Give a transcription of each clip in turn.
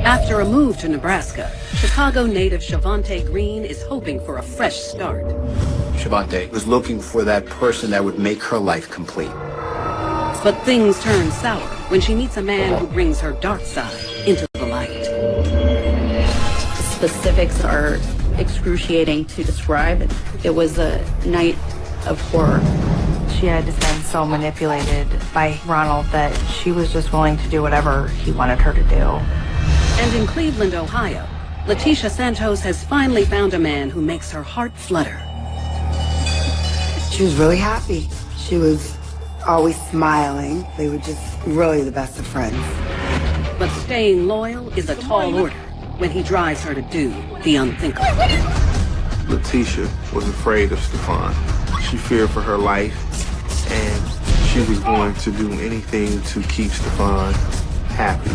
After a move to Nebraska, Chicago native Shavontae Green is hoping for a fresh start. Shavontae was looking for that person that would make her life complete. But things turn sour when she meets a man who brings her dark side into the light. The specifics are excruciating to describe. It was a night of horror. She had been so manipulated by Ronald that she was just willing to do whatever he wanted her to do. And in Cleveland, Ohio, Latesha Santos has finally found a man who makes her heart flutter. She was really happy. She was always smiling. They were just really the best of friends. But staying loyal is a tall order when he drives her to do the unthinkable. Latesha was afraid of Stefan. She feared for her life, and she was going to do anything to keep Stefan happy.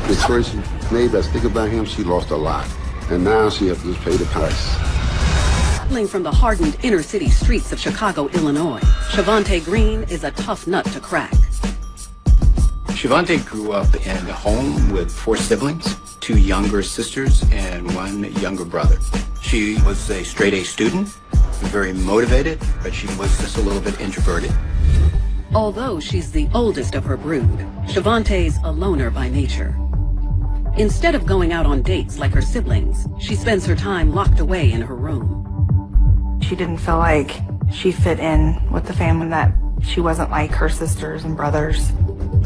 The choice she made us think about him, she lost a lot. And now she has to pay the price. Traveling from the hardened inner city streets of Chicago, Illinois, Shavontae Green is a tough nut to crack. Shavontae grew up in a home with 4 siblings, 2 younger sisters, and 1 younger brother. She was a straight-A student, very motivated, but she was just a little bit introverted. Although she's the oldest of her brood, Shavontae's a loner by nature. Instead of going out on dates like her siblings, she spends her time locked away in her room. She didn't feel like she fit in with the family, that she wasn't like her sisters and brothers.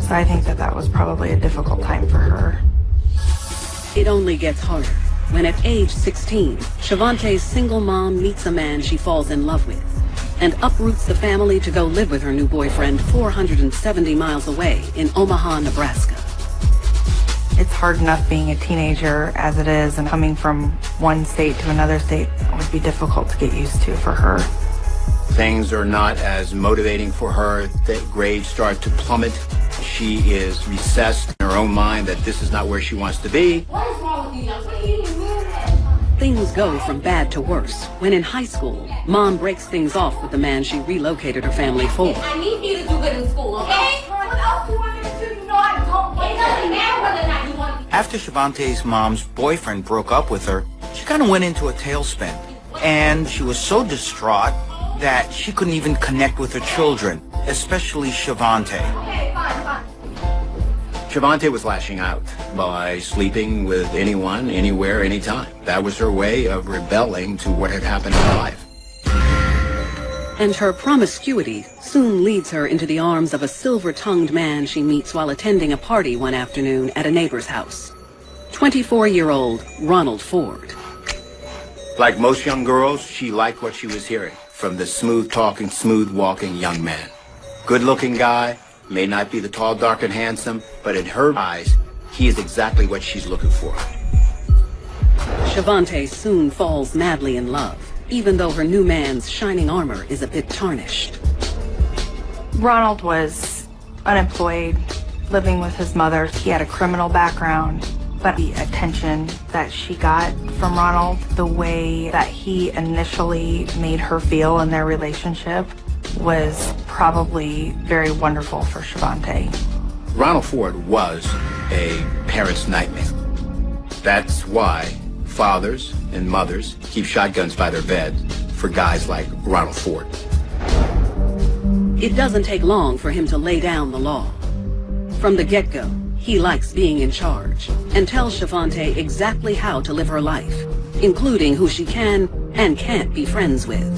So I think that was probably a difficult time for her. It only gets harder when at age 16, Shavontae's single mom meets a man she falls in love with and uproots the family to go live with her new boyfriend 470 miles away in Omaha, Nebraska. It's hard enough being a teenager as it is, and coming from one state to another state would be difficult to get used to for her. Things are not as motivating for her. The grades start to plummet. She is recessed in her own mind that this is not where she wants to be. What is wrong with you, young lady? Things go from bad to worse when in high school, Mom breaks things off with the man she relocated her family for. I need you to do good in school, okay? What else do you want me to do? You know I don't. It doesn't matter whether or not you want to. After Shavontae's mom's boyfriend broke up with her, she kind of went into a tailspin. And she was so distraught that she couldn't even connect with her children, especially Shavontae. Okay, fine. Shavontae was lashing out by sleeping with anyone, anywhere, anytime. That was her way of rebelling to what had happened in her life. And her promiscuity soon leads her into the arms of a silver-tongued man she meets while attending a party one afternoon at a neighbor's house. 24-year-old Ronald Ford. Like most young girls, she liked what she was hearing from the smooth-talking, smooth-walking young man. Good-looking guy, may not be the tall, dark, and handsome, but in her eyes, he is exactly what she's looking for. Shavontae soon falls madly in love, even though her new man's shining armor is a bit tarnished. Ronald was unemployed, living with his mother. He had a criminal background, but the attention that she got from Ronald, the way that he initially made her feel in their relationship, was probably very wonderful for Shavontae. Ronald Ford was a parent's nightmare. That's why fathers and mothers keep shotguns by their bed for guys like Ronald Ford. It doesn't take long for him to lay down the law. From the get-go, he likes being in charge and tells Shavontae exactly how to live her life, including who she can and can't be friends with.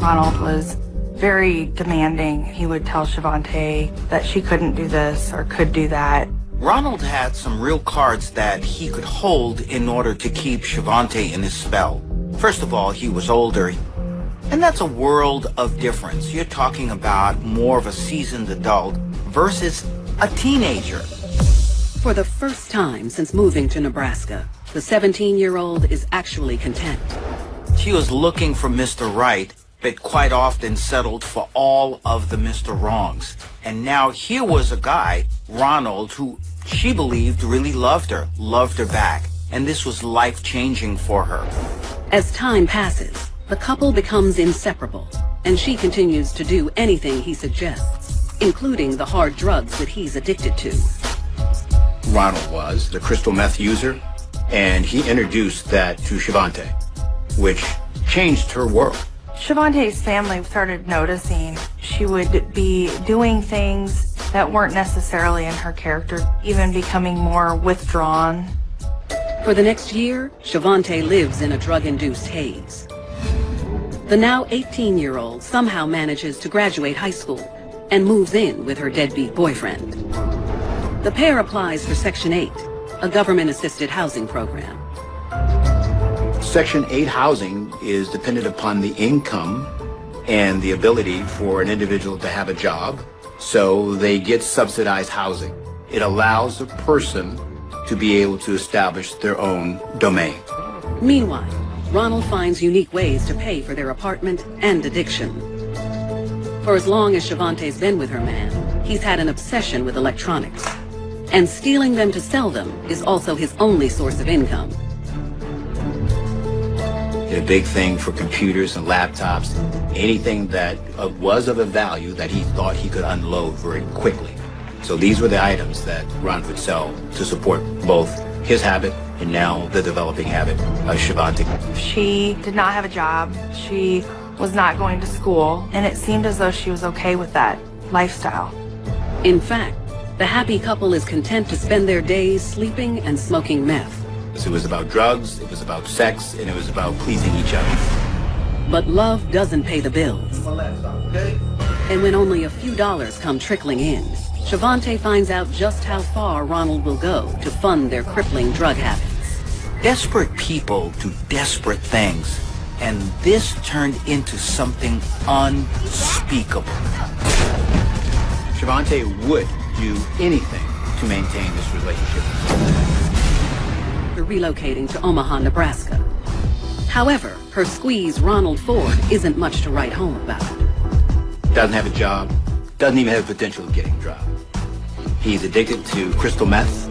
Ronald was very demanding. He would tell Shavontae that she couldn't do this or could do that. Ronald had some real cards that he could hold in order to keep Shavontae in his spell. First of all, he was older, and that's a world of difference. You're talking about more of a seasoned adult versus a teenager. For the first time since moving to Nebraska, the 17-year-old is actually content. She was looking for Mr. Right, but quite often settled for all of the Mr. Wrongs. And now here was a guy, Ronald, who she believed really loved her back. And this was life-changing for her. As time passes, the couple becomes inseparable, and she continues to do anything he suggests, including the hard drugs that he's addicted to. Ronald was, the crystal meth user, and he introduced that to Shavontae, which changed her world. Shavontae's family started noticing she would be doing things that weren't necessarily in her character, even becoming more withdrawn. For the next year, Shavontae lives in a drug-induced haze. The now 18-year-old somehow manages to graduate high school and moves in with her deadbeat boyfriend. The pair applies for Section 8, a government-assisted housing program. Section 8 housing is dependent upon the income and the ability for an individual to have a job, so they get subsidized housing. It allows a person to be able to establish their own domain. Meanwhile, Ronald finds unique ways to pay for their apartment and addiction. For as long as Shavontae's been with her man, he's had an obsession with electronics. And stealing them to sell them is also his only source of income. A big thing for computers and laptops, anything that was of a value that he thought he could unload very quickly. So these were the items that Ron would sell to support both his habit and now the developing habit of Shavontae. She did not have a job. She was not going to school, and it seemed as though she was okay with that lifestyle. In fact, the happy couple is content to spend their days sleeping and smoking meth. It was about drugs, it was about sex, and it was about pleasing each other. But love doesn't pay the bills. And when only a few dollars come trickling in, Shavontae finds out just how far Ronald will go to fund their crippling drug habits. Desperate people do desperate things, and this turned into something unspeakable. Shavontae would do anything to maintain this relationship. They're relocating to Omaha, Nebraska. However, her squeeze, Ronald Ford, isn't much to write home about. Doesn't have a job, doesn't even have the potential of getting a job. He's addicted to crystal meth.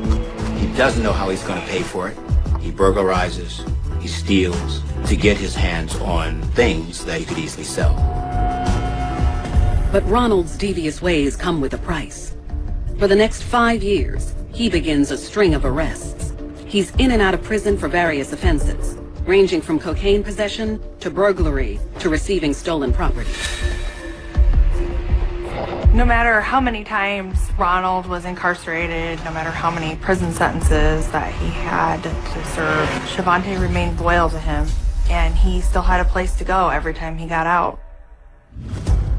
He doesn't know how he's going to pay for it. He burglarizes, he steals to get his hands on things that he could easily sell. But Ronald's devious ways come with a price. For the next 5 years, he begins a string of arrests. He's in and out of prison for various offenses, ranging from cocaine possession to burglary to receiving stolen property. No matter how many times Ronald was incarcerated, no matter how many prison sentences that he had to serve, Shavontae remained loyal to him, and he still had a place to go every time he got out.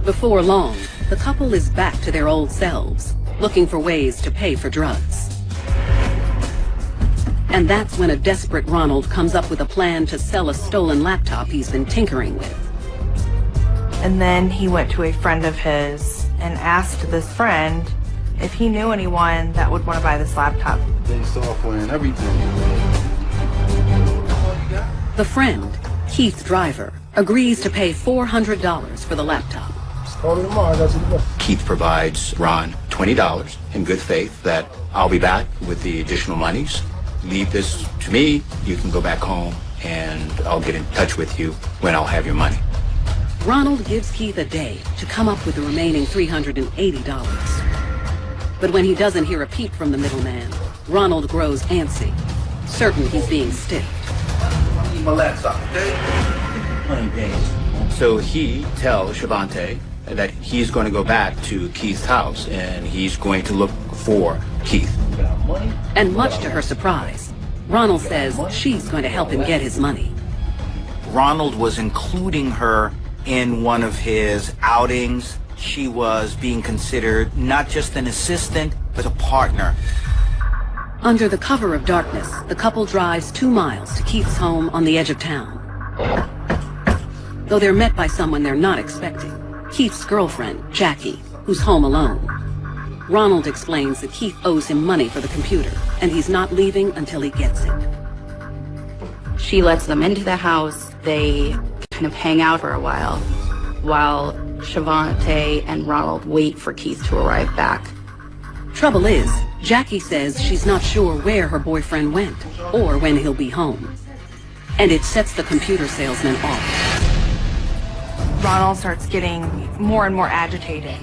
Before long, the couple is back to their old selves, looking for ways to pay for drugs. And that's when a desperate Ronald comes up with a plan to sell a stolen laptop he's been tinkering with. And then he went to a friend of his and asked this friend if he knew anyone that would want to buy this laptop. They software and everything. The friend, Keith Driver, agrees to pay $400 for the laptop. Keith provides Ron $20 in good faith that I'll be back with the additional monies. Leave this to me, you can go back home, and I'll get in touch with you when I'll have your money. Ronald gives Keith a day to come up with the remaining $380. But when he doesn't hear a peep from the middleman, Ronald grows antsy, certain he's being stiffed. So he tells Shavontae that he's going to go back to Keith's house, and he's going to look for Keith. And much to her surprise, Ronald says she's going to help him get his money. Ronald was including her in one of his outings. She was being considered not just an assistant, but a partner. Under the cover of darkness, the couple drives 2 miles to Keith's home on the edge of town. Though they're met by someone they're not expecting, Keith's girlfriend, Jackie, who's home alone. Ronald explains that Keith owes him money for the computer, and he's not leaving until he gets it. She lets them into the house. They kind of hang out for a while Shavontae and Ronald wait for Keith to arrive back. Trouble is, Jackie says she's not sure where her boyfriend went or when he'll be home. And it sets the computer salesman off. Ronald starts getting more and more agitated.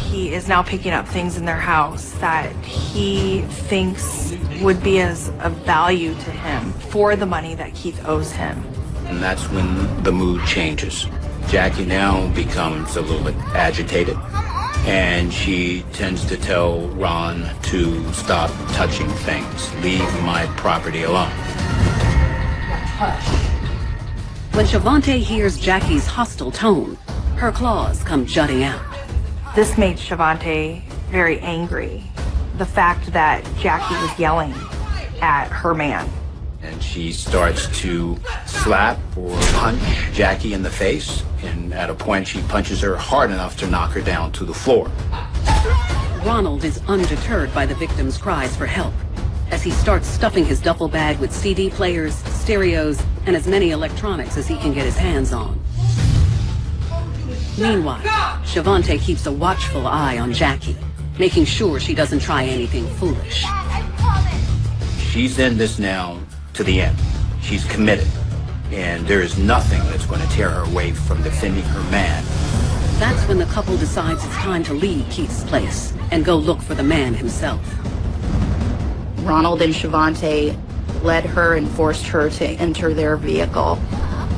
He is now picking up things in their house that he thinks would be of value to him for the money that Keith owes him. And that's when the mood changes. Jackie now becomes a little bit agitated, and she tends to tell Ron to stop touching things. Leave my property alone. When Shavontae hears Jackie's hostile tone, her claws come jutting out. This made Shavontae very angry. The fact that Jackie was yelling at her man. And she starts to slap or punch Jackie in the face, and at a point she punches her hard enough to knock her down to the floor. Ronald is undeterred by the victim's cries for help, as he starts stuffing his duffel bag with CD players, stereos, and as many electronics as he can get his hands on. Meanwhile, Shavontae keeps a watchful eye on Jackie, making sure she doesn't try anything foolish. She's in this now to the end. She's committed, and there is nothing that's going to tear her away from defending her man. That's when the couple decides it's time to leave Keith's place and go look for the man himself. Ronald and Shavontae led her and forced her to enter their vehicle.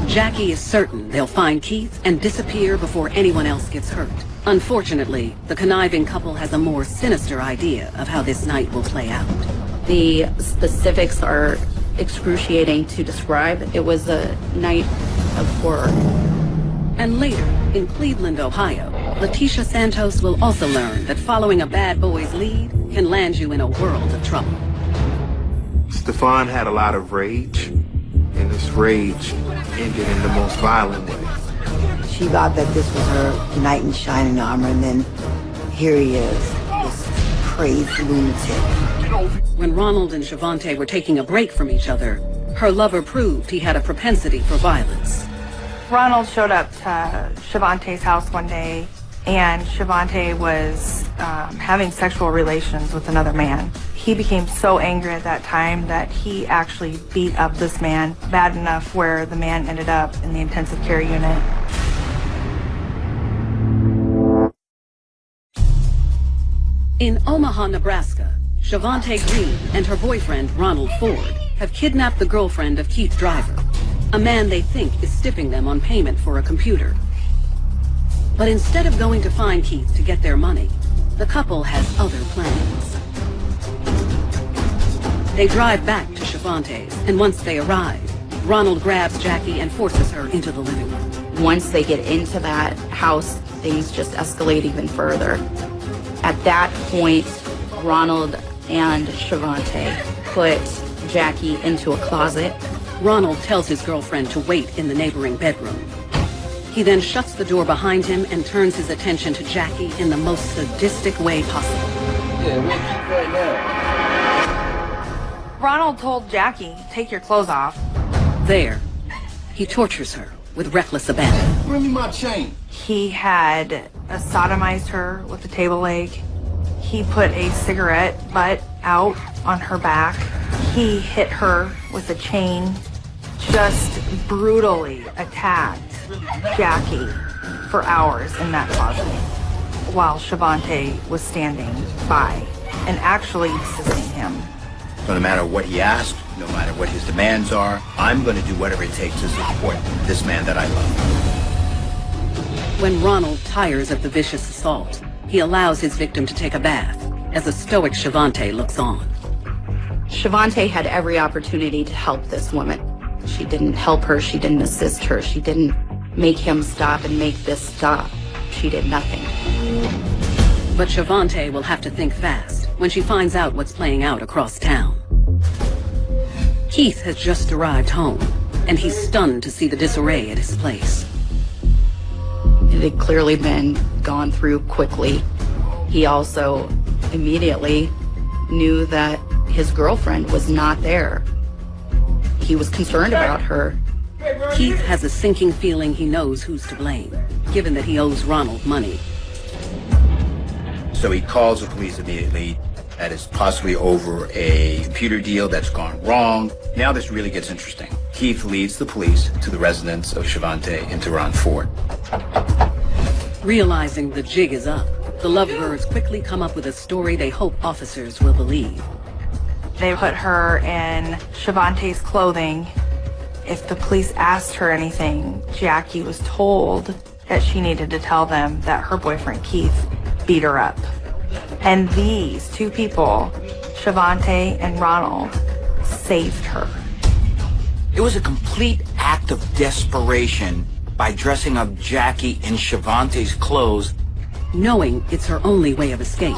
Jackie is certain they'll find Keith and disappear before anyone else gets hurt. Unfortunately, the conniving couple has a more sinister idea of how this night will play out. The specifics are excruciating to describe. It was a night of horror. And later, in Cleveland, Ohio, Latesha Santos will also learn that following a bad boy's lead can land you in a world of trouble. Stefan had a lot of rage, and this rage ended in the most violent way. She thought that this was her knight in shining armor, and then here he is, this crazy lunatic. When Ronald and Shavontae were taking a break from each other, her lover proved he had a propensity for violence. Ronald showed up to Shavontae's house one day, and Shavontae was having sexual relations with another man. He became so angry at that time that he actually beat up this man bad enough where the man ended up in the intensive care unit. In Omaha, Nebraska, Shavontae Green and her boyfriend, Ronald Ford, have kidnapped the girlfriend of Keith Driver, a man they think is stiffing them on payment for a computer. But instead of going to find Keith to get their money, the couple has other plans. They drive back to Shavontae's, and once they arrive, Ronald grabs Jackie and forces her into the living room. Once they get into that house, things just escalate even further. At that point, Ronald and Shavontae put Jackie into a closet. Ronald tells his girlfriend to wait in the neighboring bedroom. He then shuts the door behind him and turns his attention to Jackie in the most sadistic way possible. Yeah, we'll keep right now. Ronald told Jackie, "Take your clothes off." There, he tortures her with reckless abandon. Bring me my chain. He had sodomized her with a table leg. He put a cigarette butt out on her back. He hit her with a chain, just brutally attacked Jackie for hours in that closet while Shavontae was standing by and actually assisting him. So no matter what he asks, no matter what his demands are, I'm going to do whatever it takes to support this man that I love. When Ronald tires of the vicious assault, he allows his victim to take a bath as a stoic Shavontae looks on. Shavontae had every opportunity to help this woman. She didn't help her, she didn't assist her, she didn't make him stop and make this stop. She did nothing. But Shavontae will have to think fast when she finds out what's playing out across town. Keith has just arrived home, and he's stunned to see the disarray at his place. It had clearly been gone through quickly. He also immediately knew that his girlfriend was not there. He was concerned about her. Keith has a sinking feeling he knows who's to blame, given that he owes Ronald money. So he calls the police immediately. That is possibly over a computer deal that's gone wrong. Now this really gets interesting. Keith leads the police to the residence of Shavontae in Tehran Fort. Realizing the jig is up, the lovebirds quickly come up with a story they hope officers will believe. They put her in Shavontae's clothing. If the police asked her anything, Jackie was told that she needed to tell them that her boyfriend Keith beat her up. And these two people, Shavontae and Ronald, saved her. It was a complete act of desperation by dressing up Jackie in Shavontae's clothes. Knowing it's her only way of escape,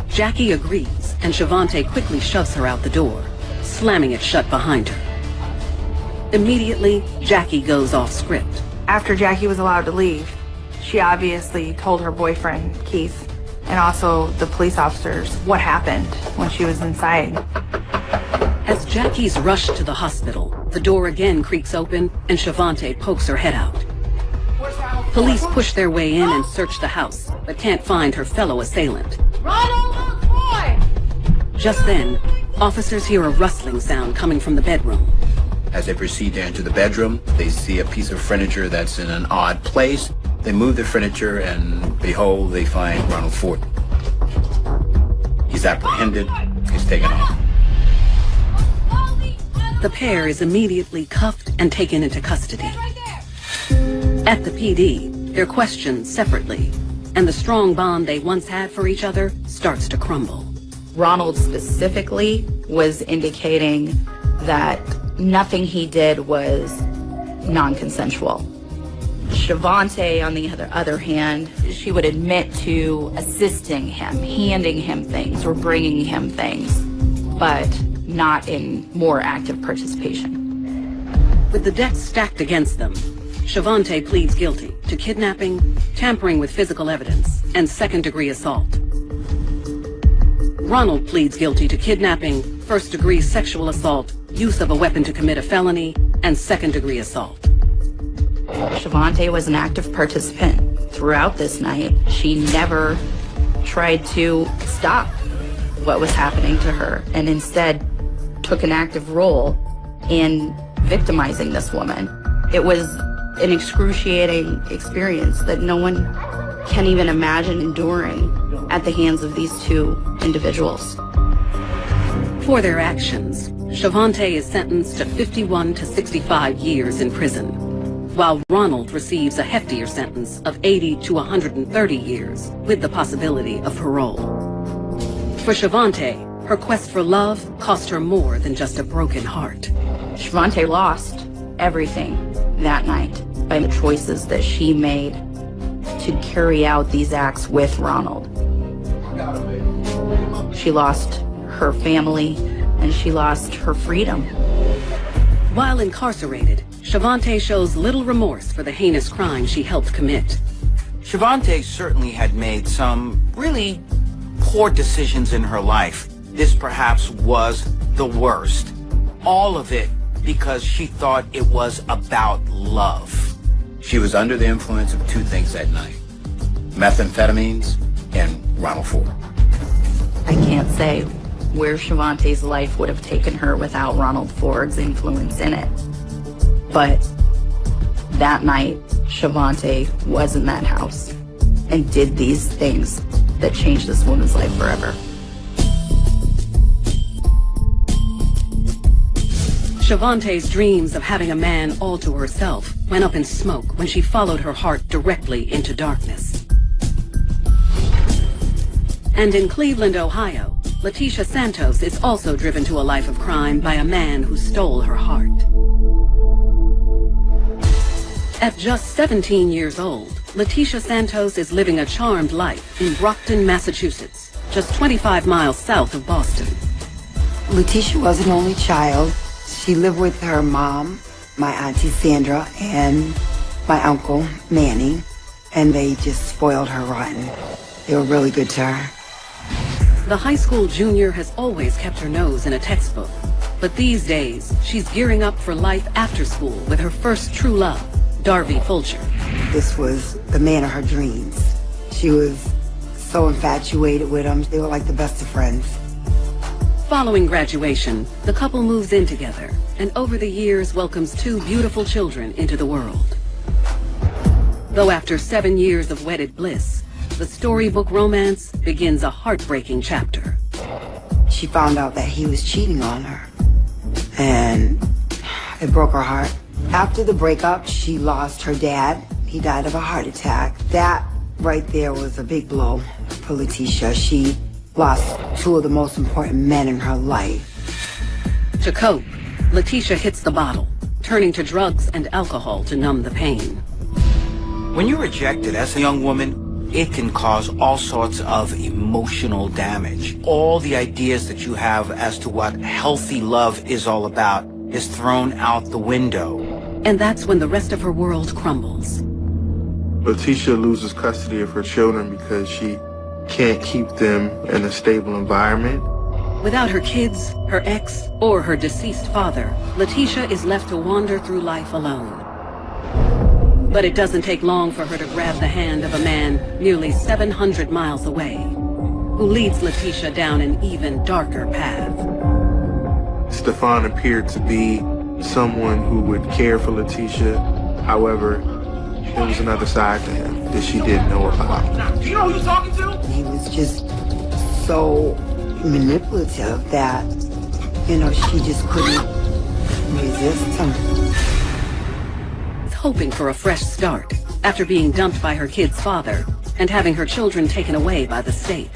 Jackie agrees, and Shavontae quickly shoves her out the door, slamming it shut behind her. Immediately, Jackie goes off script. After Jackie was allowed to leave, she obviously told her boyfriend, Keith, and also the police officers what happened when she was inside. As Jackie's rushed to the hospital, the door again creaks open and Shavontae pokes her head out. Police push their way in and search the house, but can't find her fellow assailant. Ronald, boy! Just then, officers hear a rustling sound coming from the bedroom. As they proceed to enter the bedroom, they see a piece of furniture that's in an odd place. They move the furniture and, behold, they find Ronald Fort. He's apprehended. He's taken off. The pair is immediately cuffed and taken into custody. At the PD, they're questioned separately, and the strong bond they once had for each other starts to crumble. Ronald specifically was indicating that nothing he did was non-consensual. Shavontae, on the other hand, she would admit to assisting him, handing him things or bringing him things, but not in more active participation. With the deck stacked against them, Shavontae pleads guilty to kidnapping, tampering with physical evidence, and second-degree assault. Ronald pleads guilty to kidnapping, first-degree sexual assault, use of a weapon to commit a felony, and second-degree assault. Shavontae was an active participant throughout this night. She never tried to stop what was happening to her, and instead took an active role in victimizing this woman. It was an excruciating experience that no one can even imagine enduring at the hands of these two individuals. For their actions, Shavontae is sentenced to 51 to 65 years in prison, while Ronald receives a heftier sentence of 80 to 130 years with the possibility of parole. For Shavontae, her quest for love cost her more than just a broken heart. Shavontae lost everything that night by the choices that she made to carry out these acts with Ronald. She lost her family and she lost her freedom. While incarcerated, Shavontae shows little remorse for the heinous crime she helped commit. Shavontae certainly had made some really poor decisions in her life. This perhaps was the worst. All of it because she thought it was about love. She was under the influence of two things that night: methamphetamines and Ronald Ford. I can't say where Shavontae's life would have taken her without Ronald Ford's influence in it. But that night, Shavontae was in that house and did these things that changed this woman's life forever. Shavontae's dreams of having a man all to herself went up in smoke when she followed her heart directly into darkness. And in Cleveland, Ohio, Latesha Santos is also driven to a life of crime by a man who stole her heart. At just 17 years old, Latesha Santos is living a charmed life in Brockton, Massachusetts, just 25 miles south of Boston. Latesha was an only child. She lived with her mom, my auntie Sandra, and my uncle Manny, and they just spoiled her rotten. They were really good to her. The high school junior has always kept her nose in a textbook, but these days she's gearing up for life after school with her first true love, Darby Fulcher. This was the man of her dreams. She was so infatuated with him. They were like the best of friends. Following graduation, the couple moves in together and over the years welcomes 2 beautiful children into the world. Though after 7 years of wedded bliss, the storybook romance begins a heartbreaking chapter. She found out that he was cheating on her, and it broke her heart. After the breakup, she lost her dad. He died of a heart attack. That right there was a big blow for Latesha. She lost 2 of the most important men in her life. To cope, Latesha hits the bottle, turning to drugs and alcohol to numb the pain. When you're rejected as a young woman, it can cause all sorts of emotional damage. All the ideas that you have as to what healthy love is all about is thrown out the window. And that's when the rest of her world crumbles. Latesha loses custody of her children because she can't keep them in a stable environment. Without her kids, her ex, or her deceased father, Latesha is left to wander through life alone. But it doesn't take long for her to grab the hand of a man nearly 700 miles away, who leads Latesha down an even darker path. Stefan appeared to be someone who would care for Latesha. However, there was another side to him that she didn't know about. Do you know who you're talking to? He was just so manipulative that, she just couldn't resist him. Hoping for a fresh start after being dumped by her kid's father and having her children taken away by the state.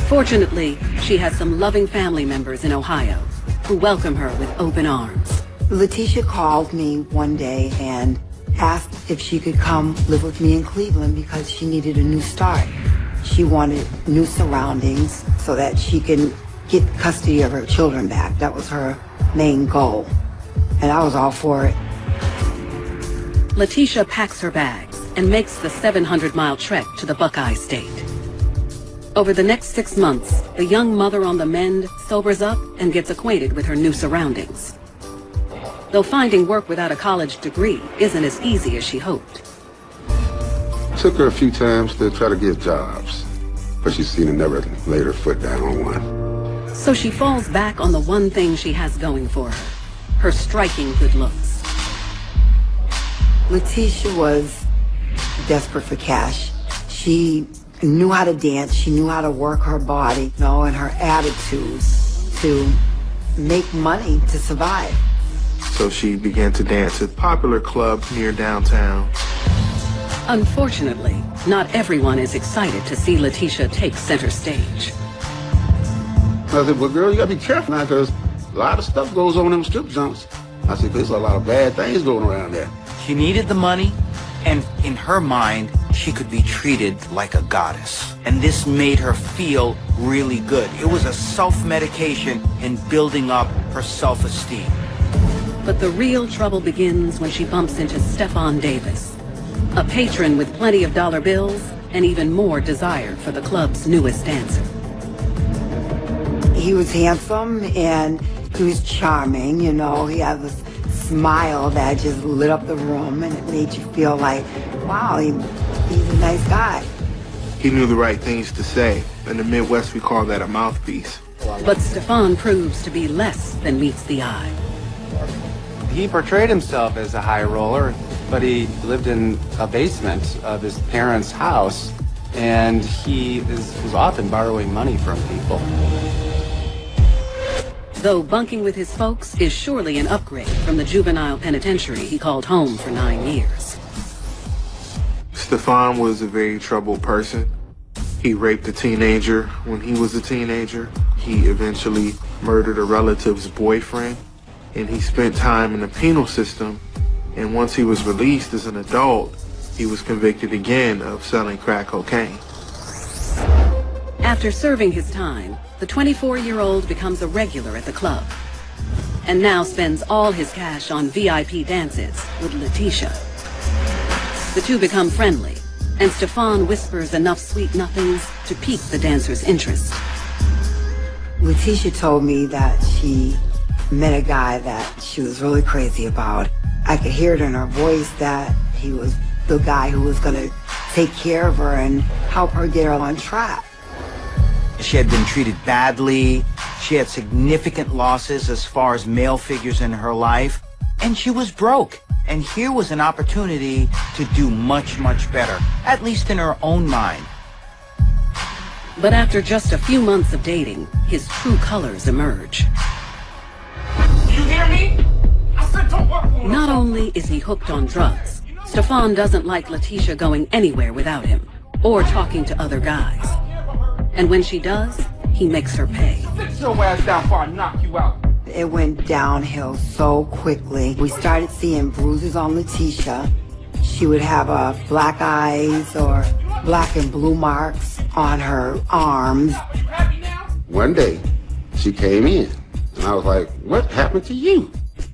Fortunately, she has some loving family members in Ohio who welcome her with open arms. Latesha called me one day and asked if she could come live with me in Cleveland because she needed a new start. She wanted new surroundings so that she can get custody of her children back. That was her main goal, and I was all for it. Latesha packs her bags and makes the 700-mile trek to the Buckeye State. Over the next 6 months, the young mother on the mend sobers up and gets acquainted with her new surroundings. Though finding work without a college degree isn't as easy as she hoped. Took her a few times to try to get jobs, but she seemed to never laid her foot down on one. So she falls back on the one thing she has going for her, her striking good looks. Latesha was desperate for cash. She knew how to dance, she knew how to work her body, and her attitude to make money to survive. So she began to dance at a popular club near downtown. Unfortunately, not everyone is excited to see Latesha take center stage. I said, well, girl, you gotta be careful now, because a lot of stuff goes on in them strip joints. I said, there's a lot of bad things going around there. She needed the money, and in her mind, she could be treated like a goddess. And this made her feel really good. It was a self-medication in building up her self-esteem. But the real trouble begins when she bumps into Stefan Davis, a patron with plenty of dollar bills and even more desire for the club's newest dancer. He was handsome and he was charming, He had this smile that just lit up the room, and it made you feel like, wow, he's a nice guy. He knew the right things to say. In the Midwest, we call that a mouthpiece. But Stefan proves to be less than meets the eye. He portrayed himself as a high roller, but he lived in a basement of his parents' house, and he was often borrowing money from people. Though bunking with his folks is surely an upgrade from the juvenile penitentiary he called home for 9 years. Stefan was a very troubled person. He raped a teenager when he was a teenager. He eventually murdered a relative's boyfriend, and he spent time in the penal system. And once he was released as an adult, he was convicted again of selling crack cocaine. After serving his time, the 24-year-old becomes a regular at the club, and now spends all his cash on VIP dances with Latesha. The two become friendly, and Stefan whispers enough sweet nothings to pique the dancer's interest. Latesha told me that she met a guy that she was really crazy about. I could hear it in her voice that he was the guy who was going to take care of her and help her get her on track. She had been treated badly. She had significant losses as far as male figures in her life, and she was broke. And here was an opportunity to do much, much better, at least in her own mind. But after just a few months of dating, his true colors emerge. You hear me? I said don't work for Not only is he hooked on drugs, Stefan doesn't like Latesha going anywhere without him, or talking to other guys. And when she does, he makes her pay. Sit your ass down before I knock you out. It went downhill so quickly. We started seeing bruises on Latesha. She would have black eyes or black and blue marks on her arms. One day, she came in, and I was like, what happened to you?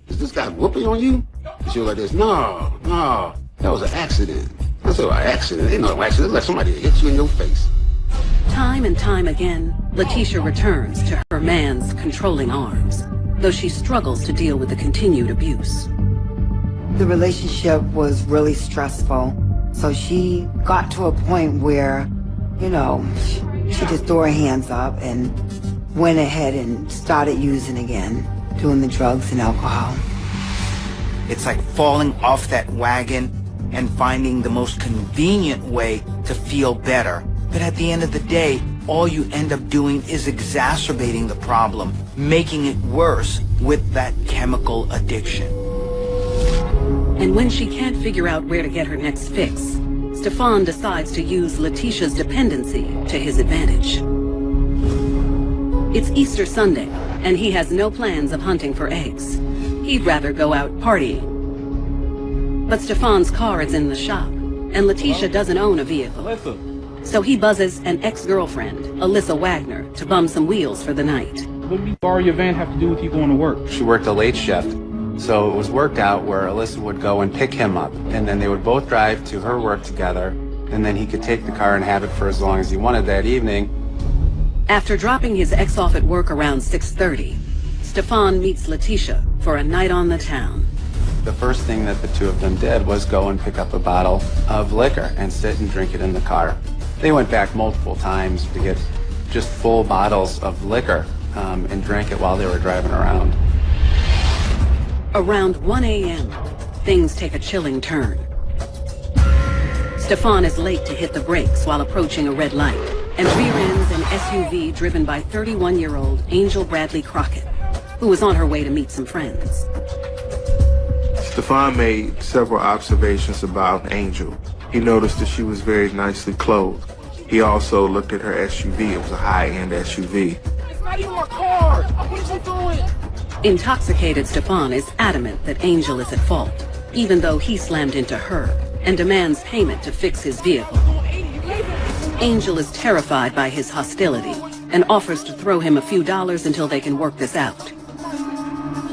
Is this guy whooping on you? And she was like this, no, that was an accident. I said, an accident? Ain't no accident. Like somebody hit you in your face. Time and time again, Latesha returns to her man's controlling arms, though she struggles to deal with the continued abuse. The relationship was really stressful, so she got to a point where, she just threw her hands up and went ahead and started using again, doing the drugs and alcohol. It's like falling off that wagon and finding the most convenient way to feel better. But at the end of the day, all you end up doing is exacerbating the problem, making it worse with that chemical addiction. And when she can't figure out where to get her next fix, Stefan decides to use Latesha's dependency to his advantage. It's Easter Sunday, and he has no plans of hunting for eggs. He'd rather go out partying. But Stefan's car is in the shop, and Latesha doesn't own a vehicle. So he buzzes an ex-girlfriend, Alyssa Wagner, to bum some wheels for the night. What did you borrow your van have to do with you going to work? She worked a late shift, so it was worked out where Alyssa would go and pick him up, and then they would both drive to her work together, and then he could take the car and have it for as long as he wanted that evening. After dropping his ex off at work around 6:30, Stefan meets Latesha for a night on the town. The first thing that the two of them did was go and pick up a bottle of liquor and sit and drink it in the car. They went back multiple times to get just full bottles of liquor and drank it while they were driving around. Around 1 a.m., things take a chilling turn. Stefan is late to hit the brakes while approaching a red light and rear ends an SUV driven by 31-year-old Angel Bradley Crockett, who was on her way to meet some friends. Stefan made several observations about Angel. He noticed that she was very nicely clothed. He also looked at her SUV. It was a high-end SUV. It's not even my car. What are you doing? Intoxicated Stefan is adamant that Angel is at fault, even though he slammed into her and demands payment to fix his vehicle. Angel is terrified by his hostility and offers to throw him a few dollars until they can work this out.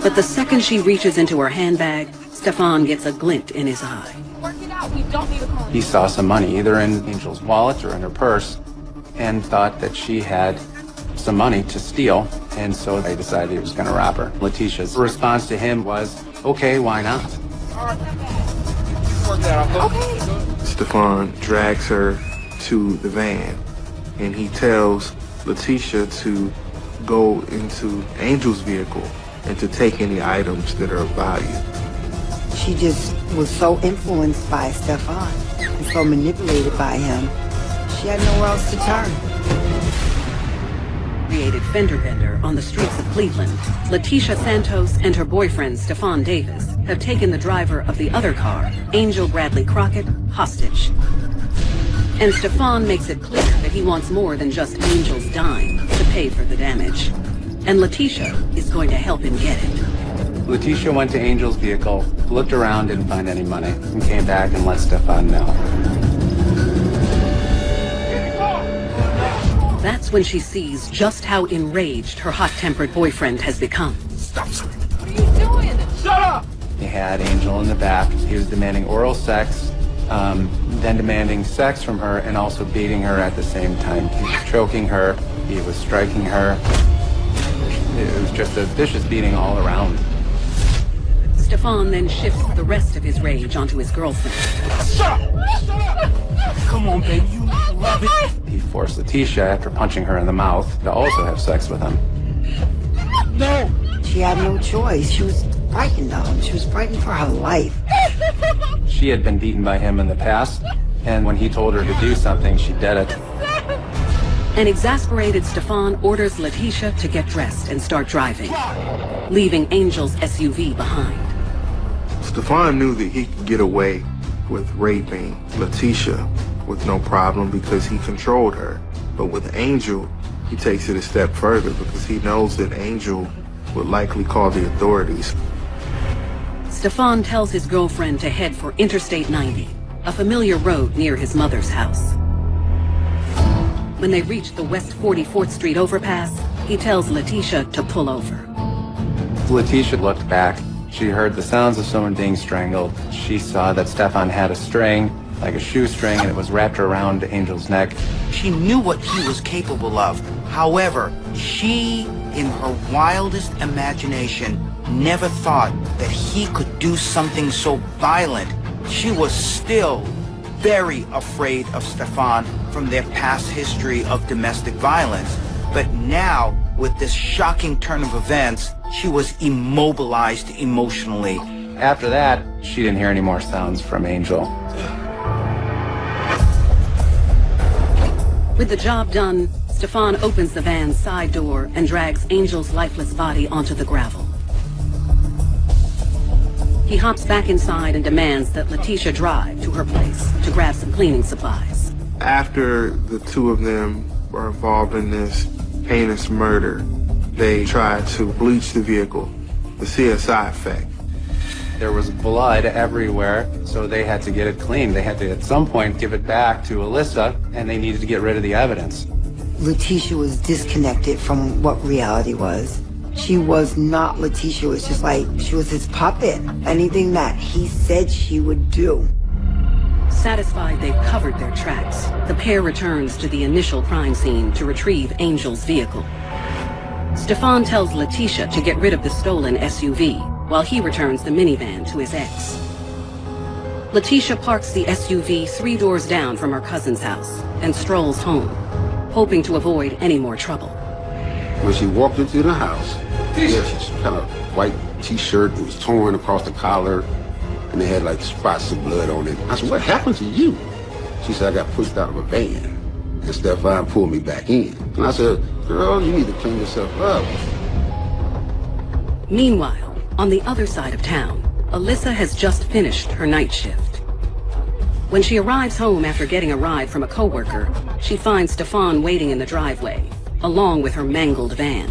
But the second she reaches into her handbag, Stefan gets a glint in his eye. He saw some money either in Angel's wallet or in her purse and thought that she had some money to steal, and so they decided he was going to rob her. Latesha's response to him was, okay, why not? Okay. Stefan drags her to the van, and he tells Latesha to go into Angel's vehicle and to take any items that are of value. She just was so influenced by Stefan and so manipulated by him. She had nowhere else to turn. Created fender bender on the streets of Cleveland, Latesha Santos and her boyfriend Stefan Davis have taken the driver of the other car, Angel Bradley Crockett, hostage. And Stefan makes it clear that he wants more than just Angel's dime to pay for the damage. And Latesha is going to help him get it. Latesha went to Angel's vehicle, looked around, didn't find any money, and came back and let Stefan know. That's when she sees just how enraged her hot-tempered boyfriend has become. Stop, sir. What are you doing? Shut up! He had Angel in the back. He was demanding oral sex, then demanding sex from her and also beating her at the same time. He was choking her. He was striking her. It was just a vicious beating all around. Stefan then shifts the rest of his rage onto his girlfriend. Shut up! Shut up! Come on, baby, you love it. He forced Latesha, after punching her in the mouth, to also have sex with him. No! She had no choice. She was frightened of him. She was frightened for her life. She had been beaten by him in the past, and when he told her to do something, she did it. An exasperated Stefan orders Latesha to get dressed and start driving, leaving Angel's SUV behind. Stefan knew that he could get away with raping Latesha with no problem because he controlled her. But with Angel, he takes it a step further because he knows that Angel would likely call the authorities. Stefan tells his girlfriend to head for Interstate 90, a familiar road near his mother's house. When they reach the West 44th Street overpass, he tells Latesha to pull over. Latesha looked back. She heard the sounds of someone being strangled. She saw that Stefan had a string, like a shoestring, and it was wrapped around Angel's neck. She knew what he was capable of. However, she, in her wildest imagination, never thought that he could do something so violent. She was still very afraid of Stefan from their past history of domestic violence. But now, with this shocking turn of events, she was immobilized emotionally. After that, she didn't hear any more sounds from Angel. With the job done, Stefan opens the van's side door and drags Angel's lifeless body onto the gravel. He hops back inside and demands that Latesha drive to her place to grab some cleaning supplies. After the two of them were involved in this heinous murder, they tried to bleach the vehicle, the CSI effect. There was blood everywhere, so they had to get it cleaned. They had to, at some point, give it back to Alyssa, and they needed to get rid of the evidence. Latesha was disconnected from what reality was. She was not Latesha. It was just like she was his puppet. Anything that he said she would do. Satisfied they've covered their tracks, the pair returns to the initial crime scene to retrieve Angel's vehicle. Stefan tells Latesha to get rid of the stolen SUV, while he returns the minivan to his ex. Latesha parks the SUV 3 doors down from her cousin's house and strolls home, hoping to avoid any more trouble. When she walked into the house, she had this kind of white t-shirt. It was torn across the collar, and they had like spots of blood on it. I said, "What happened to you?" She said, "I got pushed out of a van." And Stefan pulled me back in. And I said, "Girl, you need to clean yourself up." Meanwhile, on the other side of town, Alyssa has just finished her night shift. When she arrives home after getting a ride from a coworker, she finds Stefan waiting in the driveway, along with her mangled van.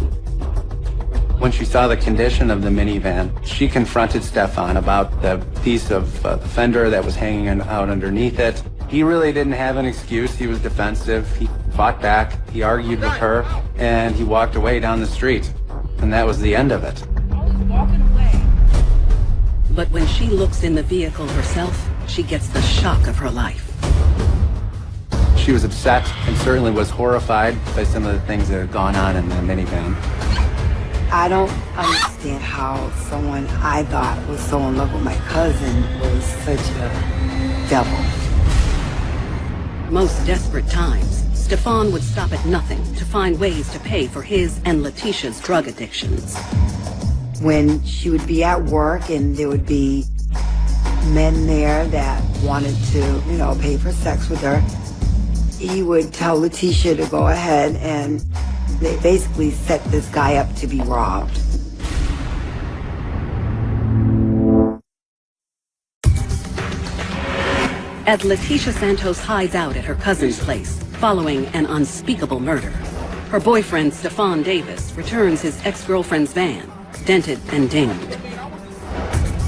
When she saw the condition of the minivan, she confronted Stefan about the piece of the fender that was hanging out underneath it. He really didn't have an excuse. He was defensive. He fought back. He argued with her, and he walked away down the street. And that was the end of it. But when she looks in the vehicle herself, she gets the shock of her life. She was upset and certainly was horrified by some of the things that had gone on in the minivan. I don't understand how someone I thought was so in love with my cousin was such a devil. Most desperate times, Stefan would stop at nothing to find ways to pay for his and Latesha's drug addictions. When she would be at work and there would be men there that wanted to, pay for sex with her, he would tell Latesha to go ahead, and they basically set this guy up to be robbed. As Latesha Santos hides out at her cousin's place, following an unspeakable murder, her boyfriend, Stefan Davis, returns his ex-girlfriend's van, dented and dinged.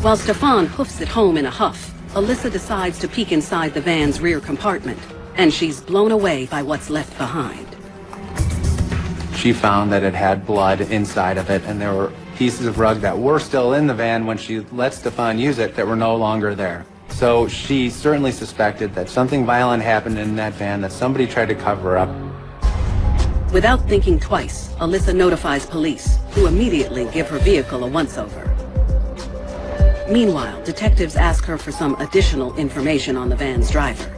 While Stefan hoofs it home in a huff, Alyssa decides to peek inside the van's rear compartment, and she's blown away by what's left behind. She found that it had blood inside of it, and there were pieces of rug that were still in the van when she let Stefan use it that were no longer there. So she certainly suspected that something violent happened in that van, that somebody tried to cover up. Without thinking twice, Alyssa notifies police, who immediately give her vehicle a once-over. Meanwhile, detectives ask her for some additional information on the van's driver.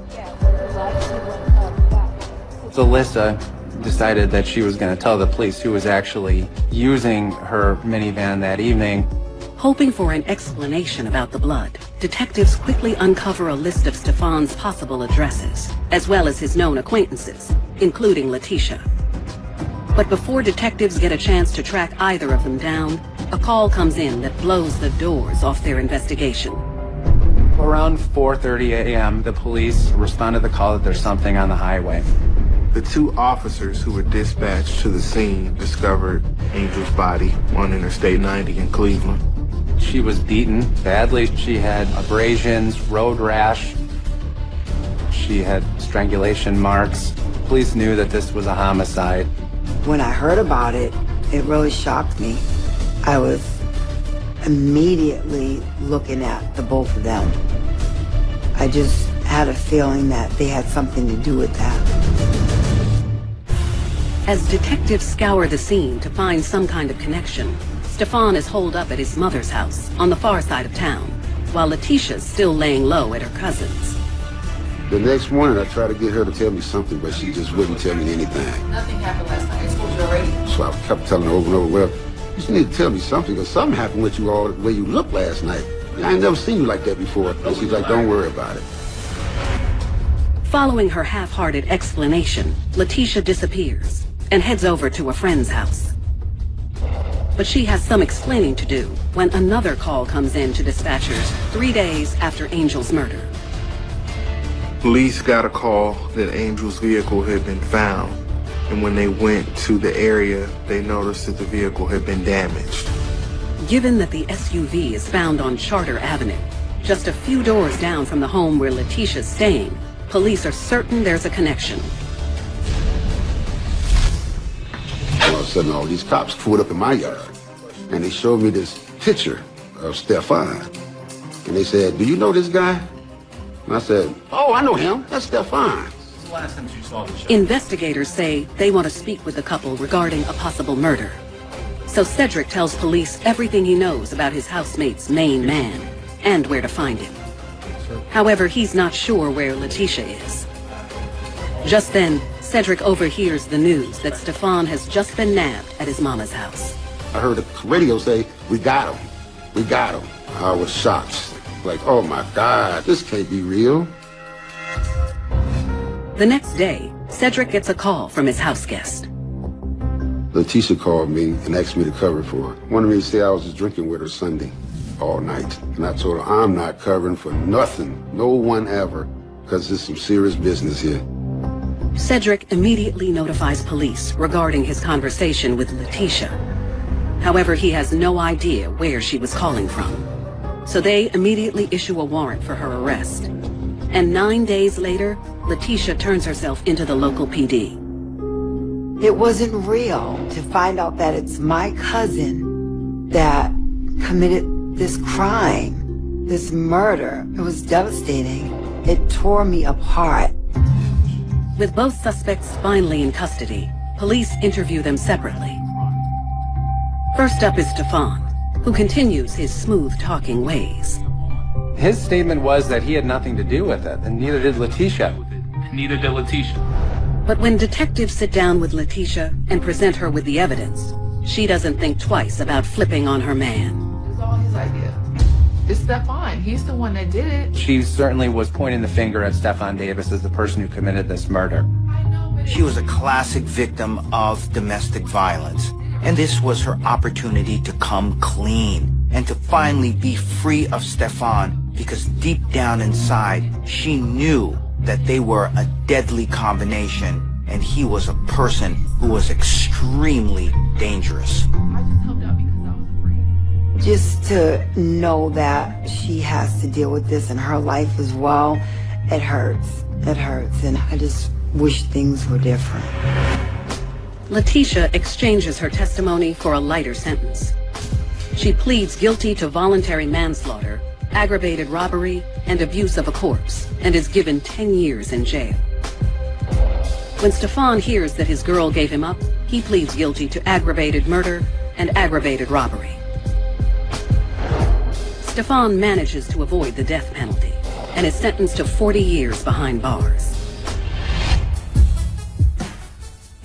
Alyssa decided that she was going to tell the police who was actually using her minivan that evening. Hoping for an explanation about the blood, detectives quickly uncover a list of Stefan's possible addresses, as well as his known acquaintances, including Latesha. But before detectives get a chance to track either of them down, a call comes in that blows the doors off their investigation. Around 4:30 a.m., the police respond to the call that there's something on the highway. The two officers who were dispatched to the scene discovered Angel's body on Interstate 90 in Cleveland. She was beaten badly. She had abrasions, road rash. She had strangulation marks. Police knew that this was a homicide. When I heard about it, it really shocked me. I was immediately looking at the both of them. I just had a feeling that they had something to do with that. As detectives scour the scene to find some kind of connection, Stefan is holed up at his mother's house on the far side of town, while Latesha's still laying low at her cousin's. The next morning, I tried to get her to tell me something, but she just wouldn't tell me anything. Nothing happened last night. I told you already. So I kept telling her over and over, well, you just need to tell me something, because something happened with you all the way you looked last night. I ain't never seen you like that before. And she's like, don't worry about it. Following her half-hearted explanation, Latesha disappears and heads over to a friend's house. But she has some explaining to do when another call comes in to dispatchers 3 days after Angel's murder. Police got a call that Angel's vehicle had been found, and when they went to the area, they noticed that the vehicle had been damaged. Given that the SUV is found on Charter Avenue, just a few doors down from the home where Latesha's staying, police are certain there's a connection. All of a sudden, all these cops pulled up in my yard, and they showed me this picture of Stefan. And they said, do you know this guy? And I said, oh, I know him. That's Stefan. The last time you saw the show. Investigators say they want to speak with the couple regarding a possible murder. So Cedric tells police everything he knows about his housemate's main man and where to find him. However, he's not sure where Latesha is. Just then, Cedric overhears the news that Stefan has just been nabbed at his mama's house. I heard the radio say, we got him. We got him. I was shocked. Like, oh my God, this can't be real. The next day, Cedric gets a call from his house guest. Latesha called me and asked me to cover for her. Wanted me to say I was just drinking with her Sunday all night. And I told her I'm not covering for nothing, no one ever, because there's some serious business here. Cedric immediately notifies police regarding his conversation with Latesha. However, he has no idea where she was calling from. So they immediately issue a warrant for her arrest. And 9 days later, Latesha turns herself into the local PD. It wasn't real to find out that it's my cousin that committed this crime, this murder. It was devastating. It tore me apart. With both suspects finally in custody, police interview them separately. First up is Stefan, who continues his smooth-talking ways. His statement was that he had nothing to do with it, and neither did Latesha. Neither did Latesha. But when detectives sit down with Latesha and present her with the evidence, she doesn't think twice about flipping on her man. It's all his idea. It's Stefan. He's the one that did it. She certainly was pointing the finger at Stefan Davis as the person who committed this murder. She was a classic victim of domestic violence, and this was her opportunity to come clean and to finally be free of Stefan, because deep down inside, she knew that they were a deadly combination, and he was a person who was extremely dangerous. Just to know that she has to deal with this in her life as well, it hurts. It hurts, and I just wish things were different. Latesha exchanges her testimony for a lighter sentence. She pleads guilty to voluntary manslaughter, aggravated robbery, and abuse of a corpse, and is given 10 years in jail. When Stefan hears that his girl gave him up, he pleads guilty to aggravated murder and aggravated robbery. Stefan manages to avoid the death penalty and is sentenced to 40 years behind bars.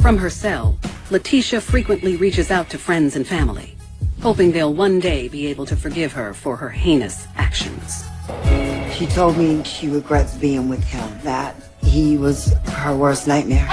From her cell, Latesha frequently reaches out to friends and family, hoping they'll one day be able to forgive her for her heinous actions. She told me she regrets being with him, that he was her worst nightmare.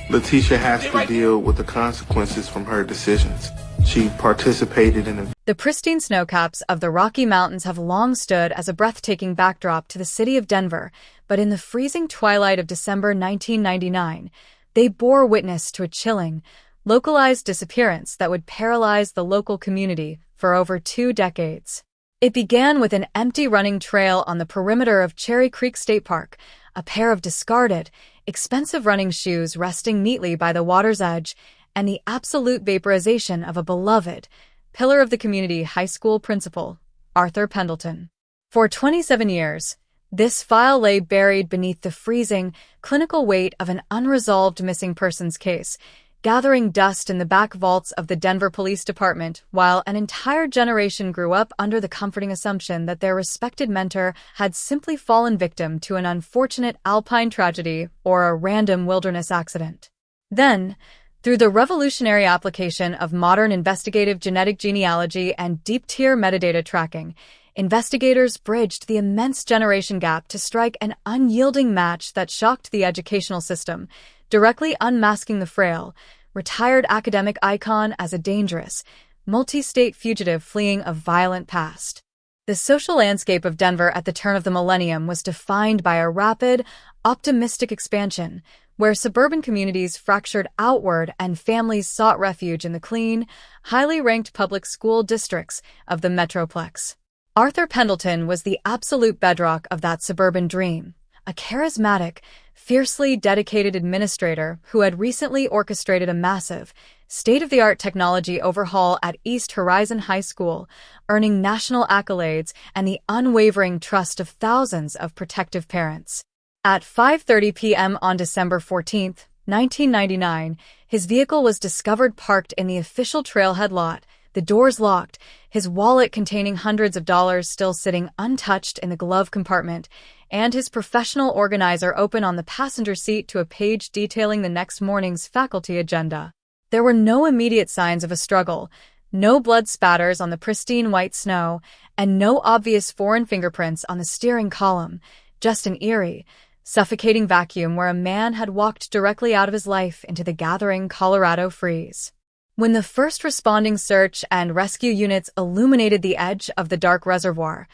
Latesha has to deal with the consequences from her decisions. She participated in The pristine snowcaps of the Rocky Mountains have long stood as a breathtaking backdrop to the city of Denver, but in the freezing twilight of December 1999, they bore witness to a chilling, localized disappearance that would paralyze the local community for over 2 decades. It began with an empty running trail on the perimeter of Cherry Creek State Park, a pair of discarded, expensive running shoes resting neatly by the water's edge, and the absolute vaporization of a beloved, pillar of the community high school principal, Arthur Pendleton. For 27 years, this file lay buried beneath the freezing, clinical weight of an unresolved missing persons case, gathering dust in the back vaults of the Denver Police Department, while an entire generation grew up under the comforting assumption that their respected mentor had simply fallen victim to an unfortunate alpine tragedy or a random wilderness accident. Then, through the revolutionary application of modern investigative genetic genealogy and deep-tier metadata tracking, investigators bridged the immense generation gap to strike an unyielding match that shocked the educational system, directly unmasking the frail, retired academic icon as a dangerous, multi-state fugitive fleeing a violent past. The social landscape of Denver at the turn of the millennium was defined by a rapid, optimistic expansion, where suburban communities fractured outward and families sought refuge in the clean, highly ranked public school districts of the Metroplex. Arthur Pendleton was the absolute bedrock of that suburban dream, a charismatic, fiercely dedicated administrator who had recently orchestrated a massive, state-of-the-art technology overhaul at East Horizon High School, earning national accolades and the unwavering trust of thousands of protective parents. At 5:30 p.m. on December 14, 1999, his vehicle was discovered parked in the official trailhead lot, the doors locked, his wallet containing hundreds of dollars still sitting untouched in the glove compartment, and his professional organizer open on the passenger seat to a page detailing the next morning's faculty agenda. There were no immediate signs of a struggle, no blood spatters on the pristine white snow, and no obvious foreign fingerprints on the steering column, just an eerie, suffocating vacuum where a man had walked directly out of his life into the gathering Colorado freeze. When the first responding search and rescue units illuminated the edge of the dark reservoir,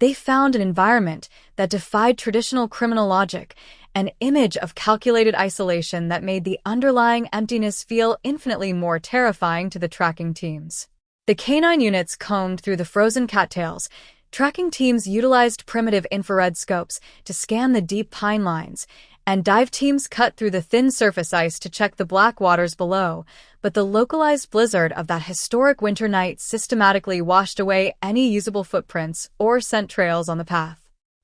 they found an environment that defied traditional criminal logic, an image of calculated isolation that made the underlying emptiness feel infinitely more terrifying to the tracking teams. The canine units combed through the frozen cattails. Tracking teams utilized primitive infrared scopes to scan the deep pine lines, and dive teams cut through the thin surface ice to check the black waters below, but the localized blizzard of that historic winter night systematically washed away any usable footprints or scent trails on the path.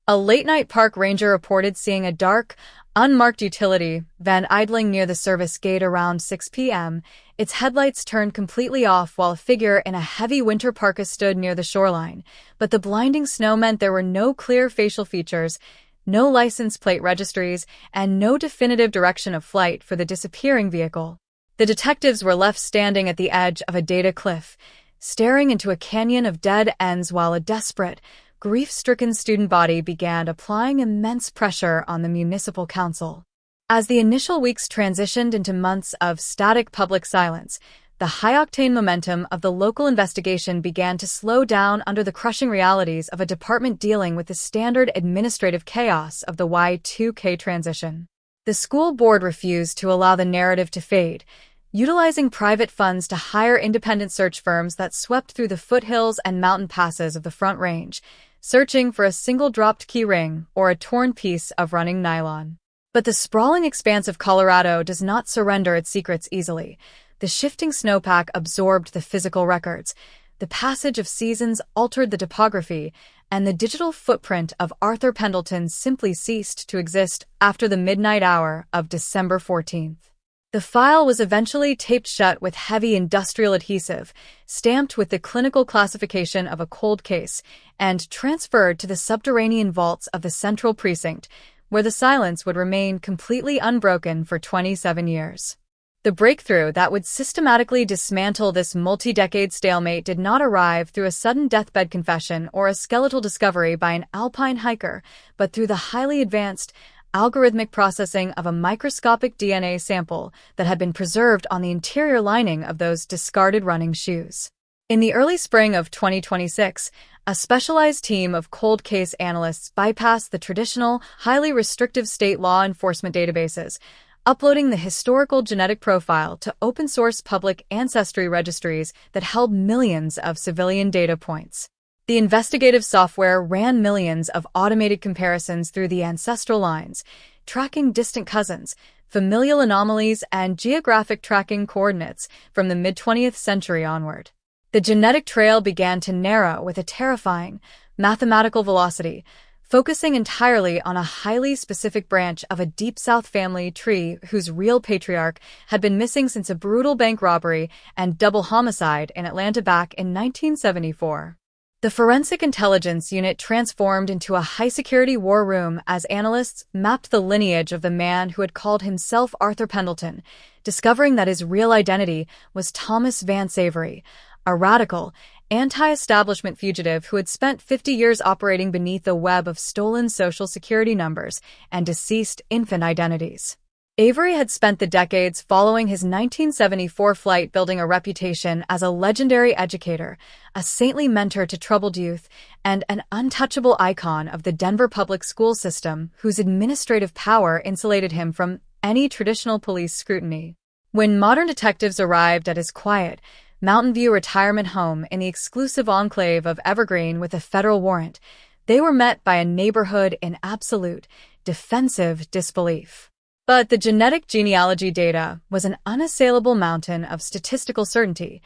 A late-night park ranger reported seeing a dark, unmarked utility van idling near the service gate around 6 p.m., its headlights turned completely off while a figure in a heavy winter parka stood near the shoreline, but the blinding snow meant there were no clear facial features, no license plate registries, and no definitive direction of flight for the disappearing vehicle. The detectives were left standing at the edge of a data cliff, staring into a canyon of dead ends while a desperate, grief-stricken student body began applying immense pressure on the municipal council. As the initial weeks transitioned into months of static public silence, the high-octane momentum of the local investigation began to slow down under the crushing realities of a department dealing with the standard administrative chaos of the Y2K transition. The school board refused to allow the narrative to fade, utilizing private funds to hire independent search firms that swept through the foothills and mountain passes of the Front Range, searching for a single dropped key ring or a torn piece of running nylon. But the sprawling expanse of Colorado does not surrender its secrets easily. The shifting snowpack absorbed the physical records, the passage of seasons altered the topography, and the digital footprint of Arthur Pendleton simply ceased to exist after the midnight hour of December 14th. The file was eventually taped shut with heavy industrial adhesive, stamped with the clinical classification of a cold case, and transferred to the subterranean vaults of the Central Precinct, where the silence would remain completely unbroken for 27 years. The breakthrough that would systematically dismantle this multi-decade stalemate did not arrive through a sudden deathbed confession or a skeletal discovery by an alpine hiker, but through the highly advanced, algorithmic processing of a microscopic DNA sample that had been preserved on the interior lining of those discarded running shoes. In the early spring of 2026, a specialized team of cold case analysts bypassed the traditional, highly restrictive state law enforcement databases, uploading the historical genetic profile to open-source public ancestry registries that held millions of civilian data points. The investigative software ran millions of automated comparisons through the ancestral lines, tracking distant cousins, familial anomalies, and geographic tracking coordinates from the mid-20th century onward. The genetic trail began to narrow with a terrifying, mathematical velocity, focusing entirely on a highly specific branch of a Deep South family tree whose real patriarch had been missing since a brutal bank robbery and double homicide in Atlanta back in 1974. The Forensic Intelligence Unit transformed into a high-security war room as analysts mapped the lineage of the man who had called himself Arthur Pendleton, discovering that his real identity was Thomas Vance Avery, a radical, anti-establishment fugitive who had spent 50 years operating beneath a web of stolen Social Security numbers and deceased infant identities. Avery had spent the decades following his 1974 flight building a reputation as a legendary educator, a saintly mentor to troubled youth, and an untouchable icon of the Denver public school system whose administrative power insulated him from any traditional police scrutiny. When modern detectives arrived at his quiet, Mountain View retirement home in the exclusive enclave of Evergreen with a federal warrant, they were met by a neighborhood in absolute, defensive disbelief. But the genetic genealogy data was an unassailable mountain of statistical certainty.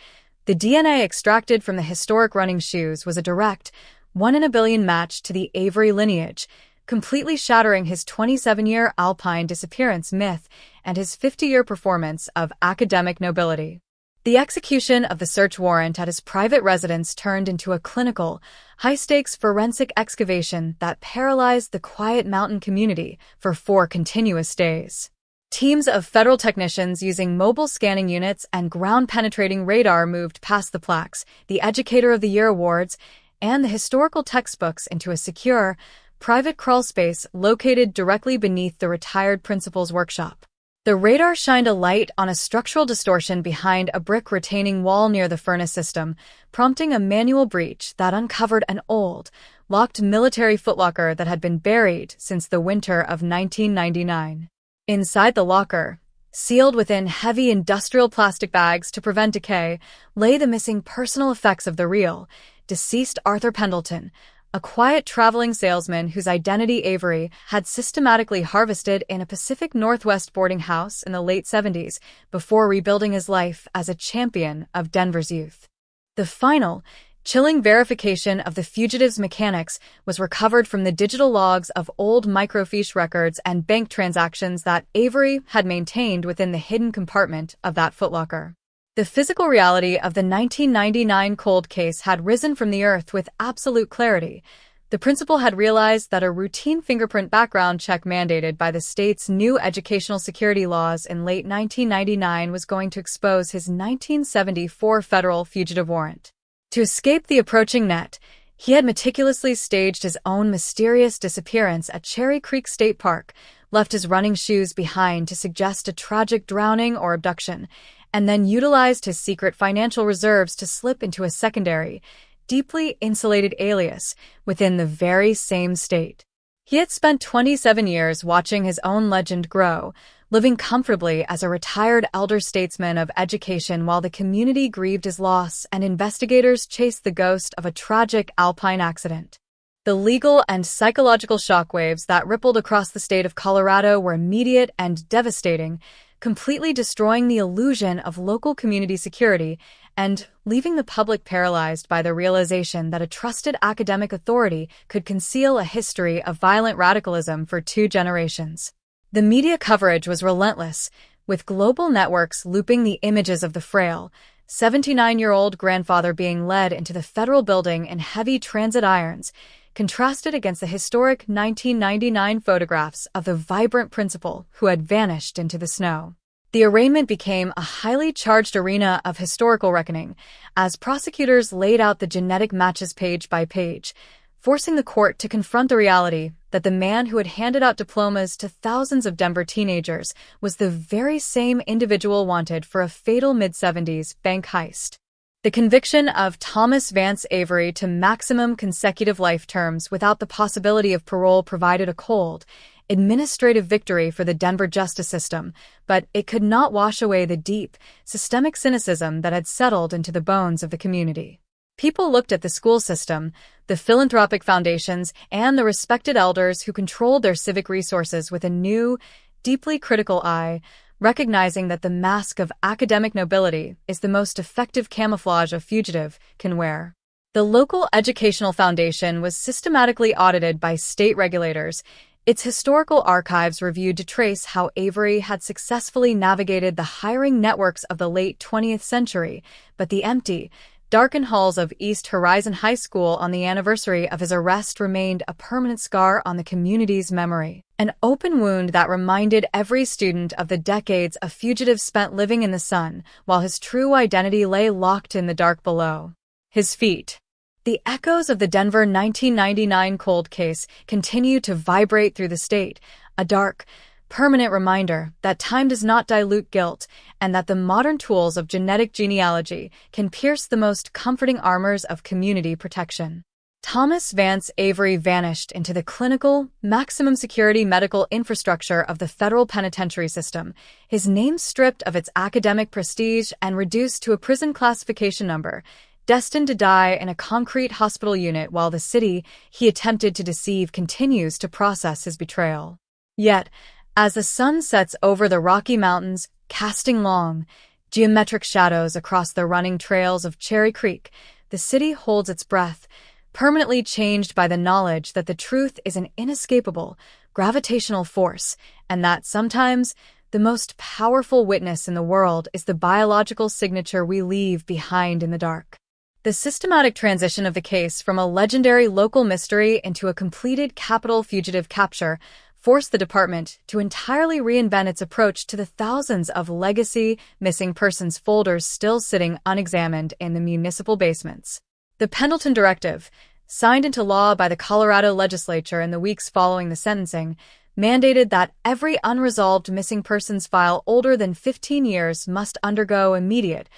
The DNA extracted from the historic running shoes was a direct, 1 in a billion match to the Avery lineage, completely shattering his 27-year alpine disappearance myth and his 50-year performance of academic nobility. The execution of the search warrant at his private residence turned into a clinical, high-stakes forensic excavation that paralyzed the quiet mountain community for 4 continuous days. Teams of federal technicians using mobile scanning units and ground-penetrating radar moved past the plaques, the Educator of the Year awards, and the historical textbooks into a secure, private crawlspace located directly beneath the retired principal's workshop. The radar shined a light on a structural distortion behind a brick retaining wall near the furnace system, prompting a manual breach that uncovered an old, locked military footlocker that had been buried since the winter of 1999. Inside the locker, sealed within heavy industrial plastic bags to prevent decay, lay the missing personal effects of the real, deceased Arthur Pendleton, a quiet traveling salesman whose identity Avery had systematically harvested in a Pacific Northwest boarding house in the late 70s before rebuilding his life as a champion of Denver's youth. The final, chilling verification of the fugitive's mechanics was recovered from the digital logs of old microfiche records and bank transactions that Avery had maintained within the hidden compartment of that footlocker. The physical reality of the 1999 cold case had risen from the earth with absolute clarity. The principal had realized that a routine fingerprint background check mandated by the state's new educational security laws in late 1999 was going to expose his 1974 federal fugitive warrant. To escape the approaching net, he had meticulously staged his own mysterious disappearance at Cherry Creek State Park, left his running shoes behind to suggest a tragic drowning or abduction, and then utilized his secret financial reserves to slip into a secondary, deeply insulated alias within the very same state. He had spent 27 years watching his own legend grow, living comfortably as a retired elder statesman of education while the community grieved his loss and investigators chased the ghost of a tragic alpine accident. The legal and psychological shockwaves that rippled across the state of Colorado were immediate and devastating, completely destroying the illusion of local community security and leaving the public paralyzed by the realization that a trusted academic authority could conceal a history of violent radicalism for 2 generations. The media coverage was relentless, with global networks looping the images of the frail, 79-year-old grandfather being led into the federal building in heavy transit irons, contrasted against the historic 1999 photographs of the vibrant principal who had vanished into the snow. The arraignment became a highly charged arena of historical reckoning as prosecutors laid out the genetic matches page by page, forcing the court to confront the reality that the man who had handed out diplomas to thousands of Denver teenagers was the very same individual wanted for a fatal mid-70s bank heist. The conviction of Thomas Vance Avery to maximum consecutive life terms without the possibility of parole provided a cold, administrative victory for the Denver justice system, but it could not wash away the deep, systemic cynicism that had settled into the bones of the community. People looked at the school system, the philanthropic foundations, and the respected elders who controlled their civic resources with a new, deeply critical eye, recognizing that the mask of academic nobility is the most effective camouflage a fugitive can wear. The local educational foundation was systematically audited by state regulators, its historical archives reviewed to trace how Avery had successfully navigated the hiring networks of the late 20th century, but the empty, darkened halls of East Horizon High School on the anniversary of his arrest remained a permanent scar on the community's memory. An open wound that reminded every student of the decades a fugitive spent living in the sun, while his true identity lay locked in the dark below. His feet. The echoes of the Denver 1999 cold case continue to vibrate through the state, a dark, permanent reminder that time does not dilute guilt and that the modern tools of genetic genealogy can pierce the most comforting armors of community protection. Thomas Vance Avery vanished into the clinical, maximum security medical infrastructure of the federal penitentiary system, his name stripped of its academic prestige and reduced to a prison classification number, destined to die in a concrete hospital unit while the city he attempted to deceive continues to process his betrayal. Yet, as the sun sets over the Rocky Mountains, casting long, geometric shadows across the running trails of Cherry Creek, the city holds its breath, permanently changed by the knowledge that the truth is an inescapable, gravitational force, and that sometimes the most powerful witness in the world is the biological signature we leave behind in the dark. The systematic transition of the case from a legendary local mystery into a completed capital fugitive capture forced the department to entirely reinvent its approach to the thousands of legacy missing persons folders still sitting unexamined in the municipal basements. The Pendleton Directive, signed into law by the Colorado legislature in the weeks following the sentencing, mandated that every unresolved missing persons file older than 15 years must undergo immediate,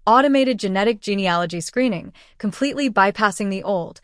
automated genetic genealogy screening, completely bypassing the old,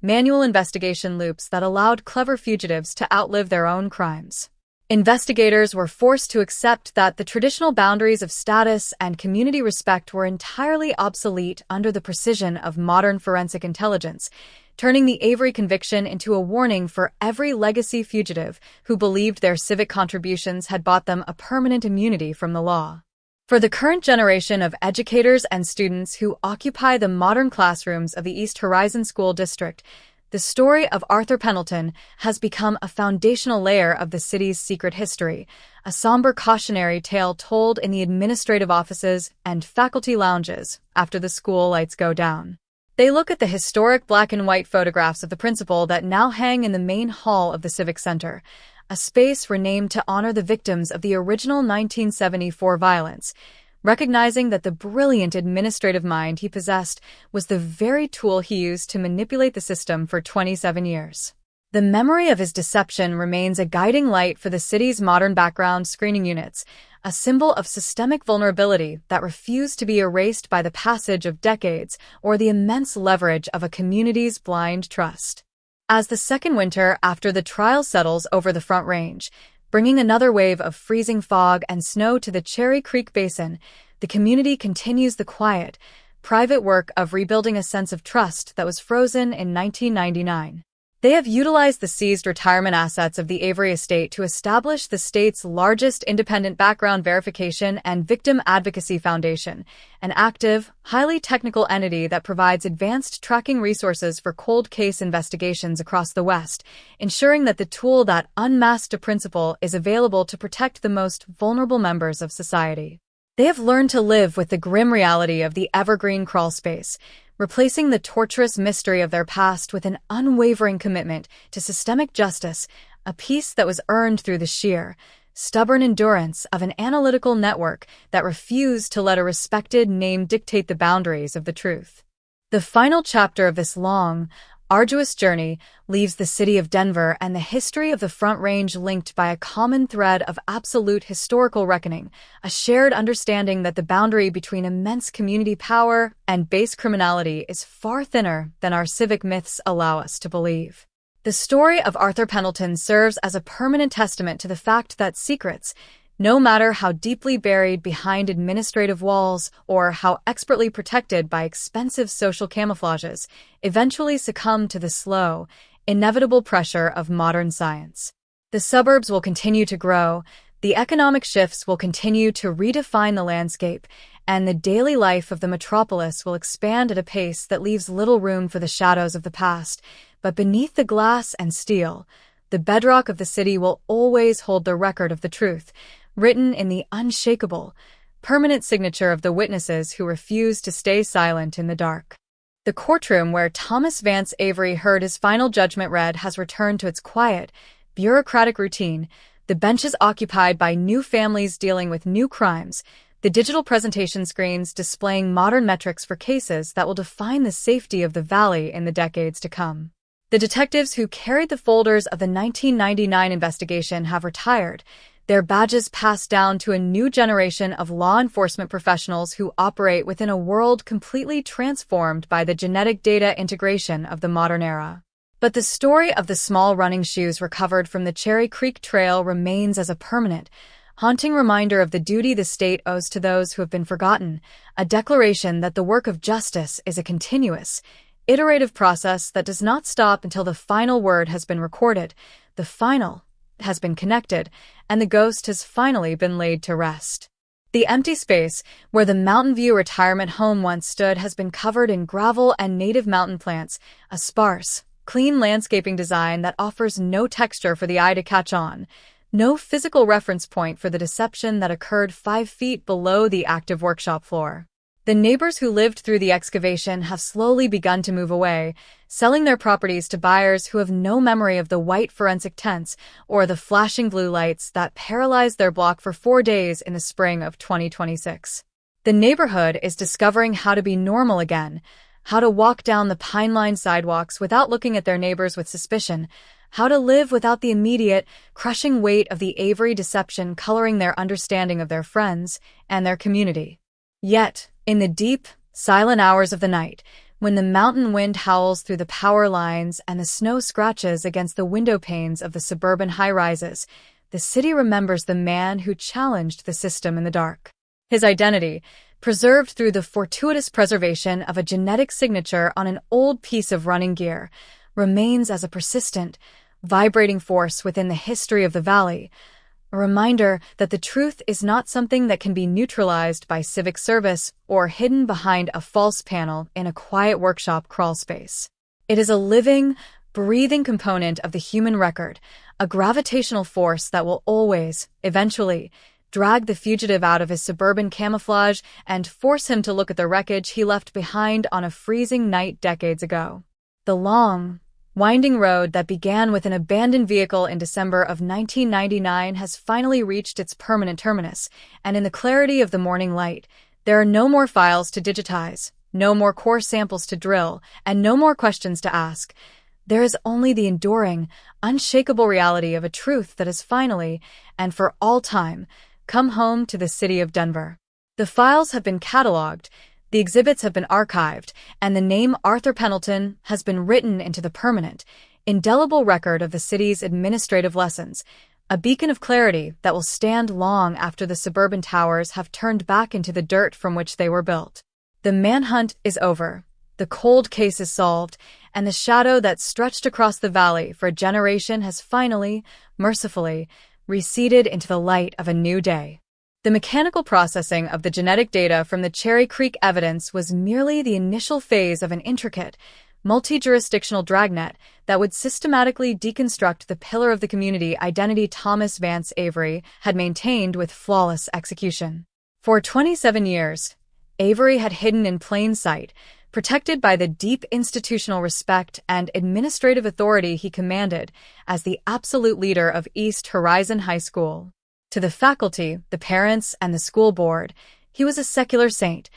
manual investigation loops that allowed clever fugitives to outlive their own crimes. Investigators were forced to accept that the traditional boundaries of status and community respect were entirely obsolete under the precision of modern forensic intelligence, turning the Avery conviction into a warning for every legacy fugitive who believed their civic contributions had bought them a permanent immunity from the law. For the current generation of educators and students who occupy the modern classrooms of the East Horizon School District, the story of Arthur Pendleton has become a foundational layer of the city's secret history, a somber cautionary tale told in the administrative offices and faculty lounges after the school lights go down. They look at the historic black and white photographs of the principal that now hang in the main hall of the Civic Center, a space renamed to honor the victims of the original 1974 violence, recognizing that the brilliant administrative mind he possessed was the very tool he used to manipulate the system for 27 years. The memory of his deception remains a guiding light for the city's modern background screening units, a symbol of systemic vulnerability that refused to be erased by the passage of decades or the immense leverage of a community's blind trust. As the second winter after the trial settles over the Front Range, bringing another wave of freezing fog and snow to the Cherry Creek Basin, the community continues the quiet, private work of rebuilding a sense of trust that was frozen in 1999. They have utilized the seized retirement assets of the Avery estate to establish the state's largest independent background verification and victim advocacy foundation, an active, highly technical entity that provides advanced tracking resources for cold case investigations across the West, ensuring that the tool that unmasked a principal is available to protect the most vulnerable members of society. They have learned to live with the grim reality of the evergreen crawl space, replacing the torturous mystery of their past with an unwavering commitment to systemic justice, a peace that was earned through the sheer, stubborn endurance of an analytical network that refused to let a respected name dictate the boundaries of the truth. The final chapter of this long, arduous journey leaves the city of Denver and the history of the Front Range linked by a common thread of absolute historical reckoning, a shared understanding that the boundary between immense community power and base criminality is far thinner than our civic myths allow us to believe. The story of Arthur Pendleton serves as a permanent testament to the fact that secrets, no matter how deeply buried behind administrative walls or how expertly protected by expensive social camouflages, eventually succumb to the slow, inevitable pressure of modern science. The suburbs will continue to grow, the economic shifts will continue to redefine the landscape, and the daily life of the metropolis will expand at a pace that leaves little room for the shadows of the past. But beneath the glass and steel, the bedrock of the city will always hold the record of the truth, written in the unshakable, permanent signature of the witnesses who refused to stay silent in the dark. The courtroom where Thomas Vance Avery heard his final judgment read has returned to its quiet, bureaucratic routine, the benches occupied by new families dealing with new crimes, the digital presentation screens displaying modern metrics for cases that will define the safety of the valley in the decades to come. The detectives who carried the folders of the 1999 investigation have retired, their badges passed down to a new generation of law enforcement professionals who operate within a world completely transformed by the genetic data integration of the modern era. But the story of the small running shoes recovered from the Cherry Creek Trail remains as a permanent, haunting reminder of the duty the state owes to those who have been forgotten, a declaration that the work of justice is a continuous, iterative process that does not stop until the final word has been recorded, the final has been connected, and the ghost has finally been laid to rest. The empty space where the Mountain View retirement home once stood has been covered in gravel and native mountain plants, a sparse, clean landscaping design that offers no texture for the eye to catch on, no physical reference point for the deception that occurred 5 feet below the active workshop floor. The neighbors who lived through the excavation have slowly begun to move away, selling their properties to buyers who have no memory of the white forensic tents or the flashing blue lights that paralyzed their block for 4 days in the spring of 2026. The neighborhood is discovering how to be normal again, how to walk down the pine-lined sidewalks without looking at their neighbors with suspicion, how to live without the immediate, crushing weight of the Avery deception coloring their understanding of their friends and their community. Yet, in the deep, silent hours of the night, when the mountain wind howls through the power lines and the snow scratches against the window panes of the suburban high-rises, the city remembers the man who challenged the system in the dark. His identity, preserved through the fortuitous preservation of a genetic signature on an old piece of running gear, remains as a persistent, vibrating force within the history of the valley, a reminder that the truth is not something that can be neutralized by civic service or hidden behind a false panel in a quiet workshop crawlspace. It is a living, breathing component of the human record, a gravitational force that will always, eventually, drag the fugitive out of his suburban camouflage and force him to look at the wreckage he left behind on a freezing night decades ago. The long, winding road that began with an abandoned vehicle in December of 1999 has finally reached its permanent terminus, and in the clarity of the morning light, there are no more files to digitize, no more core samples to drill, and no more questions to ask. There is only the enduring, unshakable reality of a truth that has finally, and for all time, come home to the city of Denver. The files have been cataloged, the exhibits have been archived, and the name Arthur Pendleton has been written into the permanent, indelible record of the city's administrative lessons, a beacon of clarity that will stand long after the suburban towers have turned back into the dirt from which they were built. The manhunt is over, the cold case is solved, and the shadow that stretched across the valley for a generation has finally, mercifully, receded into the light of a new day. The mechanical processing of the genetic data from the Cherry Creek evidence was merely the initial phase of an intricate, multi-jurisdictional dragnet that would systematically deconstruct the pillar of the community identity Thomas Vance Avery had maintained with flawless execution. For 27 years, Avery had hidden in plain sight, protected by the deep institutional respect and administrative authority he commanded as the absolute leader of East Horizon High School. To the faculty, the parents, and the school board, he was a secular saint,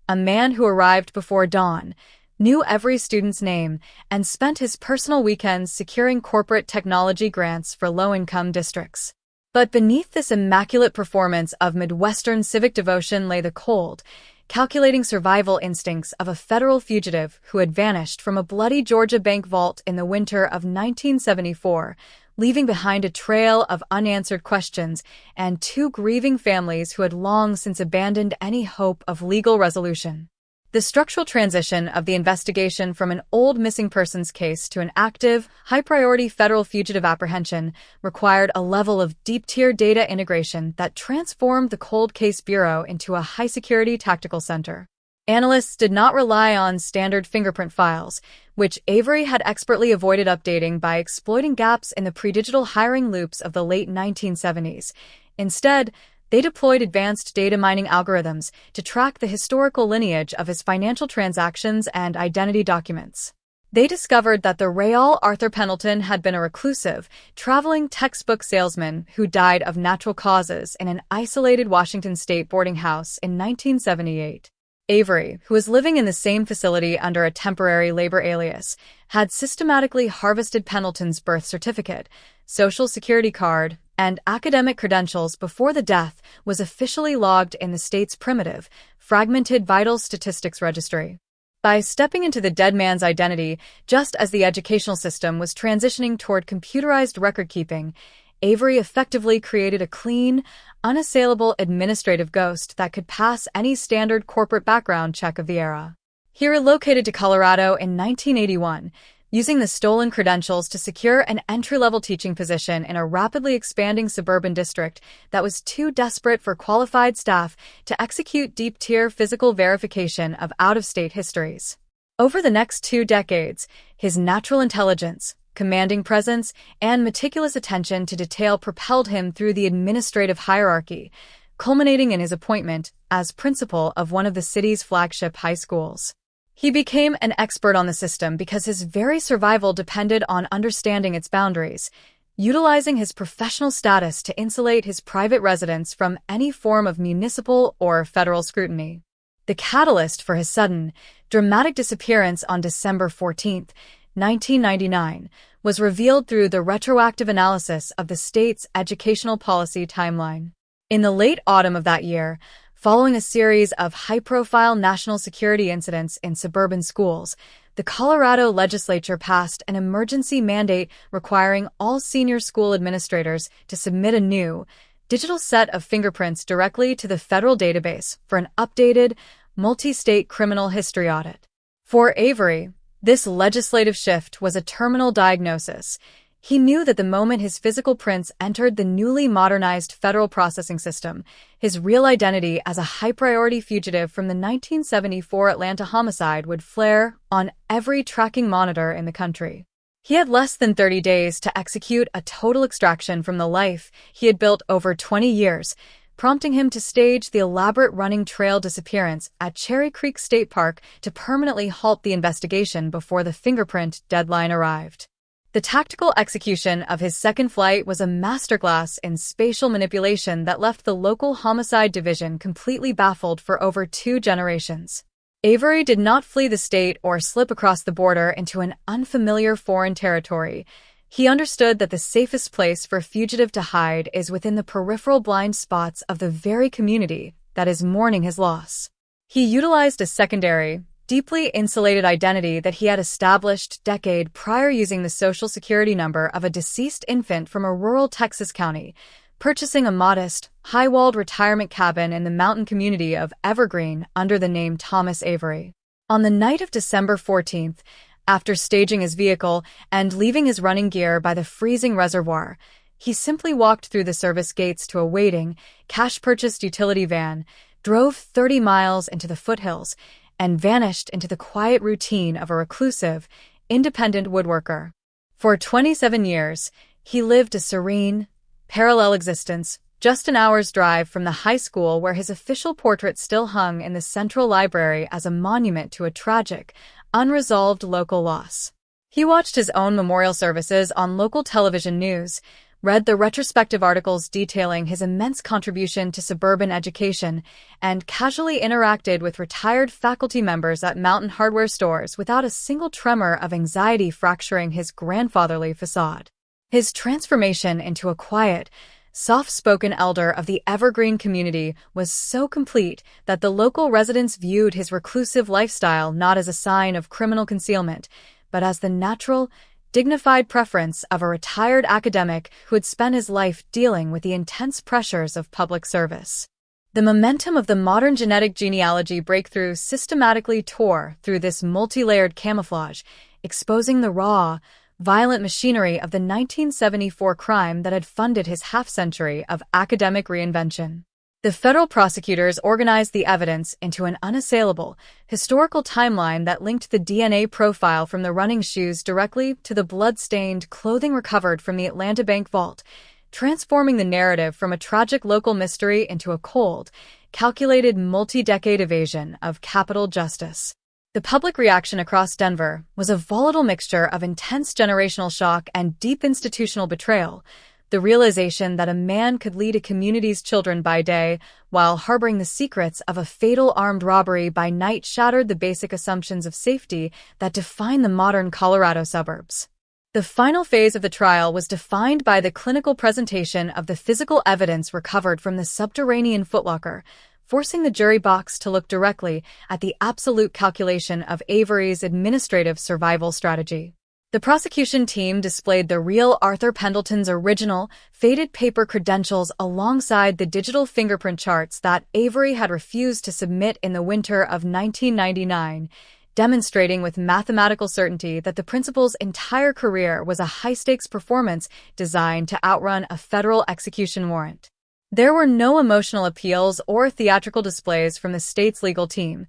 a man who arrived before dawn, knew every student's name, and spent his personal weekends securing corporate technology grants for low-income districts. But beneath this immaculate performance of Midwestern civic devotion lay the cold, calculating survival instincts of a federal fugitive who had vanished from a bloody Georgia bank vault in the winter of 1974, leaving behind a trail of unanswered questions and two grieving families who had long since abandoned any hope of legal resolution. The structural transition of the investigation from an old missing persons case to an active, high-priority federal fugitive apprehension required a level of deep-tier data integration that transformed the Cold Case Bureau into a high-security tactical center. Analysts did not rely on standard fingerprint files, which Avery had expertly avoided updating by exploiting gaps in the pre-digital hiring loops of the late 1970s. Instead, they deployed advanced data mining algorithms to track the historical lineage of his financial transactions and identity documents. They discovered that the Real Arthur Pendleton had been a reclusive, traveling textbook salesman who died of natural causes in an isolated Washington state boarding house in 1978. Avery, who was living in the same facility under a temporary labor alias, had systematically harvested Pendleton's birth certificate, social security card, and academic credentials before the death was officially logged in the state's primitive, fragmented vital statistics registry. By stepping into the dead man's identity just as the educational system was transitioning toward computerized record-keeping, Avery effectively created a clean, unassailable administrative ghost that could pass any standard corporate background check of the era. He relocated to Colorado in 1981, using the stolen credentials to secure an entry-level teaching position in a rapidly expanding suburban district that was too desperate for qualified staff to execute deep-tier physical verification of out-of-state histories. Over the next 2 decades, his natural intelligence, commanding presence, and meticulous attention to detail propelled him through the administrative hierarchy, culminating in his appointment as principal of one of the city's flagship high schools. He became an expert on the system because his very survival depended on understanding its boundaries, utilizing his professional status to insulate his private residence from any form of municipal or federal scrutiny. The catalyst for his sudden, dramatic disappearance on December 14, 1999, was revealed through the retroactive analysis of the state's educational policy timeline. In the late autumn of that year, following a series of high-profile national security incidents in suburban schools, the Colorado legislature passed an emergency mandate requiring all senior school administrators to submit a new, digital set of fingerprints directly to the federal database for an updated, multi-state criminal history audit. For Avery, this legislative shift was a terminal diagnosis. He knew that the moment his physical prints entered the newly modernized federal processing system, his real identity as a high-priority fugitive from the 1974 Atlanta homicide would flare on every tracking monitor in the country. He had less than 30 days to execute a total extraction from the life he had built over 20 years, prompting him to stage the elaborate running trail disappearance at Cherry Creek State Park to permanently halt the investigation before the fingerprint deadline arrived. The tactical execution of his second flight was a masterclass in spatial manipulation that left the local homicide division completely baffled for over 2 generations. Avery did not flee the state or slip across the border into an unfamiliar foreign territory. He understood that the safest place for a fugitive to hide is within the peripheral blind spots of the very community that is mourning his loss. He utilized a secondary, deeply insulated identity that he had established decade prior using the social security number of a deceased infant from a rural Texas county, purchasing a modest, high-walled retirement cabin in the mountain community of Evergreen under the name Thomas Avery. On the night of December 14th, after staging his vehicle and leaving his running gear by the freezing reservoir, he simply walked through the service gates to a waiting, cash-purchased utility van, drove 30 miles into the foothills, and vanished into the quiet routine of a reclusive, independent woodworker. For 27 years, he lived a serene, parallel existence, just an hour's drive from the high school where his official portrait still hung in the Central Library as a monument to a tragic, unresolved local loss. He watched his own memorial services on local television news, read the retrospective articles detailing his immense contribution to suburban education, and casually interacted with retired faculty members at Mountain hardware stores without a single tremor of anxiety fracturing his grandfatherly facade. His transformation into a quiet, soft-spoken elder of the Evergreen community was so complete that the local residents viewed his reclusive lifestyle not as a sign of criminal concealment, but as the natural, dignified preference of a retired academic who had spent his life dealing with the intense pressures of public service. The momentum of the modern genetic genealogy breakthrough systematically tore through this multi-layered camouflage, exposing the raw, violent machinery of the 1974 crime that had funded his half-century of academic reinvention. The federal prosecutors organized the evidence into an unassailable, historical timeline that linked the DNA profile from the running shoes directly to the blood-stained clothing recovered from the Atlanta Bank vault, transforming the narrative from a tragic local mystery into a cold, calculated multi-decade evasion of capital justice. The public reaction across Denver was a volatile mixture of intense generational shock and deep institutional betrayal. The realization that a man could lead a community's children by day while harboring the secrets of a fatal armed robbery by night shattered the basic assumptions of safety that define the modern Colorado suburbs. The final phase of the trial was defined by the clinical presentation of the physical evidence recovered from the subterranean footlocker, forcing the jury box to look directly at the absolute calculation of Avery's administrative survival strategy. The prosecution team displayed the real Arthur Pendleton's original, faded paper credentials alongside the digital fingerprint charts that Avery had refused to submit in the winter of 1999, demonstrating with mathematical certainty that the principal's entire career was a high-stakes performance designed to outrun a federal execution warrant. There were no emotional appeals or theatrical displays from the state's legal team.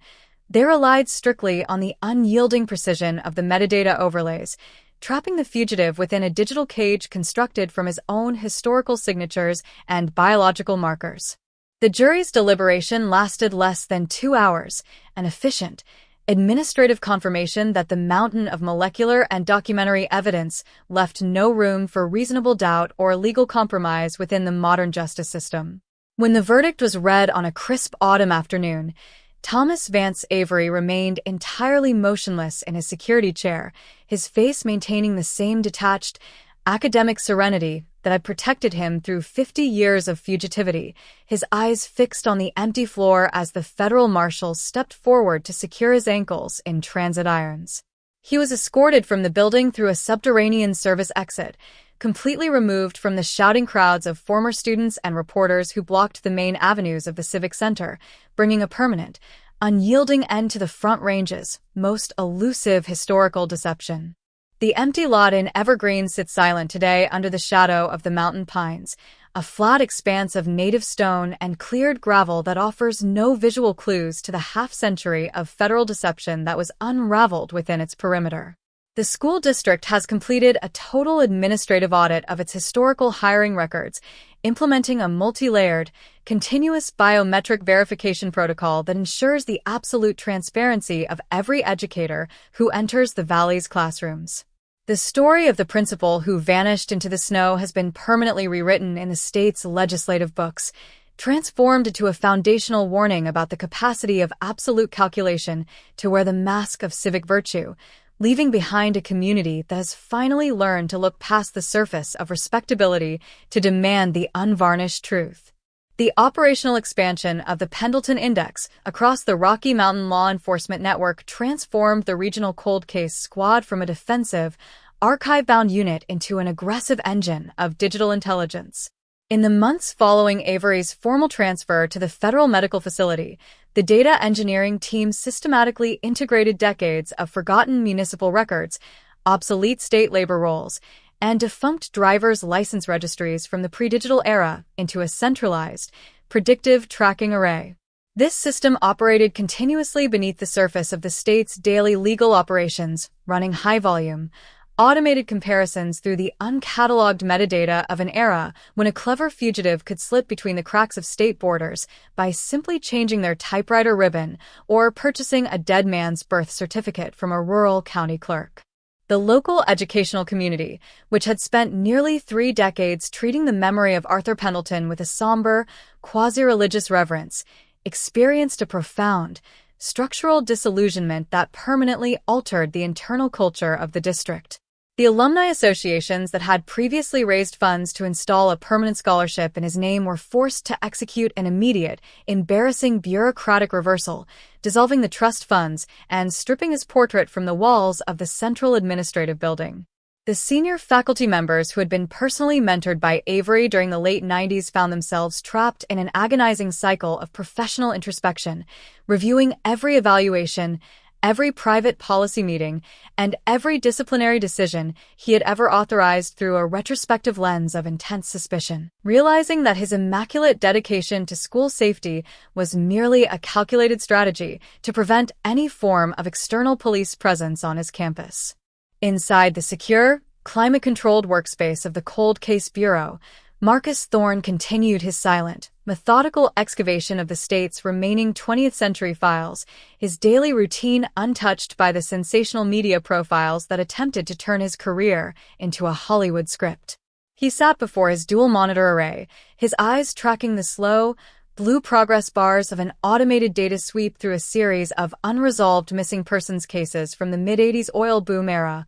They relied strictly on the unyielding precision of the metadata overlays, trapping the fugitive within a digital cage constructed from his own historical signatures and biological markers. The jury's deliberation lasted less than 2 hours, an efficient, administrative confirmation that the mountain of molecular and documentary evidence left no room for reasonable doubt or legal compromise within the modern justice system. When the verdict was read on a crisp autumn afternoon, Thomas Vance Avery remained entirely motionless in his security chair, his face maintaining the same detached, academic serenity that had protected him through 50 years of fugitivity, his eyes fixed on the empty floor as the federal marshals stepped forward to secure his ankles in transit irons. He was escorted from the building through a subterranean service exit, completely removed from the shouting crowds of former students and reporters who blocked the main avenues of the Civic Center, bringing a permanent, unyielding end to the Front Range's most elusive historical deception. The empty lot in Evergreen sits silent today under the shadow of the mountain pines, a flat expanse of native stone and cleared gravel that offers no visual clues to the half-century of federal deception that was unraveled within its perimeter. The school district has completed a total administrative audit of its historical hiring records, implementing a multi-layered, continuous biometric verification protocol that ensures the absolute transparency of every educator who enters the Valley's classrooms. The story of the principal who vanished into the snow has been permanently rewritten in the state's legislative books, transformed into a foundational warning about the capacity of absolute calculation to wear the mask of civic virtue, leaving behind a community that has finally learned to look past the surface of respectability to demand the unvarnished truth. The operational expansion of the Pendleton Index across the Rocky Mountain Law Enforcement Network transformed the regional cold case squad from a defensive, archive-bound unit into an aggressive engine of digital intelligence. In the months following Avery's formal transfer to the federal medical facility, the data engineering team systematically integrated decades of forgotten municipal records, obsolete state labor rolls, and defunct driver's license registries from the pre-digital era into a centralized, predictive tracking array. This system operated continuously beneath the surface of the state's daily legal operations, running high-volume, automated comparisons through the uncatalogued metadata of an era when a clever fugitive could slip between the cracks of state borders by simply changing their typewriter ribbon or purchasing a dead man's birth certificate from a rural county clerk. The local educational community, which had spent nearly 3 decades treating the memory of Arthur Pendleton with a somber, quasi-religious reverence, experienced a profound, structural disillusionment that permanently altered the internal culture of the district. The alumni associations that had previously raised funds to install a permanent scholarship in his name were forced to execute an immediate, embarrassing bureaucratic reversal, dissolving the trust funds and stripping his portrait from the walls of the Central Administrative Building. The senior faculty members who had been personally mentored by Avery during the late 90s found themselves trapped in an agonizing cycle of professional introspection, reviewing every evaluation, every private policy meeting, and every disciplinary decision he had ever authorized through a retrospective lens of intense suspicion. Realizing that his immaculate dedication to school safety was merely a calculated strategy to prevent any form of external police presence on his campus. Inside the secure, climate-controlled workspace of the Cold Case Bureau, Marcus Thorne continued his silent, methodical excavation of the state's remaining 20th century files, his daily routine untouched by the sensational media profiles that attempted to turn his career into a Hollywood script. He sat before his dual-monitor array, his eyes tracking the slow, blue progress bars of an automated data sweep through a series of unresolved missing persons cases from the mid-80s oil boom era,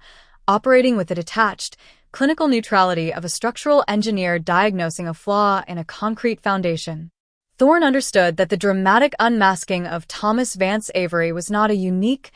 operating with the detached, clinical neutrality of a structural engineer diagnosing a flaw in a concrete foundation. Thorne understood that the dramatic unmasking of Thomas Vance Avery was not a unique,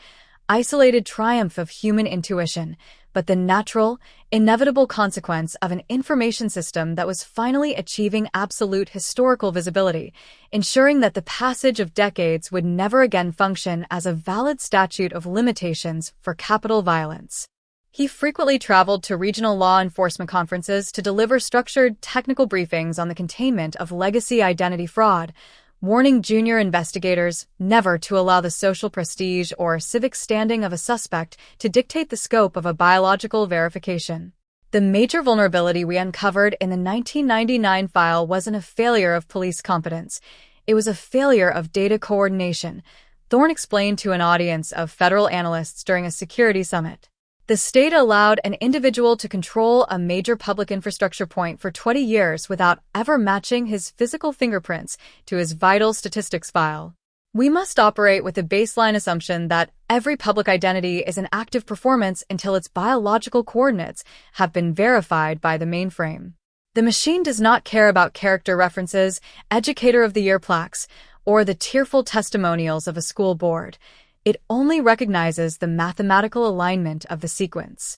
isolated triumph of human intuition, but the natural, inevitable consequence of an information system that was finally achieving absolute historical visibility, ensuring that the passage of decades would never again function as a valid statute of limitations for capital violence. He frequently traveled to regional law enforcement conferences to deliver structured, technical briefings on the containment of legacy identity fraud, warning junior investigators never to allow the social prestige or civic standing of a suspect to dictate the scope of a biological verification. The major vulnerability we uncovered in the 1999 file wasn't a failure of police competence. It was a failure of data coordination, Thorne explained to an audience of federal analysts during a security summit. The state allowed an individual to control a major public infrastructure point for 20 years without ever matching his physical fingerprints to his vital statistics file. We must operate with the baseline assumption that every public identity is an active performance until its biological coordinates have been verified by the mainframe. The machine does not care about character references, Educator of the Year plaques, or the tearful testimonials of a school board. It only recognizes the mathematical alignment of the sequence.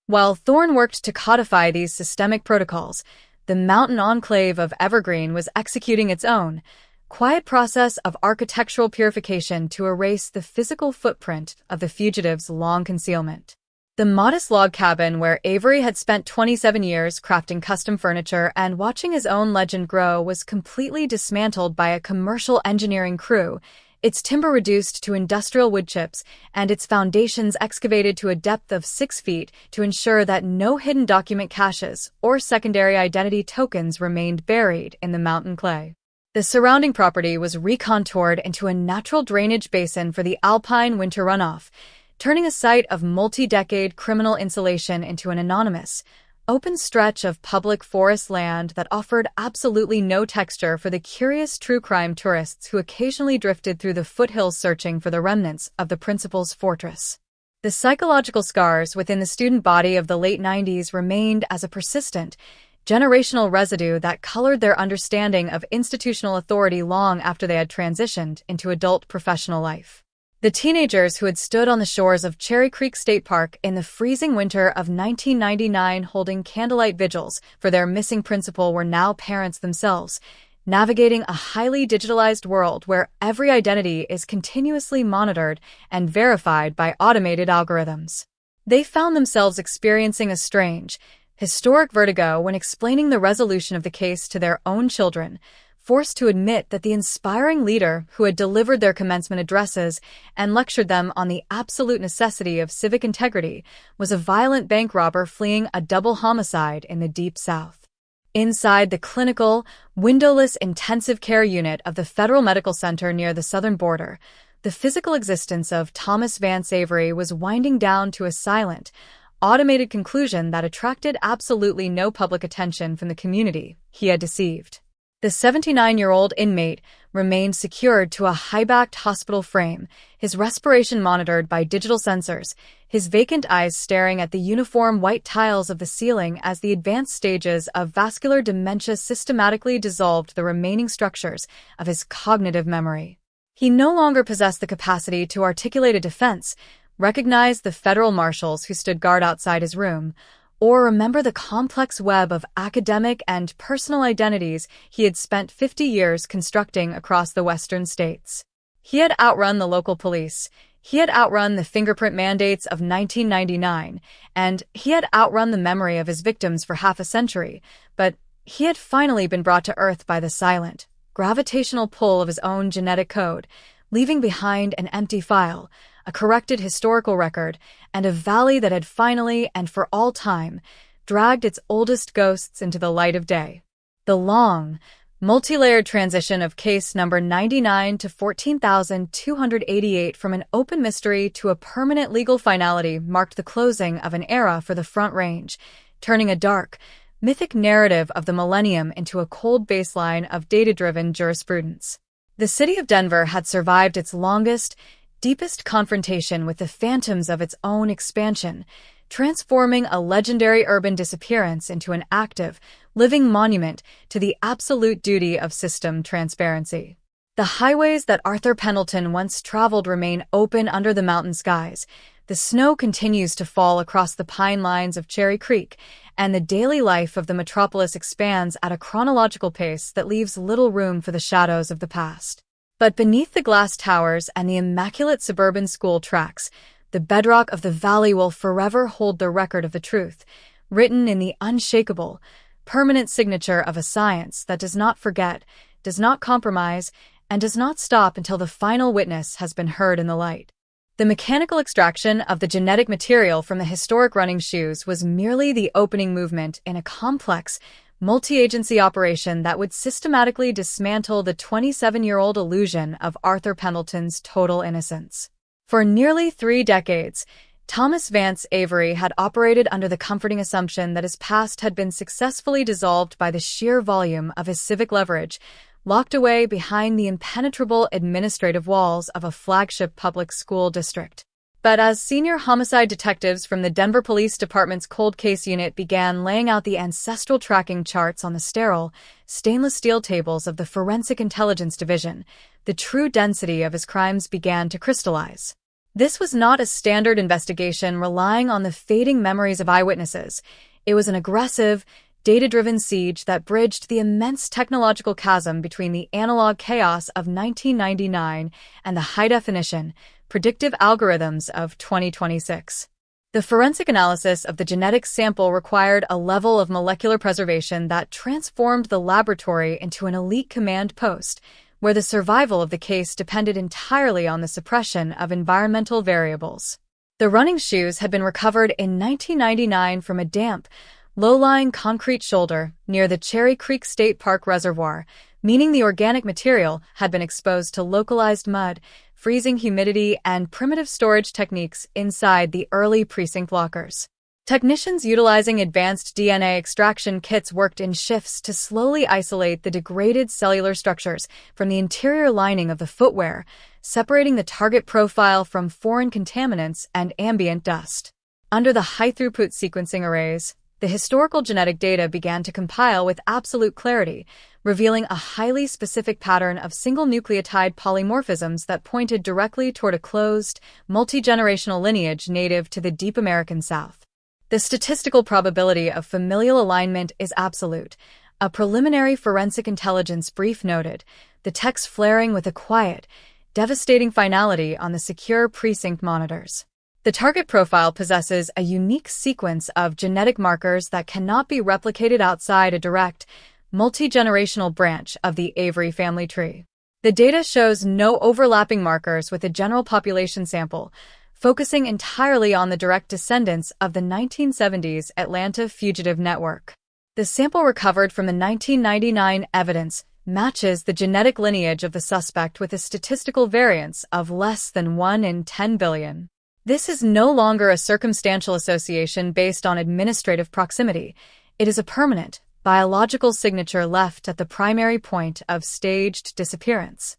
While Thorne worked to codify these systemic protocols, the mountain enclave of Evergreen was executing its own, quiet process of architectural purification to erase the physical footprint of the fugitive's long concealment. The modest log cabin where Avery had spent 27 years crafting custom furniture and watching his own legend grow was completely dismantled by a commercial engineering crew, its timber reduced to industrial wood chips, and its foundations excavated to a depth of 6 feet to ensure that no hidden document caches or secondary identity tokens remained buried in the mountain clay. The surrounding property was recontoured into a natural drainage basin for the alpine winter runoff, turning a site of multi-decade criminal insulation into an anonymous, open stretch of public forest land that offered absolutely no texture for the curious true crime tourists who occasionally drifted through the foothills searching for the remnants of the principal's fortress. The psychological scars within the student body of the late 90s remained as a persistent, generational residue that colored their understanding of institutional authority long after they had transitioned into adult professional life. The teenagers who had stood on the shores of Cherry Creek State Park in the freezing winter of 1999 holding candlelight vigils for their missing principal were now parents themselves, navigating a highly digitalized world where every identity is continuously monitored and verified by automated algorithms. They found themselves experiencing a strange, historic vertigo when explaining the resolution of the case to their own children, forced to admit that the inspiring leader who had delivered their commencement addresses and lectured them on the absolute necessity of civic integrity was a violent bank robber fleeing a double homicide in the Deep South. Inside the clinical, windowless intensive care unit of the Federal Medical Center near the southern border, the physical existence of Thomas Vance Avery was winding down to a silent, automated conclusion that attracted absolutely no public attention from the community he had deceived. The 79-year-old inmate remained secured to a high-backed hospital frame, his respiration monitored by digital sensors, his vacant eyes staring at the uniform white tiles of the ceiling as the advanced stages of vascular dementia systematically dissolved the remaining structures of his cognitive memory. He no longer possessed the capacity to articulate a defense, recognize the federal marshals who stood guard outside his room, or remember the complex web of academic and personal identities he had spent 50 years constructing across the western states. He had outrun the local police, he had outrun the fingerprint mandates of 1999, and he had outrun the memory of his victims for half a century, but he had finally been brought to earth by the silent, gravitational pull of his own genetic code, leaving behind an empty file, a corrected historical record, and a valley that had finally, and for all time, dragged its oldest ghosts into the light of day. The long, multi-layered transition of case number 99 to 14,288 from an open mystery to a permanent legal finality marked the closing of an era for the Front Range, turning a dark, mythic narrative of the millennium into a cold baseline of data-driven jurisprudence. The city of Denver had survived its longest, deepest confrontation with the phantoms of its own expansion, transforming a legendary urban disappearance into an active, living monument to the absolute duty of system transparency. The highways that Arthur Pendleton once traveled remain open under the mountain skies. The snow continues to fall across the pine lines of Cherry Creek, and the daily life of the metropolis expands at a chronological pace that leaves little room for the shadows of the past. But beneath the glass towers and the immaculate suburban school tracks, the bedrock of the valley will forever hold the record of the truth, written in the unshakable, permanent signature of a science that does not forget, does not compromise, and does not stop until the final witness has been heard in the light. The mechanical extraction of the genetic material from the historic running shoes was merely the opening movement in a complex, multi-agency operation that would systematically dismantle the 27-year-old illusion of Arthur Pendleton's total innocence. For nearly 3 decades, Thomas Vance Avery had operated under the comforting assumption that his past had been successfully dissolved by the sheer volume of his civic leverage, locked away behind the impenetrable administrative walls of a flagship public school district. But as senior homicide detectives from the Denver Police Department's cold case unit began laying out the ancestral tracking charts on the sterile, stainless steel tables of the Forensic Intelligence Division, the true density of his crimes began to crystallize. This was not a standard investigation relying on the fading memories of eyewitnesses. It was an aggressive, data-driven siege that bridged the immense technological chasm between the analog chaos of 1999 and the high-definition, predictive algorithms of 2026. The forensic analysis of the genetic sample required a level of molecular preservation that transformed the laboratory into an elite command post, where the survival of the case depended entirely on the suppression of environmental variables. The running shoes had been recovered in 1999 from a damp, low-lying concrete shoulder near the Cherry Creek State Park Reservoir, meaning the organic material had been exposed to localized mud, freezing humidity, and primitive storage techniques inside the early precinct lockers. Technicians utilizing advanced DNA extraction kits worked in shifts to slowly isolate the degraded cellular structures from the interior lining of the footwear, separating the target profile from foreign contaminants and ambient dust. Under the high-throughput sequencing arrays, the historical genetic data began to compile with absolute clarity, revealing a highly specific pattern of single nucleotide polymorphisms that pointed directly toward a closed, multi-generational lineage native to the deep American South. The statistical probability of familial alignment is absolute, a preliminary forensic intelligence brief noted, the text flaring with a quiet, devastating finality on the secure precinct monitors. The target profile possesses a unique sequence of genetic markers that cannot be replicated outside a direct, multi-generational branch of the Avery family tree. The data shows no overlapping markers with the general population sample, focusing entirely on the direct descendants of the 1970s Atlanta fugitive network. The sample recovered from the 1999 evidence matches the genetic lineage of the suspect with a statistical variance of less than 1 in 10 billion. This is no longer a circumstantial association based on administrative proximity. It is a permanent, biological signature left at the primary point of staged disappearance.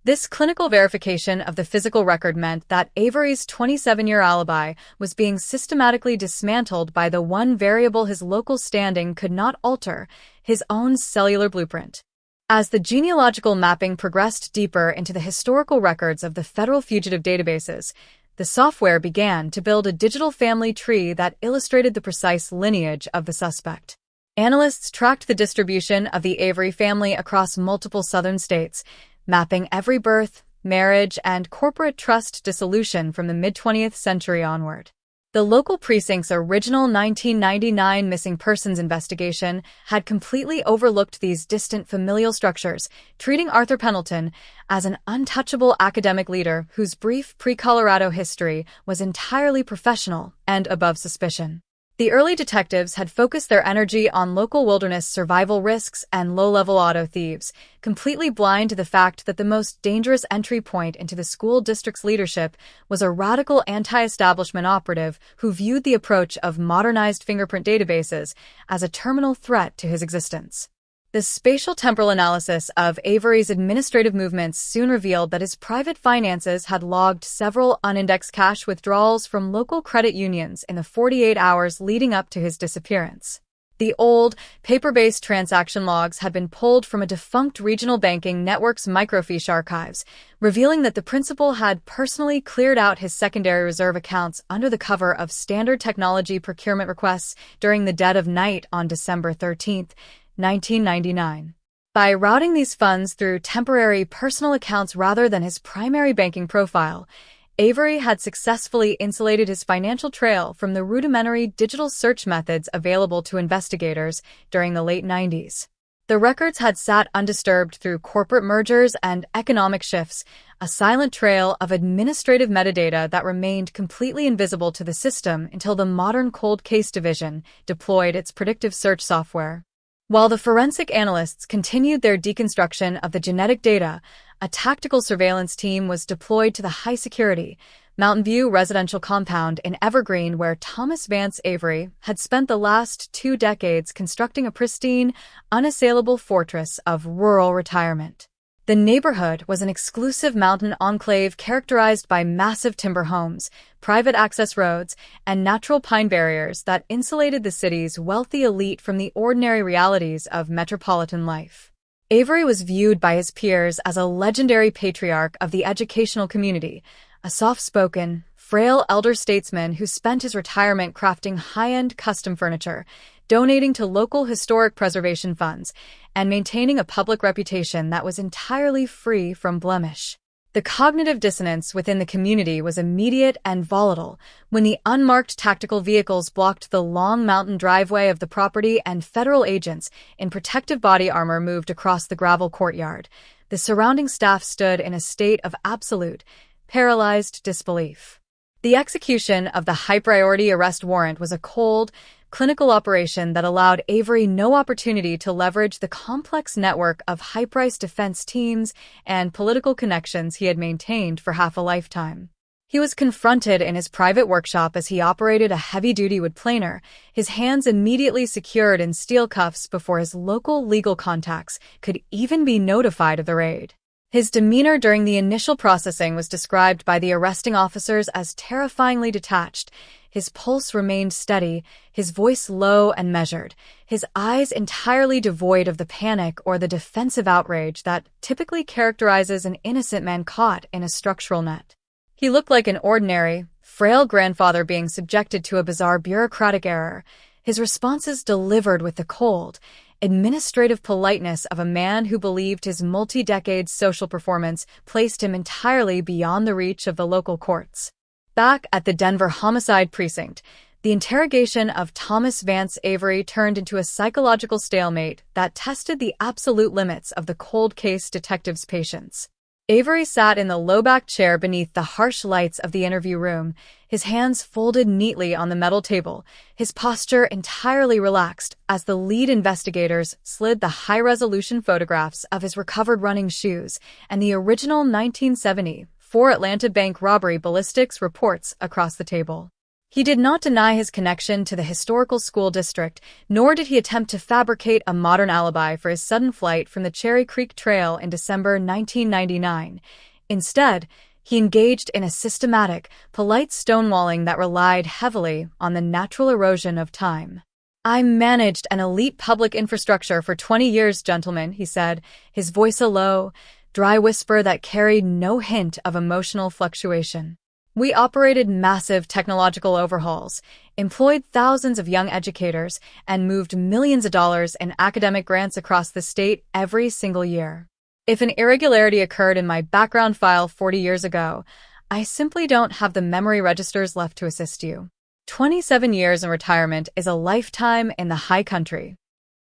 This clinical verification of the physical record meant that Avery's 27-year alibi was being systematically dismantled by the one variable his local standing could not alter, his own cellular blueprint. As the genealogical mapping progressed deeper into the historical records of the federal fugitive databases, the software began to build a digital family tree that illustrated the precise lineage of the suspect. Analysts tracked the distribution of the Avery family across multiple southern states, mapping every birth, marriage, and corporate trust dissolution from the mid-20th century onward. The local precinct's original 1999 missing persons investigation had completely overlooked these distant familial structures, treating Arthur Pendleton as an untouchable academic leader whose brief pre-Colorado history was entirely professional and above suspicion. The early detectives had focused their energy on local wilderness survival risks and low-level auto thieves, completely blind to the fact that the most dangerous entry point into the school district's leadership was a radical anti-establishment operative who viewed the approach of modernized fingerprint databases as a terminal threat to his existence. The spatial temporal analysis of Avery's administrative movements soon revealed that his private finances had logged several unindexed cash withdrawals from local credit unions in the 48 hours leading up to his disappearance. The old, paper-based transaction logs had been pulled from a defunct regional banking network's microfiche archives, revealing that the principal had personally cleared out his secondary reserve accounts under the cover of standard technology procurement requests during the dead of night on December 13, 1999. By routing these funds through temporary personal accounts rather than his primary banking profile, Avery had successfully insulated his financial trail from the rudimentary digital search methods available to investigators during the late 90s. The records had sat undisturbed through corporate mergers and economic shifts, a silent trail of administrative metadata that remained completely invisible to the system until the modern cold case division deployed its predictive search software. While the forensic analysts continued their deconstruction of the genetic data, a tactical surveillance team was deployed to the high-security Mountain View residential compound in Evergreen where Thomas Vance Avery had spent the last 2 decades constructing a pristine, unassailable fortress of rural retirement. The neighborhood was an exclusive mountain enclave characterized by massive timber homes, private access roads, and natural pine barriers that insulated the city's wealthy elite from the ordinary realities of metropolitan life. Avery was viewed by his peers as a legendary patriarch of the educational community, a soft-spoken, frail elder statesman who spent his retirement crafting high-end custom furniture, donating to local historic preservation funds, and maintaining a public reputation that was entirely free from blemish. The cognitive dissonance within the community was immediate and volatile when the unmarked tactical vehicles blocked the long mountain driveway of the property and federal agents in protective body armor moved across the gravel courtyard. The surrounding staff stood in a state of absolute, paralyzed disbelief. The execution of the high-priority arrest warrant was a cold, clinical operation that allowed Avery no opportunity to leverage the complex network of high-priced defense teams and political connections he had maintained for half a lifetime. He was confronted in his private workshop as he operated a heavy-duty wood planer, his hands immediately secured in steel cuffs before his local legal contacts could even be notified of the raid. His demeanor during the initial processing was described by the arresting officers as terrifyingly detached. His pulse remained steady, his voice low and measured, his eyes entirely devoid of the panic or the defensive outrage that typically characterizes an innocent man caught in a structural net. He looked like an ordinary, frail grandfather being subjected to a bizarre bureaucratic error, his responses delivered with the cold, administrative politeness of a man who believed his multi-decade social performance placed him entirely beyond the reach of the local courts. Back at the Denver Homicide Precinct, The interrogation of Thomas Vance Avery turned into a psychological stalemate that tested the absolute limits of the cold case detective's patience. Avery sat in the low-back chair beneath the harsh lights of the interview room, his hands folded neatly on the metal table, his posture entirely relaxed as the lead investigators slid the high-resolution photographs of his recovered running shoes and the original 1974 Atlanta bank robbery ballistics reports across the table. He did not deny his connection to the historical school district, nor did he attempt to fabricate a modern alibi for his sudden flight from the Cherry Creek Trail in December 1999. Instead, he engaged in a systematic, polite stonewalling that relied heavily on the natural erosion of time. "I managed an elite public infrastructure for 20 years, gentlemen," he said, his voice a low, dry whisper that carried no hint of emotional fluctuation. "We operated massive technological overhauls, employed thousands of young educators, and moved millions of dollars in academic grants across the state every single year. If an irregularity occurred in my background file 40 years ago, I simply don't have the memory registers left to assist you. 27 years in retirement is a lifetime in the high country."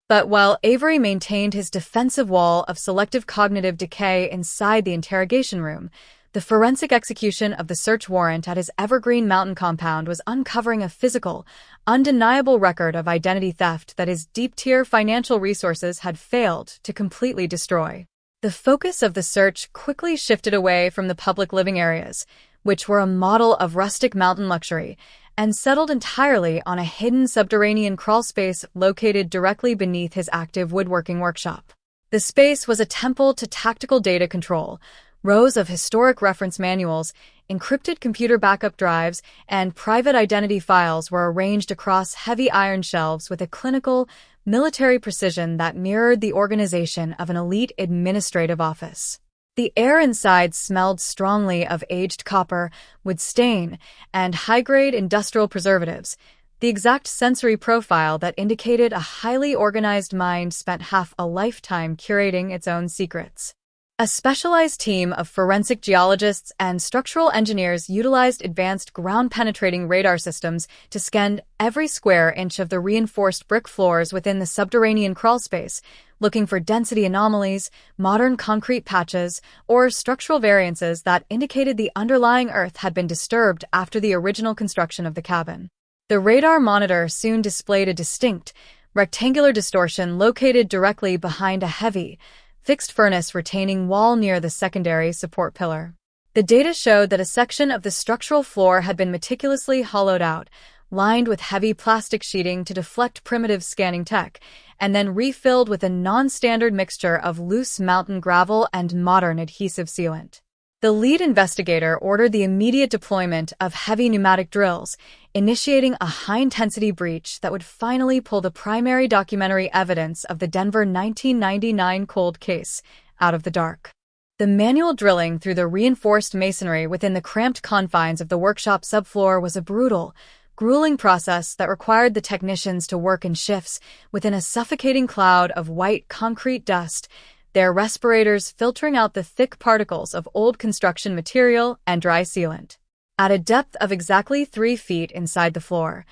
But while Avery maintained his defensive wall of selective cognitive decay inside the interrogation room, the forensic execution of the search warrant at his Evergreen Mountain compound was uncovering a physical, undeniable record of identity theft that his deep-tier financial resources had failed to completely destroy. The focus of the search quickly shifted away from the public living areas, which were a model of rustic mountain luxury, and settled entirely on a hidden subterranean crawlspace located directly beneath his active woodworking workshop. The space was a temple to tactical data control. Rows of historic reference manuals, encrypted computer backup drives, and private identity files were arranged across heavy iron shelves with a clinical, military precision that mirrored the organization of an elite administrative office. The air inside smelled strongly of aged copper, wood stain, and high-grade industrial preservatives, the exact sensory profile that indicated a highly organized mind spent half a lifetime curating its own secrets. A specialized team of forensic geologists and structural engineers utilized advanced ground-penetrating radar systems to scan every square inch of the reinforced brick floors within the subterranean crawlspace, looking for density anomalies, modern concrete patches, or structural variances that indicated the underlying earth had been disturbed after the original construction of the cabin. The radar monitor soon displayed a distinct, rectangular distortion located directly behind a heavy, fixed furnace retaining wall near the secondary support pillar. The data showed that a section of the structural floor had been meticulously hollowed out, lined with heavy plastic sheeting to deflect primitive scanning tech, and then refilled with a non-standard mixture of loose mountain gravel and modern adhesive sealant. The lead investigator ordered the immediate deployment of heavy pneumatic drills, initiating a high-intensity breach that would finally pull the primary documentary evidence of the Denver 1999 cold case out of the dark. The manual drilling through the reinforced masonry within the cramped confines of the workshop subfloor was a brutal, grueling process that required the technicians to work in shifts within a suffocating cloud of white concrete dust, their respirators filtering out the thick particles of old construction material and dry sealant. At a depth of exactly 3 feet inside the floor,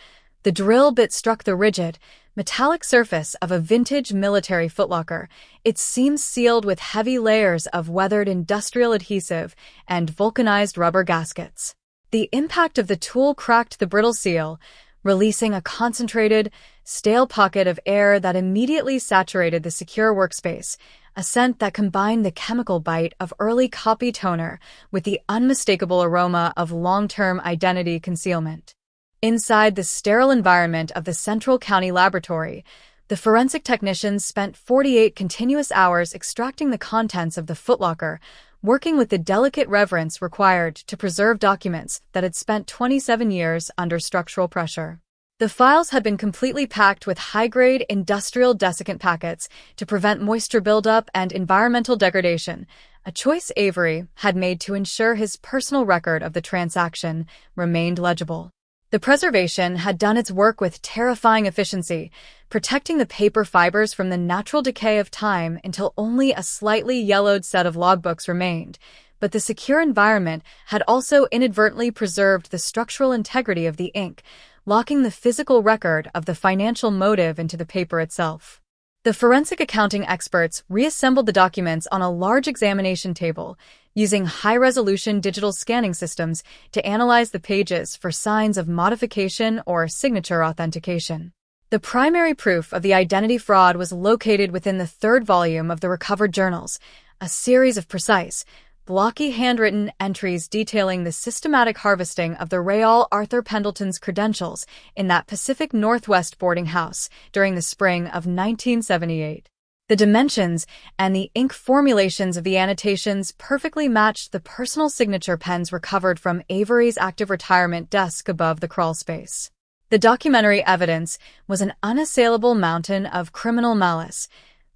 the drill bit struck the rigid, metallic surface of a vintage military footlocker, its seams sealed with heavy layers of weathered industrial adhesive and vulcanized rubber gaskets. The impact of the tool cracked the brittle seal, releasing a concentrated, stale pocket of air that immediately saturated the secure workspace, a scent that combined the chemical bite of early copy toner with the unmistakable aroma of long-term identity concealment. Inside the sterile environment of the Central County Laboratory, the forensic technicians spent 48 continuous hours extracting the contents of the footlocker, working with the delicate reverence required to preserve documents that had spent 27 years under structural pressure. The files had been completely packed with high-grade industrial desiccant packets to prevent moisture buildup and environmental degradation, a choice Avery had made to ensure his personal record of the transaction remained legible. The preservation had done its work with terrifying efficiency, protecting the paper fibers from the natural decay of time until only a slightly yellowed set of logbooks remained, but the secure environment had also inadvertently preserved the structural integrity of the ink, locking the physical record of the financial motive into the paper itself. The forensic accounting experts reassembled the documents on a large examination table, using high-resolution digital scanning systems to analyze the pages for signs of modification or signature authentication. The primary proof of the identity fraud was located within the third volume of the recovered journals, a series of precise, blocky handwritten entries detailing the systematic harvesting of the Real Arthur Pendleton's credentials in that Pacific Northwest boarding house during the spring of 1978. The dimensions and the ink formulations of the annotations perfectly matched the personal signature pens recovered from Avery's active retirement desk above the crawlspace. The documentary evidence was an unassailable mountain of criminal malice.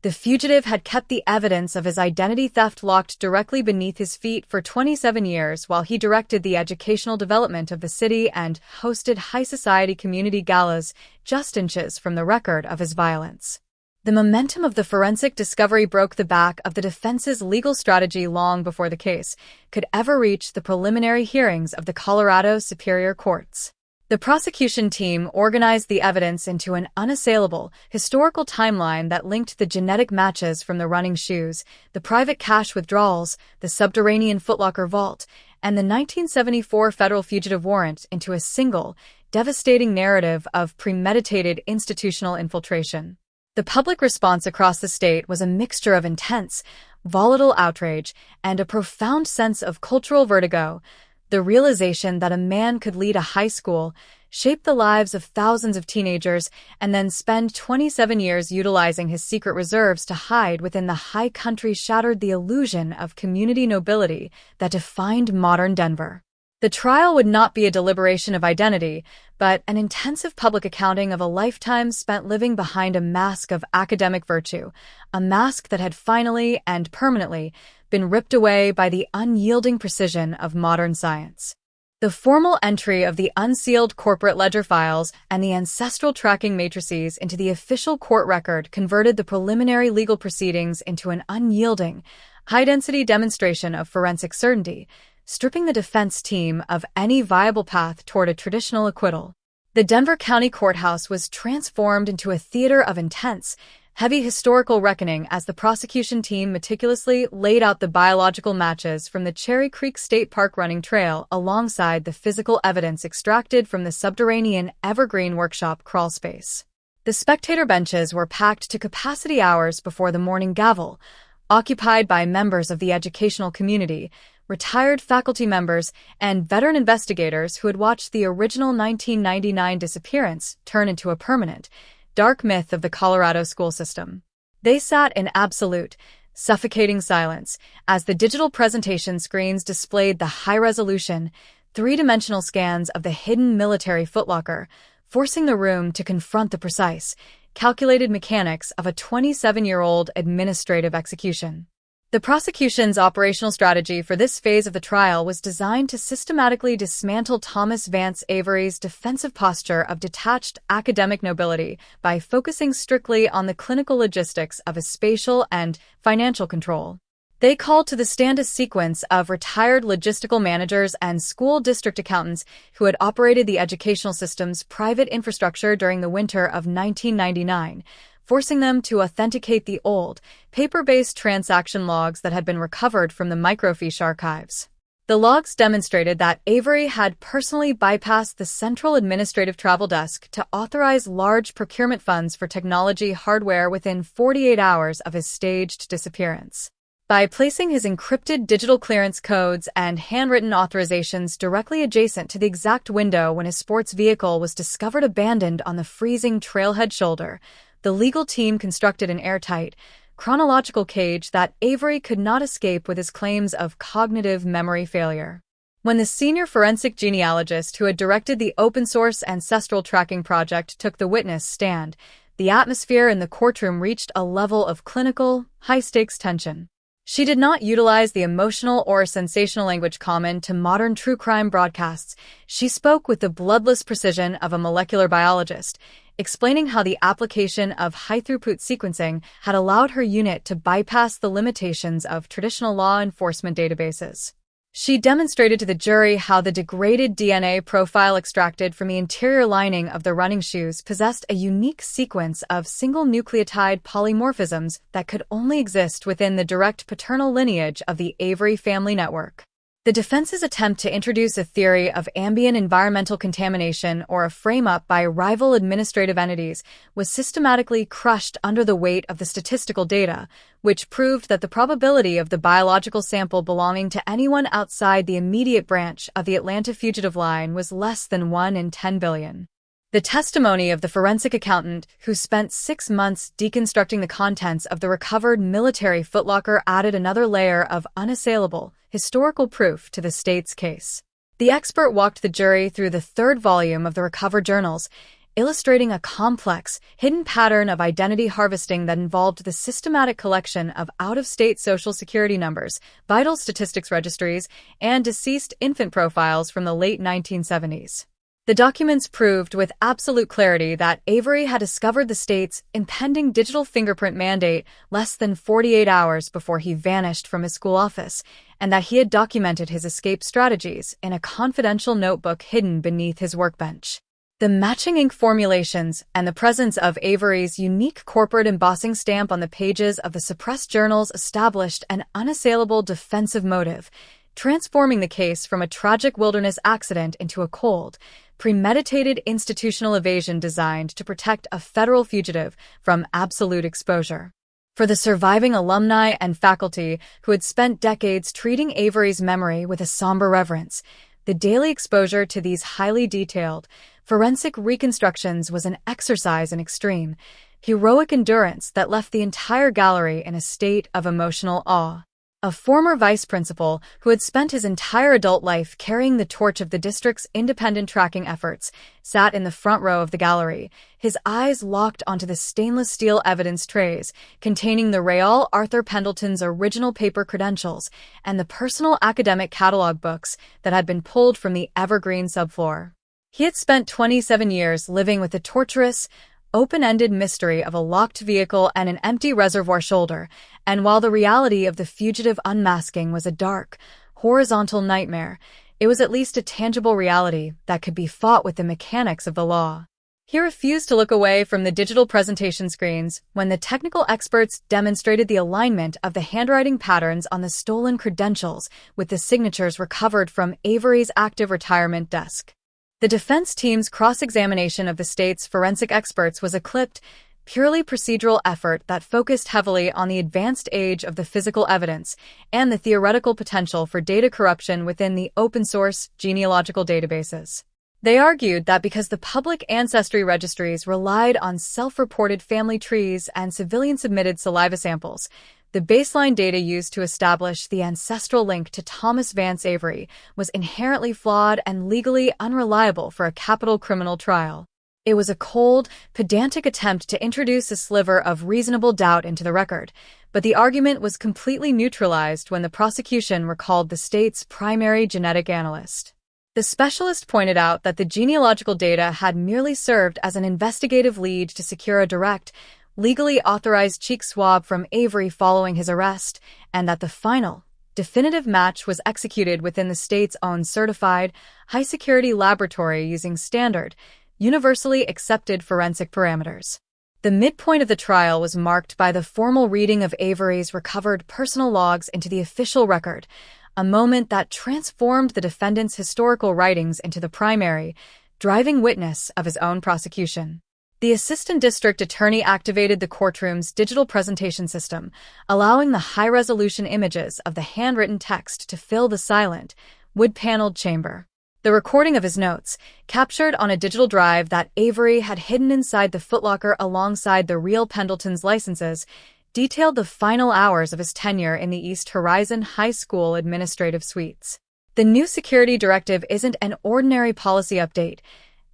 The fugitive had kept the evidence of his identity theft locked directly beneath his feet for 27 years while he directed the educational development of the city and hosted high society community galas just inches from the record of his violence. The momentum of the forensic discovery broke the back of the defense's legal strategy long before the case could ever reach the preliminary hearings of the Colorado Superior Courts. The prosecution team organized the evidence into an unassailable, historical timeline that linked the genetic matches from the running shoes, the private cash withdrawals, the subterranean footlocker vault, and the 1974 federal fugitive warrant into a single, devastating narrative of premeditated institutional infiltration. The public response across the state was a mixture of intense, volatile outrage and a profound sense of cultural vertigo. The realization that a man could lead a high school, shape the lives of thousands of teenagers, and then spend 27 years utilizing his secret reserves to hide within the high country shattered the illusion of community nobility that defined modern Denver. The trial would not be a deliberation of identity, but an intensive public accounting of a lifetime spent living behind a mask of academic virtue, a mask that had finally and permanently been ripped away by the unyielding precision of modern science. The formal entry of the unsealed corporate ledger files and the ancestral tracking matrices into the official court record converted the preliminary legal proceedings into an unyielding, high-density demonstration of forensic certainty, stripping the defense team of any viable path toward a traditional acquittal. The Denver County Courthouse was transformed into a theater of intense, heavy historical reckoning as the prosecution team meticulously laid out the biological matches from the Cherry Creek State Park running trail alongside the physical evidence extracted from the subterranean Evergreen Workshop crawlspace. The spectator benches were packed to capacity hours before the morning gavel, occupied by members of the educational community, retired faculty members, and veteran investigators who had watched the original 1999 disappearance turn into a permanent, dark myth of the Colorado school system. They sat in absolute, suffocating silence as the digital presentation screens displayed the high-resolution, three-dimensional scans of the hidden military footlocker, forcing the room to confront the precise, calculated mechanics of a 27-year-old administrative execution. The prosecution's operational strategy for this phase of the trial was designed to systematically dismantle Thomas Vance Avery's defensive posture of detached academic nobility by focusing strictly on the clinical logistics of his spatial and financial control. They called to the stand a sequence of retired logistical managers and school district accountants who had operated the educational system's private infrastructure during the winter of 1999, forcing them to authenticate the old, paper-based transaction logs that had been recovered from the microfiche archives. The logs demonstrated that Avery had personally bypassed the Central Administrative Travel Desk to authorize large procurement funds for technology hardware within 48 hours of his staged disappearance. By placing his encrypted digital clearance codes and handwritten authorizations directly adjacent to the exact window when his sports vehicle was discovered abandoned on the freezing trailhead shoulder, the legal team constructed an airtight, chronological cage that Avery could not escape with his claims of cognitive memory failure. When the senior forensic genealogist who had directed the open-source ancestral tracking project took the witness stand, the atmosphere in the courtroom reached a level of clinical, high-stakes tension. She did not utilize the emotional or sensational language common to modern true crime broadcasts. She spoke with the bloodless precision of a molecular biologist, explaining how the application of high-throughput sequencing had allowed her unit to bypass the limitations of traditional law enforcement databases. She demonstrated to the jury how the degraded DNA profile extracted from the interior lining of the running shoes possessed a unique sequence of single nucleotide polymorphisms that could only exist within the direct paternal lineage of the Avery family network. The defense's attempt to introduce a theory of ambient environmental contamination or a frame-up by rival administrative entities was systematically crushed under the weight of the statistical data, which proved that the probability of the biological sample belonging to anyone outside the immediate branch of the Atlanta fugitive line was less than 1 in 10 billion. The testimony of the forensic accountant who spent 6 months deconstructing the contents of the recovered military footlocker added another layer of unassailable, historical proof to the state's case. The expert walked the jury through the 3rd volume of the recovered journals, illustrating a complex, hidden pattern of identity harvesting that involved the systematic collection of out-of-state Social Security numbers, vital statistics registries, and deceased infant profiles from the late 1970s. The documents proved with absolute clarity that Avery had discovered the state's impending digital fingerprint mandate less than 48 hours before he vanished from his school office, and that he had documented his escape strategies in a confidential notebook hidden beneath his workbench. The matching ink formulations and the presence of Avery's unique corporate embossing stamp on the pages of the suppressed journals established an unassailable defensive motive, transforming the case from a tragic wilderness accident into a cold, premeditated institutional evasion designed to protect a federal fugitive from absolute exposure. For the surviving alumni and faculty who had spent decades treating Avery's memory with a somber reverence, the daily exposure to these highly detailed, forensic reconstructions was an exercise in extreme, heroic endurance that left the entire gallery in a state of emotional awe. A former vice principal who had spent his entire adult life carrying the torch of the district's independent tracking efforts sat in the front row of the gallery, his eyes locked onto the stainless steel evidence trays containing the Real Arthur Pendleton's original paper credentials and the personal academic catalog books that had been pulled from the evergreen subfloor. He had spent 27 years living with the torturous, open-ended mystery of a locked vehicle and an empty reservoir shoulder, and while the reality of the fugitive unmasking was a dark, horizontal nightmare, it was at least a tangible reality that could be fought with the mechanics of the law. He refused to look away from the digital presentation screens when the technical experts demonstrated the alignment of the handwriting patterns on the stolen credentials with the signatures recovered from Avery's active retirement desk. The defense team's cross-examination of the state's forensic experts was a clipped, purely procedural effort that focused heavily on the advanced age of the physical evidence and the theoretical potential for data corruption within the open-source genealogical databases. They argued that because the public ancestry registries relied on self-reported family trees and civilian-submitted saliva samples, the baseline data used to establish the ancestral link to Thomas Vance Avery was inherently flawed and legally unreliable for a capital criminal trial. It was a cold, pedantic attempt to introduce a sliver of reasonable doubt into the record, but the argument was completely neutralized when the prosecution recalled the state's primary genetic analyst. The specialist pointed out that the genealogical data had merely served as an investigative lead to secure a direct, legally authorized cheek swab from Avery following his arrest, and that the final, definitive match was executed within the state's own certified, high-security laboratory using standard, universally accepted forensic parameters. The midpoint of the trial was marked by the formal reading of Avery's recovered personal logs into the official record, a moment that transformed the defendant's historical writings into the primary, driving witness of his own prosecution. The assistant district attorney activated the courtroom's digital presentation system, allowing the high-resolution images of the handwritten text to fill the silent, wood-paneled chamber. The recording of his notes, captured on a digital drive that Avery had hidden inside the footlocker alongside the real Pendleton's licenses, detailed the final hours of his tenure in the East Horizon High School administrative suites. The new security directive isn't an ordinary policy update.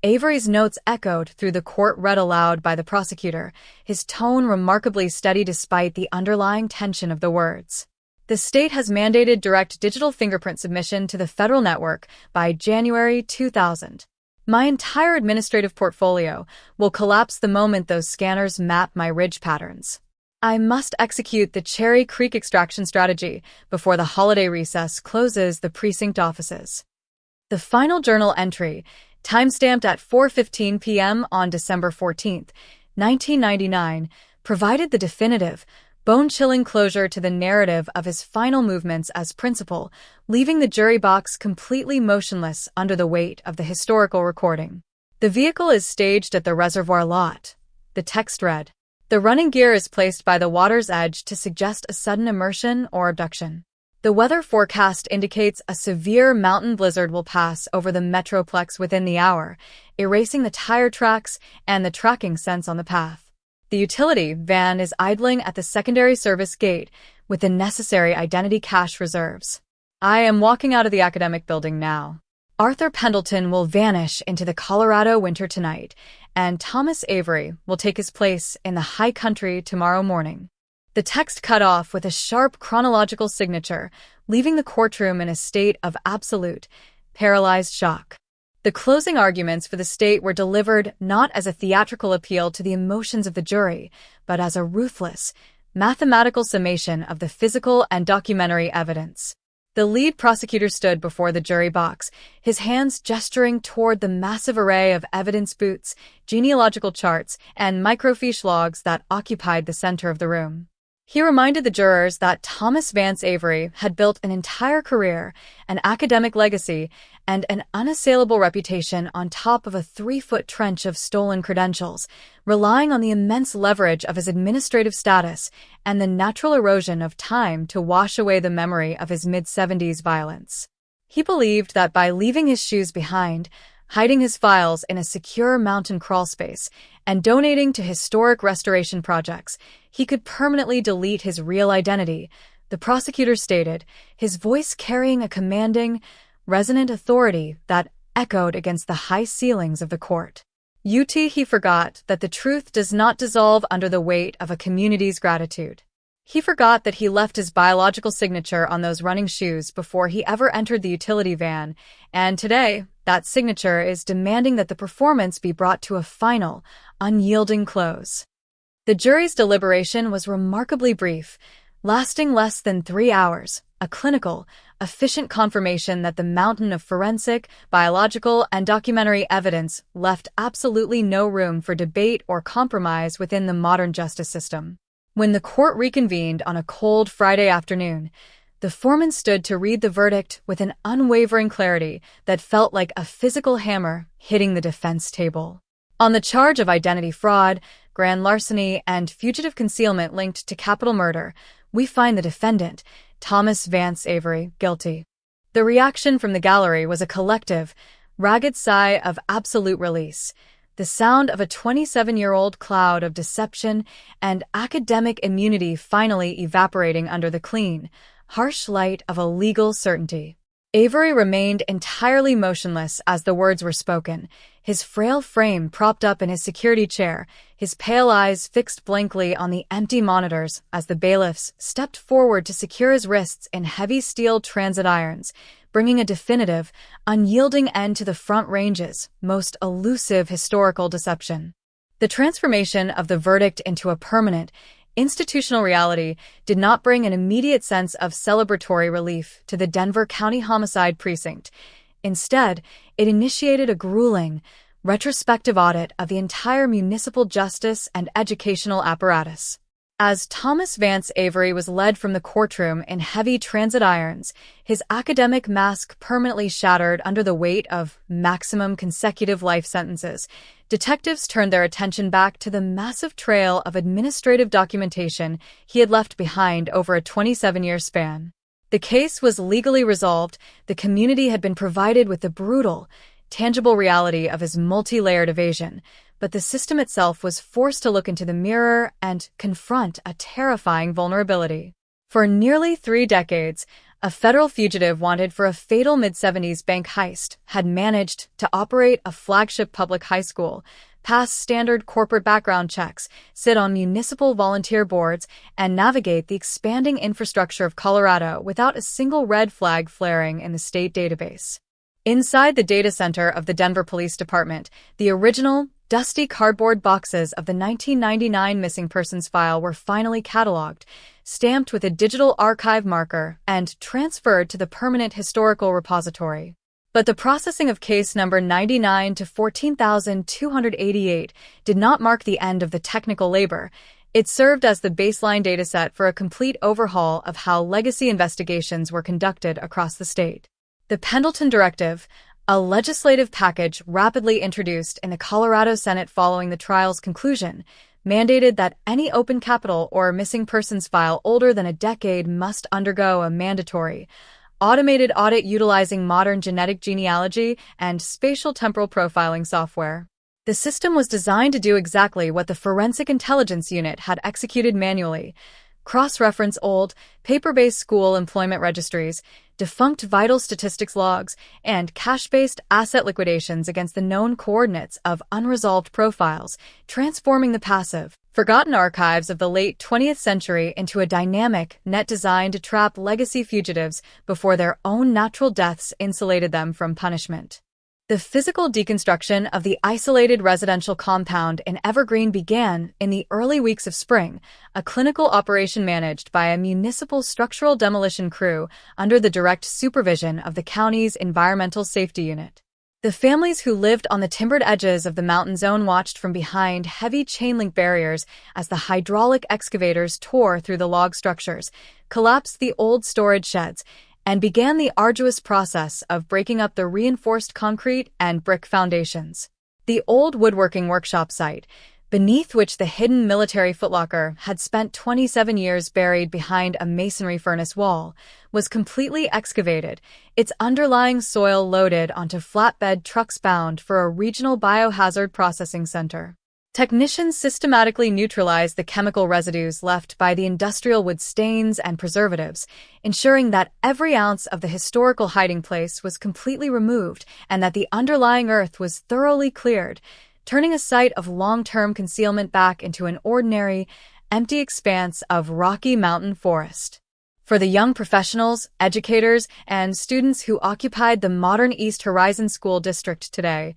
Avery's notes echoed through the court read aloud by the prosecutor, his tone remarkably steady despite the underlying tension of the words. The state has mandated direct digital fingerprint submission to the federal network by January 2000. My entire administrative portfolio will collapse the moment those scanners map my ridge patterns. I must execute the Cherry Creek extraction strategy before the holiday recess closes the precinct offices. The final journal entry, timestamped at 4:15 p.m. on December 14, 1999, provided the definitive, bone-chilling closure to the narrative of his final movements as principal, leaving the jury box completely motionless under the weight of the historical recording. The vehicle is staged at the reservoir lot. The text read, "The running gear is placed by the water's edge to suggest a sudden immersion or abduction. The weather forecast indicates a severe mountain blizzard will pass over the Metroplex within the hour, erasing the tire tracks and the tracking sense on the path. The utility van is idling at the secondary service gate with the necessary identity cache reserves. I am walking out of the academic building now. Arthur Pendleton will vanish into the Colorado winter tonight, and Thomas Avery will take his place in the high country tomorrow morning." The text cut off with a sharp chronological signature, leaving the courtroom in a state of absolute, paralyzed shock. The closing arguments for the state were delivered not as a theatrical appeal to the emotions of the jury, but as a ruthless, mathematical summation of the physical and documentary evidence. The lead prosecutor stood before the jury box, his hands gesturing toward the massive array of evidence boots, genealogical charts, and microfiche logs that occupied the center of the room. He reminded the jurors that Thomas Vance Avery had built an entire career, an academic legacy, and an unassailable reputation on top of a 3-foot trench of stolen credentials, relying on the immense leverage of his administrative status and the natural erosion of time to wash away the memory of his mid-70s violence. He believed that by leaving his shoes behind, hiding his files in a secure mountain crawl space, and donating to historic restoration projects, he could permanently delete his real identity, the prosecutor stated, his voice carrying a commanding, resonant authority that echoed against the high ceilings of the court. He forgot that the truth does not dissolve under the weight of a community's gratitude. He forgot that he left his biological signature on those running shoes before he ever entered the utility van, and today, that signature is demanding that the performance be brought to a final, unyielding close. The jury's deliberation was remarkably brief, lasting less than 3 hours, a clinical, efficient confirmation that the mountain of forensic, biological, and documentary evidence left absolutely no room for debate or compromise within the modern justice system. When the court reconvened on a cold Friday afternoon, the foreman stood to read the verdict with an unwavering clarity that felt like a physical hammer hitting the defense table. On the charge of identity fraud, grand larceny, and fugitive concealment linked to capital murder, we find the defendant, Thomas Vance Avery, guilty. The reaction from the gallery was a collective, ragged sigh of absolute release, the sound of a 27-year-old cloud of deception and academic immunity finally evaporating under the clean, harsh light of a legal certainty. Avery remained entirely motionless as the words were spoken, his frail frame propped up in his security chair, his pale eyes fixed blankly on the empty monitors as the bailiffs stepped forward to secure his wrists in heavy steel transit irons, bringing a definitive, unyielding end to the Front Range's most elusive historical deception. The transformation of the verdict into a permanent, institutional reality did not bring an immediate sense of celebratory relief to the Denver County Homicide Precinct. Instead, it initiated a grueling, retrospective audit of the entire municipal justice and educational apparatus. As Thomas Vance Avery was led from the courtroom in heavy transit irons, his academic mask permanently shattered under the weight of maximum consecutive life sentences, detectives turned their attention back to the massive trail of administrative documentation he had left behind over a 27-year span. The case was legally resolved, the community had been provided with the brutal, tangible reality of his multi-layered evasion, but the system itself was forced to look into the mirror and confront a terrifying vulnerability. For nearly 3 decades, a federal fugitive wanted for a fatal mid-70s bank heist had managed to operate a flagship public high school, pass standard corporate background checks, sit on municipal volunteer boards, and navigate the expanding infrastructure of Colorado without a single red flag flaring in the state database. Inside the data center of the Denver Police Department, the original, dusty cardboard boxes of the 1999 missing persons file were finally cataloged, stamped with a digital archive marker, and transferred to the permanent historical repository. But the processing of case number 99 to 14,288 did not mark the end of the technical labor. It served as the baseline dataset for a complete overhaul of how legacy investigations were conducted across the state. The Pendleton Directive, a legislative package rapidly introduced in the Colorado Senate following the trial's conclusion, mandated that any open capital or missing persons file older than a decade must undergo a mandatory, automated audit utilizing modern genetic genealogy and spatial temporal profiling software. The system was designed to do exactly what the Forensic Intelligence Unit had executed manually: cross-reference old, paper-based school employment registries, defunct vital statistics logs, and cache-based asset liquidations against the known coordinates of unresolved profiles, transforming the passive, forgotten archives of the late 20th century into a dynamic net designed to trap legacy fugitives before their own natural deaths insulated them from punishment. The physical deconstruction of the isolated residential compound in Evergreen began in the early weeks of spring, a clinical operation managed by a municipal structural demolition crew under the direct supervision of the county's Environmental Safety Unit. The families who lived on the timbered edges of the mountain zone watched from behind heavy chain-link barriers as the hydraulic excavators tore through the log structures, collapsed the old storage sheds, and began the arduous process of breaking up the reinforced concrete and brick foundations. The old woodworking workshop site, beneath which the hidden military footlocker had spent 27 years buried behind a masonry furnace wall, was completely excavated, its underlying soil loaded onto flatbed trucks bound for a regional biohazard processing center. Technicians systematically neutralized the chemical residues left by the industrial wood stains and preservatives, ensuring that every ounce of the historical hiding place was completely removed and that the underlying earth was thoroughly cleared, turning a site of long-term concealment back into an ordinary, empty expanse of Rocky Mountain forest. For the young professionals, educators, and students who occupied the modern East Horizon School District today,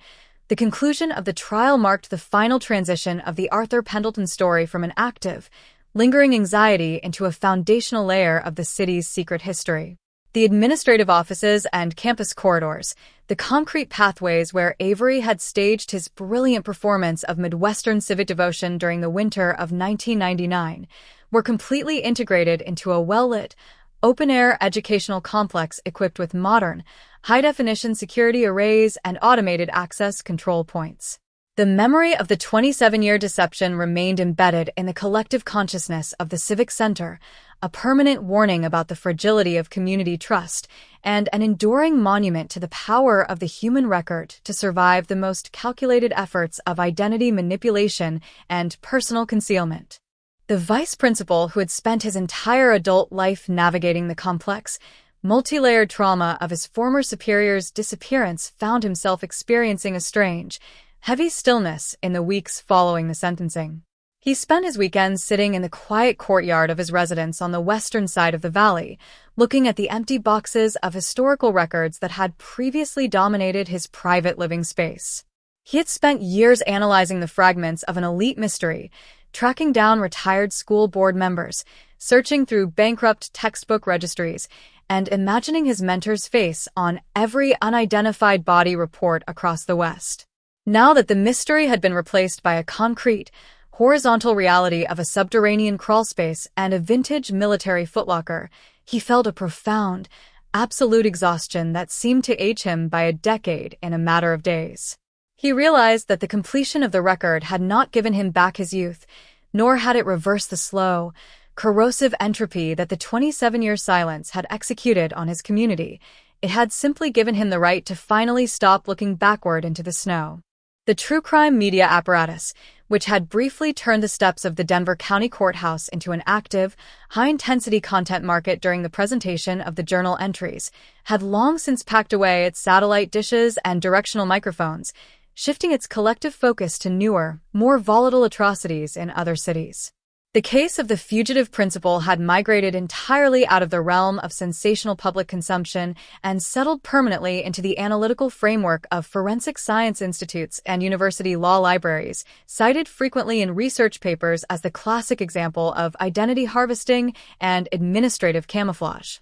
the conclusion of the trial marked the final transition of the Arthur Pendleton story from an active, lingering anxiety into a foundational layer of the city's secret history. The administrative offices and campus corridors, the concrete pathways where Avery had staged his brilliant performance of Midwestern civic devotion during the winter of 1999, were completely integrated into a well-lit, open-air educational complex equipped with modern, high-definition security arrays and automated access control points. The memory of the 27-year deception remained embedded in the collective consciousness of the Civic Center, a permanent warning about the fragility of community trust, and an enduring monument to the power of the human record to survive the most calculated efforts of identity manipulation and personal concealment. The vice principal, who had spent his entire adult life navigating the complex, multi-layered trauma of his former superior's disappearance, found himself experiencing a strange, heavy stillness in the weeks following the sentencing. He spent his weekends sitting in the quiet courtyard of his residence on the western side of the valley, looking at the empty boxes of historical records that had previously dominated his private living space. He had spent years analyzing the fragments of an elite mystery, tracking down retired school board members, searching through bankrupt textbook registries, and imagining his mentor's face on every unidentified body report across the West. Now that the mystery had been replaced by a concrete, horizontal reality of a subterranean crawlspace and a vintage military footlocker, he felt a profound, absolute exhaustion that seemed to age him by a decade in a matter of days. He realized that the completion of the record had not given him back his youth, nor had it reversed the slow, corrosive entropy that the 27-year silence had executed on his community. It had simply given him the right to finally stop looking backward into the snow. The true crime media apparatus, which had briefly turned the steps of the Denver County Courthouse into an active, high-intensity content market during the presentation of the journal entries, had long since packed away its satellite dishes and directional microphones, shifting its collective focus to newer, more volatile atrocities in other cities. The case of the fugitive principal had migrated entirely out of the realm of sensational public consumption and settled permanently into the analytical framework of forensic science institutes and university law libraries, cited frequently in research papers as the classic example of identity harvesting and administrative camouflage.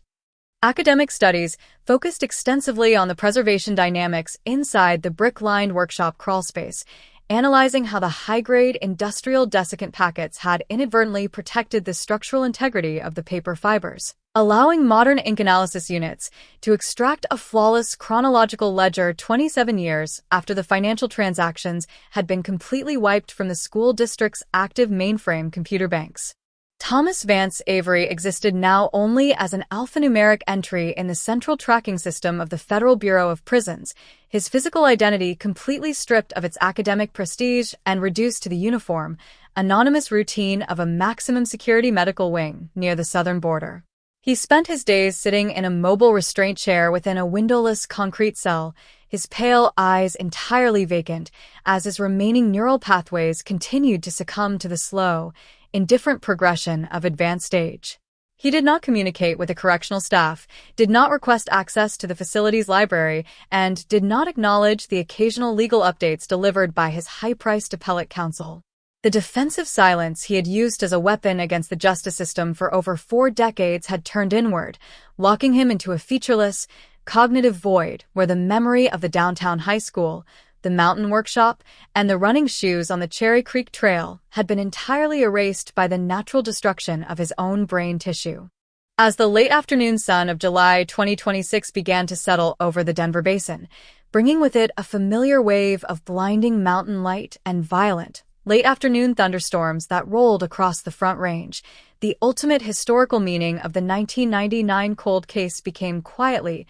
Academic studies focused extensively on the preservation dynamics inside the brick-lined workshop crawlspace, analyzing how the high-grade industrial desiccant packets had inadvertently protected the structural integrity of the paper fibers, allowing modern ink analysis units to extract a flawless chronological ledger 27 years after the financial transactions had been completely wiped from the school district's active mainframe computer banks. Thomas Vance Avery existed now only as an alphanumeric entry in the central tracking system of the Federal Bureau of Prisons, his physical identity completely stripped of its academic prestige and reduced to the uniform, anonymous routine of a maximum security medical wing near the southern border. He spent his days sitting in a mobile restraint chair within a windowless concrete cell, his pale eyes entirely vacant, as his remaining neural pathways continued to succumb to the slow, indifferent progression of advanced age. He did not communicate with the correctional staff, did not request access to the facility's library, and did not acknowledge the occasional legal updates delivered by his high-priced appellate counsel. The defensive silence he had used as a weapon against the justice system for over 4 decades had turned inward, locking him into a featureless, cognitive void where the memory of the downtown high school, the mountain workshop, and the running shoes on the Cherry Creek Trail had been entirely erased by the natural destruction of his own brain tissue. As the late afternoon sun of July 2026 began to settle over the Denver basin, bringing with it a familiar wave of blinding mountain light and violent, late afternoon thunderstorms that rolled across the Front Range, the ultimate historical meaning of the 1999 cold case became quietly,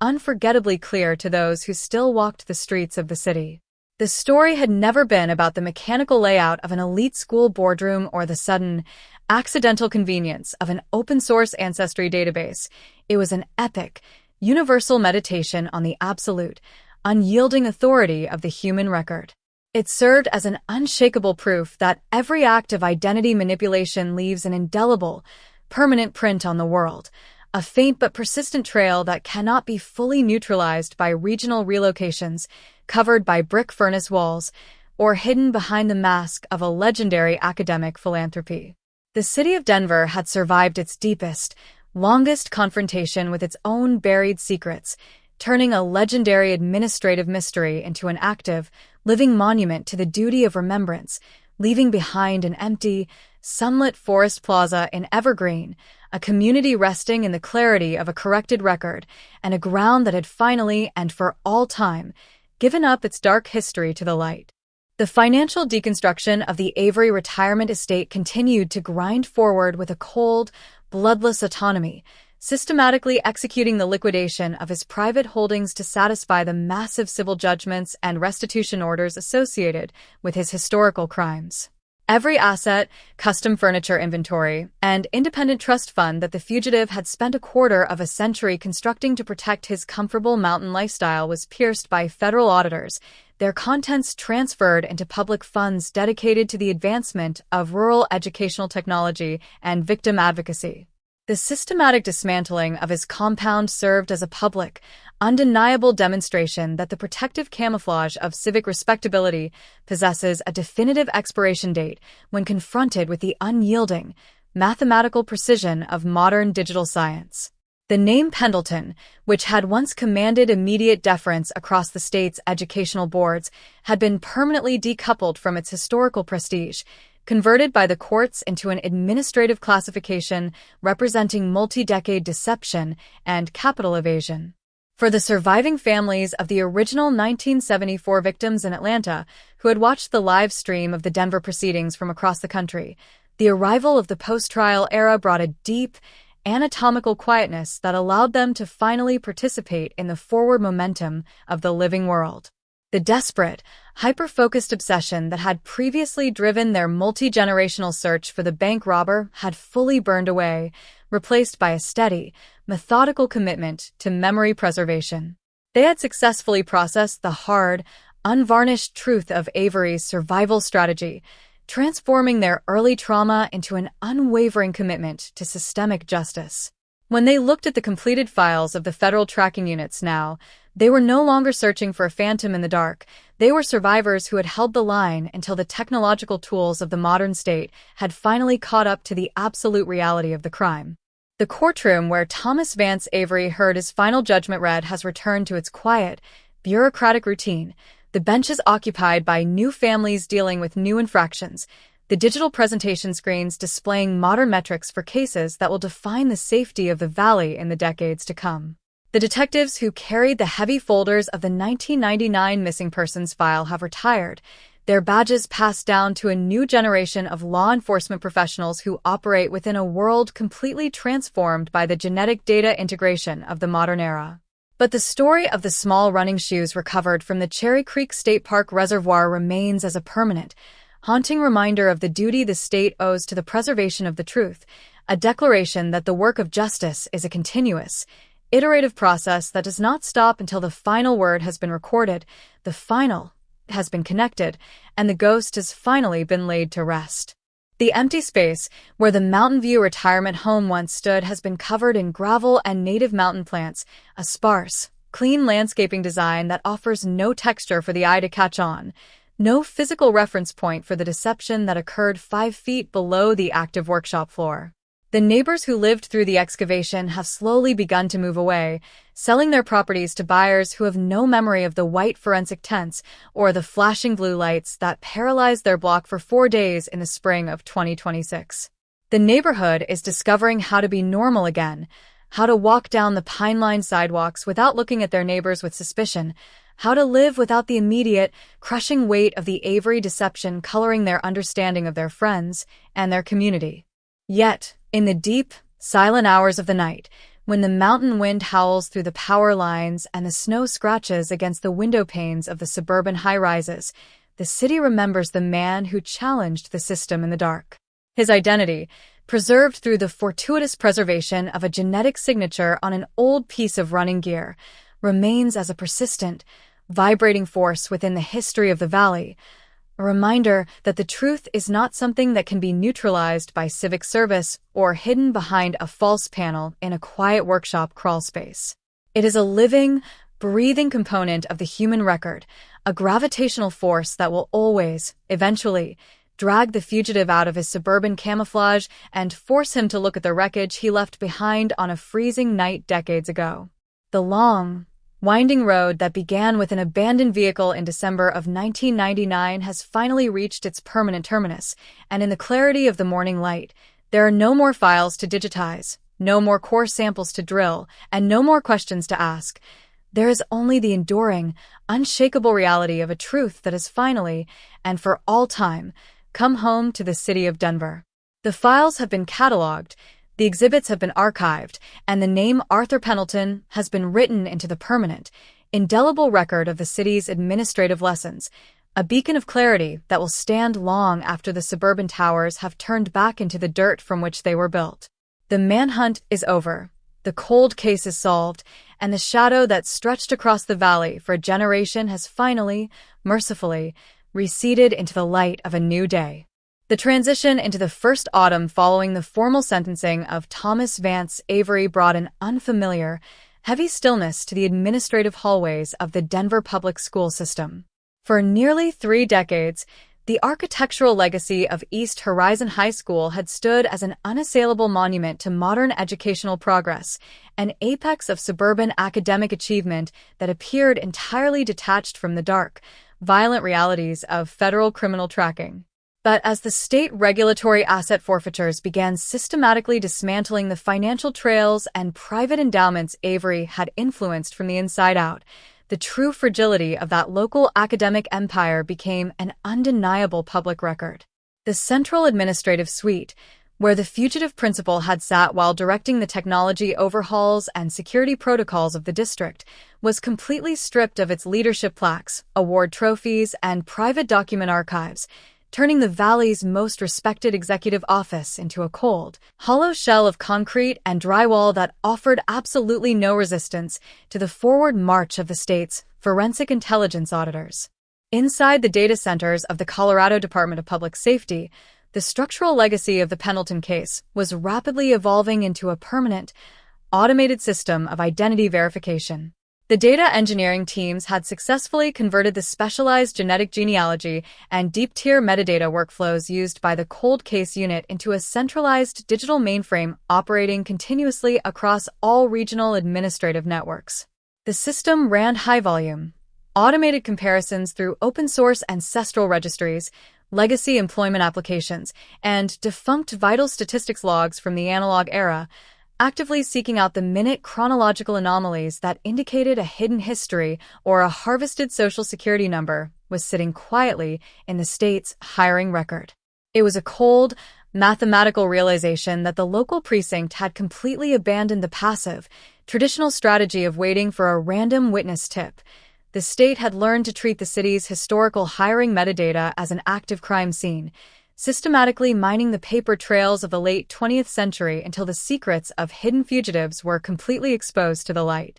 unforgettably clear to those who still walked the streets of the city. The story had never been about the mechanical layout of an elite school boardroom or the sudden, accidental convenience of an open-source ancestry database. It was an epic, universal meditation on the absolute, unyielding authority of the human record. It served as an unshakable proof that every act of identity manipulation leaves an indelible, permanent print on the world, a faint but persistent trail that cannot be fully neutralized by regional relocations, covered by brick furnace walls, or hidden behind the mask of a legendary academic philanthropy. The city of Denver had survived its deepest, longest confrontation with its own buried secrets, turning a legendary administrative mystery into an active, living monument to the duty of remembrance, leaving behind an empty, sunlit forest plaza in Evergreen, a community resting in the clarity of a corrected record, and a ground that had finally, and for all time, given up its dark history to the light. The financial deconstruction of the Avery retirement estate continued to grind forward with a cold, bloodless autonomy, systematically executing the liquidation of his private holdings to satisfy the massive civil judgments and restitution orders associated with his historical crimes. Every asset, custom furniture inventory, and independent trust fund that the fugitive had spent a quarter of a century constructing to protect his comfortable mountain lifestyle was pierced by federal auditors, their contents transferred into public funds dedicated to the advancement of rural educational technology and victim advocacy. The systematic dismantling of his compound served as a public, undeniable demonstration that the protective camouflage of civic respectability possesses a definitive expiration date when confronted with the unyielding, mathematical precision of modern digital science. The name Pendleton, which had once commanded immediate deference across the state's educational boards, had been permanently decoupled from its historical prestige, converted by the courts into an administrative classification representing multi-decade deception and capital evasion. For the surviving families of the original 1974 victims in Atlanta, who had watched the live stream of the Denver proceedings from across the country, the arrival of the post-trial era brought a deep, anatomical quietness that allowed them to finally participate in the forward momentum of the living world. The desperate, hyper-focused obsession that had previously driven their multi-generational search for the bank robber had fully burned away, replaced by a steady, methodical commitment to memory preservation. They had successfully processed the hard, unvarnished truth of Avery's survival strategy, transforming their early trauma into an unwavering commitment to systemic justice. When they looked at the completed files of the federal tracking units now, they were no longer searching for a phantom in the dark. They were survivors who had held the line until the technological tools of the modern state had finally caught up to the absolute reality of the crime. The courtroom where Thomas Vance Avery heard his final judgment read has returned to its quiet, bureaucratic routine, the benches occupied by new families dealing with new infractions, the digital presentation screens displaying modern metrics for cases that will define the safety of the valley in the decades to come. The detectives who carried the heavy folders of the 1999 missing persons file have retired, their badges passed down to a new generation of law enforcement professionals who operate within a world completely transformed by the genetic data integration of the modern era. But the story of the small running shoes recovered from the Cherry Creek State Park Reservoir remains as a permanent, haunting reminder of the duty the state owes to the preservation of the truth, a declaration that the work of justice is a continuous, iterative process that does not stop until the final word has been recorded, the final has been connected, and the ghost has finally been laid to rest. The empty space where the Mountain View retirement home once stood has been covered in gravel and native mountain plants, a sparse, clean landscaping design that offers no texture for the eye to catch on, no physical reference point for the deception that occurred 5 feet below the active workshop floor. The neighbors who lived through the excavation have slowly begun to move away, selling their properties to buyers who have no memory of the white forensic tents or the flashing blue lights that paralyzed their block for 4 days in the spring of 2026. The neighborhood is discovering how to be normal again, how to walk down the pine-lined sidewalks without looking at their neighbors with suspicion, how to live without the immediate, crushing weight of the Avery deception coloring their understanding of their friends and their community. Yet, in the deep, silent hours of the night, when the mountain wind howls through the power lines and the snow scratches against the window panes of the suburban high-rises, the city remembers the man who challenged the system in the dark. His identity, preserved through the fortuitous preservation of a genetic signature on an old piece of running gear, remains as a persistent, vibrating force within the history of the valley, a reminder that the truth is not something that can be neutralized by civic service or hidden behind a false panel in a quiet workshop crawlspace. It is a living, breathing component of the human record, a gravitational force that will always, eventually, drag the fugitive out of his suburban camouflage and force him to look at the wreckage he left behind on a freezing night decades ago. The long, winding road that began with an abandoned vehicle in December of 1999 has finally reached its permanent terminus, and in the clarity of the morning light, there are no more files to digitize, no more core samples to drill, and no more questions to ask. There is only the enduring, unshakable reality of a truth that has finally, and for all time, come home to the city of Denver. The files have been cataloged, the exhibits have been archived, and the name Arthur Pendleton has been written into the permanent, indelible record of the city's administrative lessons, a beacon of clarity that will stand long after the suburban towers have turned back into the dirt from which they were built. The manhunt is over, the cold case is solved, and the shadow that stretched across the valley for a generation has finally, mercifully, receded into the light of a new day. The transition into the first autumn following the formal sentencing of Thomas Vance Avery brought an unfamiliar, heavy stillness to the administrative hallways of the Denver public school system. For nearly 3 decades, the architectural legacy of East Horizon High School had stood as an unassailable monument to modern educational progress, an apex of suburban academic achievement that appeared entirely detached from the dark, violent realities of federal criminal tracking. But as the state regulatory asset forfeitures began systematically dismantling the financial trails and private endowments Avery had influenced from the inside out, the true fragility of that local academic empire became an undeniable public record. The central administrative suite, where the fugitive principal had sat while directing the technology overhauls and security protocols of the district, was completely stripped of its leadership plaques, award trophies, and private document archives, turning the valley's most respected executive office into a cold, hollow shell of concrete and drywall that offered absolutely no resistance to the forward march of the state's forensic intelligence auditors. Inside the data centers of the Colorado Department of Public Safety, the structural legacy of the Pendleton case was rapidly evolving into a permanent, automated system of identity verification. The data engineering teams had successfully converted the specialized genetic genealogy and deep-tier metadata workflows used by the cold case unit into a centralized digital mainframe operating continuously across all regional administrative networks. The system ran high-volume, automated comparisons through open-source ancestral registries, legacy employment applications, and defunct vital statistics logs from the analog era, actively seeking out the minute chronological anomalies that indicated a hidden history or a harvested Social Security number was sitting quietly in the state's hiring record. It was a cold, mathematical realization that the local precinct had completely abandoned the passive, traditional strategy of waiting for a random witness tip. The state had learned to treat the city's historical hiring metadata as an active crime scene, systematically mining the paper trails of the late 20th century until the secrets of hidden fugitives were completely exposed to the light.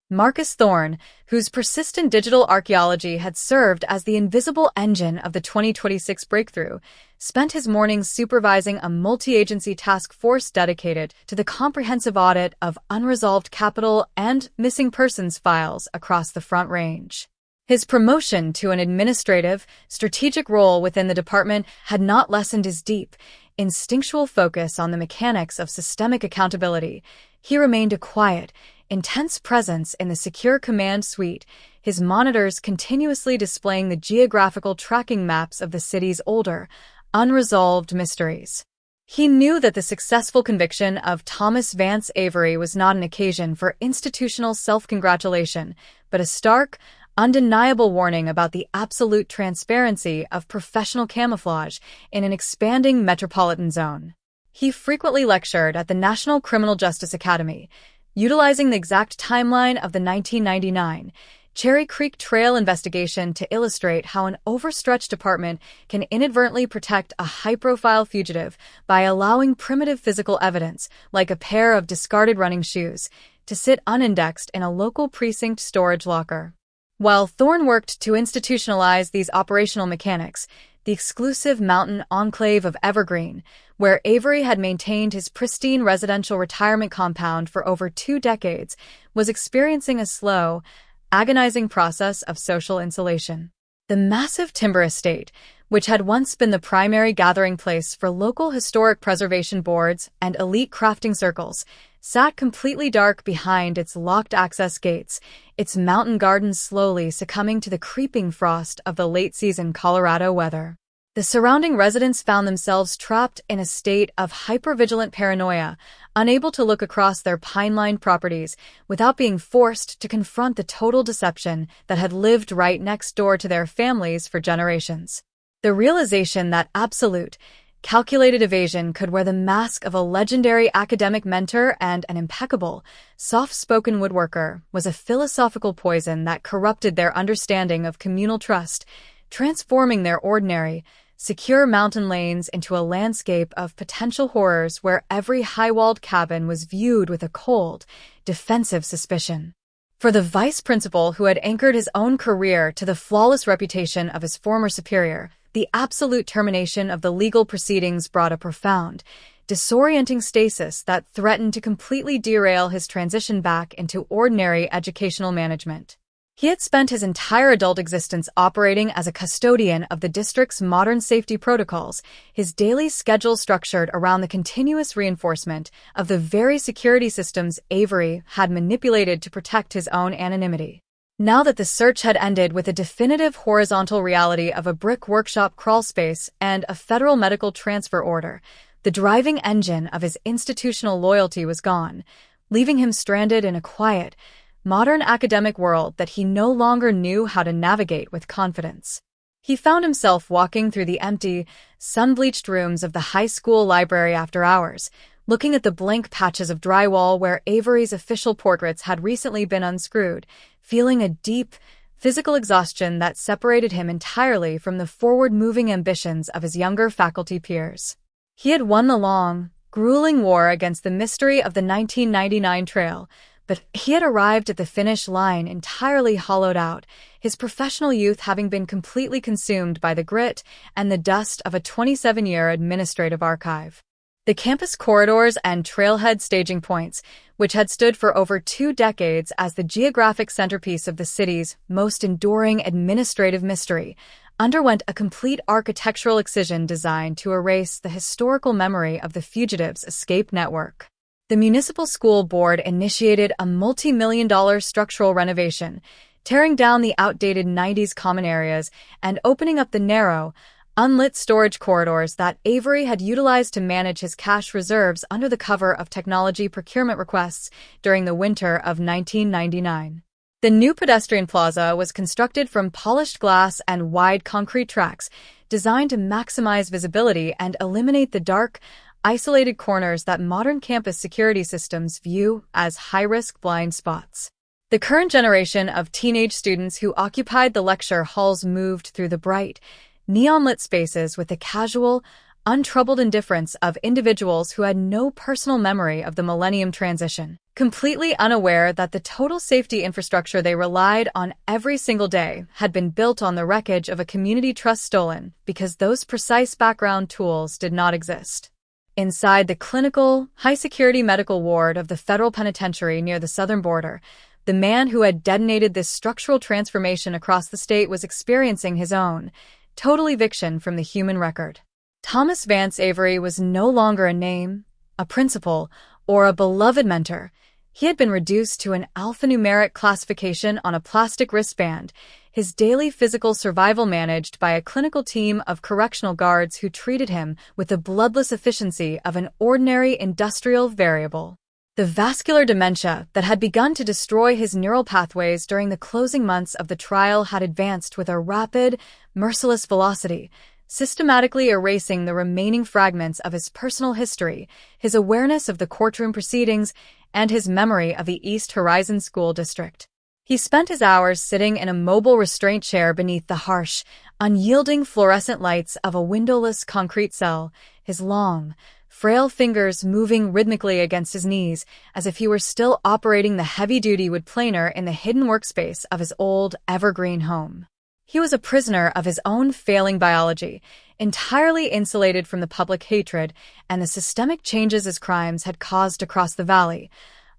Marcus Thorne, whose persistent digital archaeology had served as the invisible engine of the 2026 breakthrough, spent his mornings supervising a multi-agency task force dedicated to the comprehensive audit of unresolved capital and missing persons files across the Front Range. His promotion to an administrative, strategic role within the department had not lessened his deep, instinctual focus on the mechanics of systemic accountability. He remained a quiet, intense presence in the secure command suite, his monitors continuously displaying the geographical tracking maps of the city's older, unresolved mysteries. He knew that the successful conviction of Thomas Vance Avery was not an occasion for institutional self-congratulation, but a stark, undeniable warning about the absolute transparency of professional camouflage in an expanding metropolitan zone. He frequently lectured at the National Criminal Justice Academy, utilizing the exact timeline of the 1999 Cherry Creek Trail investigation to illustrate how an overstretched department can inadvertently protect a high-profile fugitive by allowing primitive physical evidence, like a pair of discarded running shoes, to sit unindexed in a local precinct storage locker. While Thorne worked to institutionalize these operational mechanics, the exclusive mountain enclave of Evergreen, where Avery had maintained his pristine residential retirement compound for over 2 decades, was experiencing a slow, agonizing process of social insulation. The massive timber estate, which had once been the primary gathering place for local historic preservation boards and elite crafting circles, sat completely dark behind its locked-access gates, its mountain gardens slowly succumbing to the creeping frost of the late-season Colorado weather. The surrounding residents found themselves trapped in a state of hypervigilant paranoia, unable to look across their pine-lined properties without being forced to confront the total deception that had lived right next door to their families for generations. The realization that absolute, calculated evasion could wear the mask of a legendary academic mentor and an impeccable, soft-spoken woodworker was a philosophical poison that corrupted their understanding of communal trust, transforming their ordinary, secure mountain lanes into a landscape of potential horrors where every high-walled cabin was viewed with a cold, defensive suspicion. For the vice principal who had anchored his own career to the flawless reputation of his former superior, the absolute termination of the legal proceedings brought a profound, disorienting stasis that threatened to completely derail his transition back into ordinary educational management. He had spent his entire adult existence operating as a custodian of the district's modern safety protocols, his daily schedule structured around the continuous reinforcement of the very security systems Avery had manipulated to protect his own anonymity. Now that the search had ended with a definitive horizontal reality of a brick workshop crawlspace and a federal medical transfer order, the driving engine of his institutional loyalty was gone, leaving him stranded in a quiet, modern academic world that he no longer knew how to navigate with confidence. He found himself walking through the empty, sun-bleached rooms of the high school library after hours, looking at the blank patches of drywall where Avery's official portraits had recently been unscrewed, feeling a deep, physical exhaustion that separated him entirely from the forward-moving ambitions of his younger faculty peers. He had won the long, grueling war against the mystery of the 1999 trail, But he had arrived at the finish line entirely hollowed out, his professional youth having been completely consumed by the grit and the dust of a 27-year administrative archive. The campus corridors and trailhead staging points, which had stood for over 2 decades as the geographic centerpiece of the city's most enduring administrative mystery, underwent a complete architectural excision designed to erase the historical memory of the fugitives' escape network. The municipal school board initiated a multi-million-dollar structural renovation, tearing down the outdated 90s common areas and opening up the narrow, unlit storage corridors that Avery had utilized to manage his cash reserves under the cover of technology procurement requests during the winter of 1999. The new pedestrian plaza was constructed from polished glass and wide concrete tracks, designed to maximize visibility and eliminate the dark, isolated corners that modern campus security systems view as high-risk blind spots. The current generation of teenage students who occupied the lecture halls moved through the bright, neon-lit spaces with the casual, untroubled indifference of individuals who had no personal memory of the millennium transition, completely unaware that the total safety infrastructure they relied on every single day had been built on the wreckage of a community trust stolen because those precise background tools did not exist. Inside the clinical, high-security medical ward of the federal penitentiary near the southern border, the man who had detonated this structural transformation across the state was experiencing his own total eviction from the human record. Thomas Vance Avery was no longer a name, a principal, or a beloved mentor. He had been reduced to an alphanumeric classification on a plastic wristband, his daily physical survival managed by a clinical team of correctional guards who treated him with the bloodless efficiency of an ordinary industrial variable. The vascular dementia that had begun to destroy his neural pathways during the closing months of the trial had advanced with a rapid, merciless velocity, systematically erasing the remaining fragments of his personal history, his awareness of the courtroom proceedings, and his memory of the East Horizon School District. He spent his hours sitting in a mobile restraint chair beneath the harsh, unyielding fluorescent lights of a windowless concrete cell, his long, frail fingers moving rhythmically against his knees as if he were still operating the heavy-duty wood planer in the hidden workspace of his old, evergreen home. He was a prisoner of his own failing biology, entirely insulated from the public hatred and the systemic changes his crimes had caused across the valley,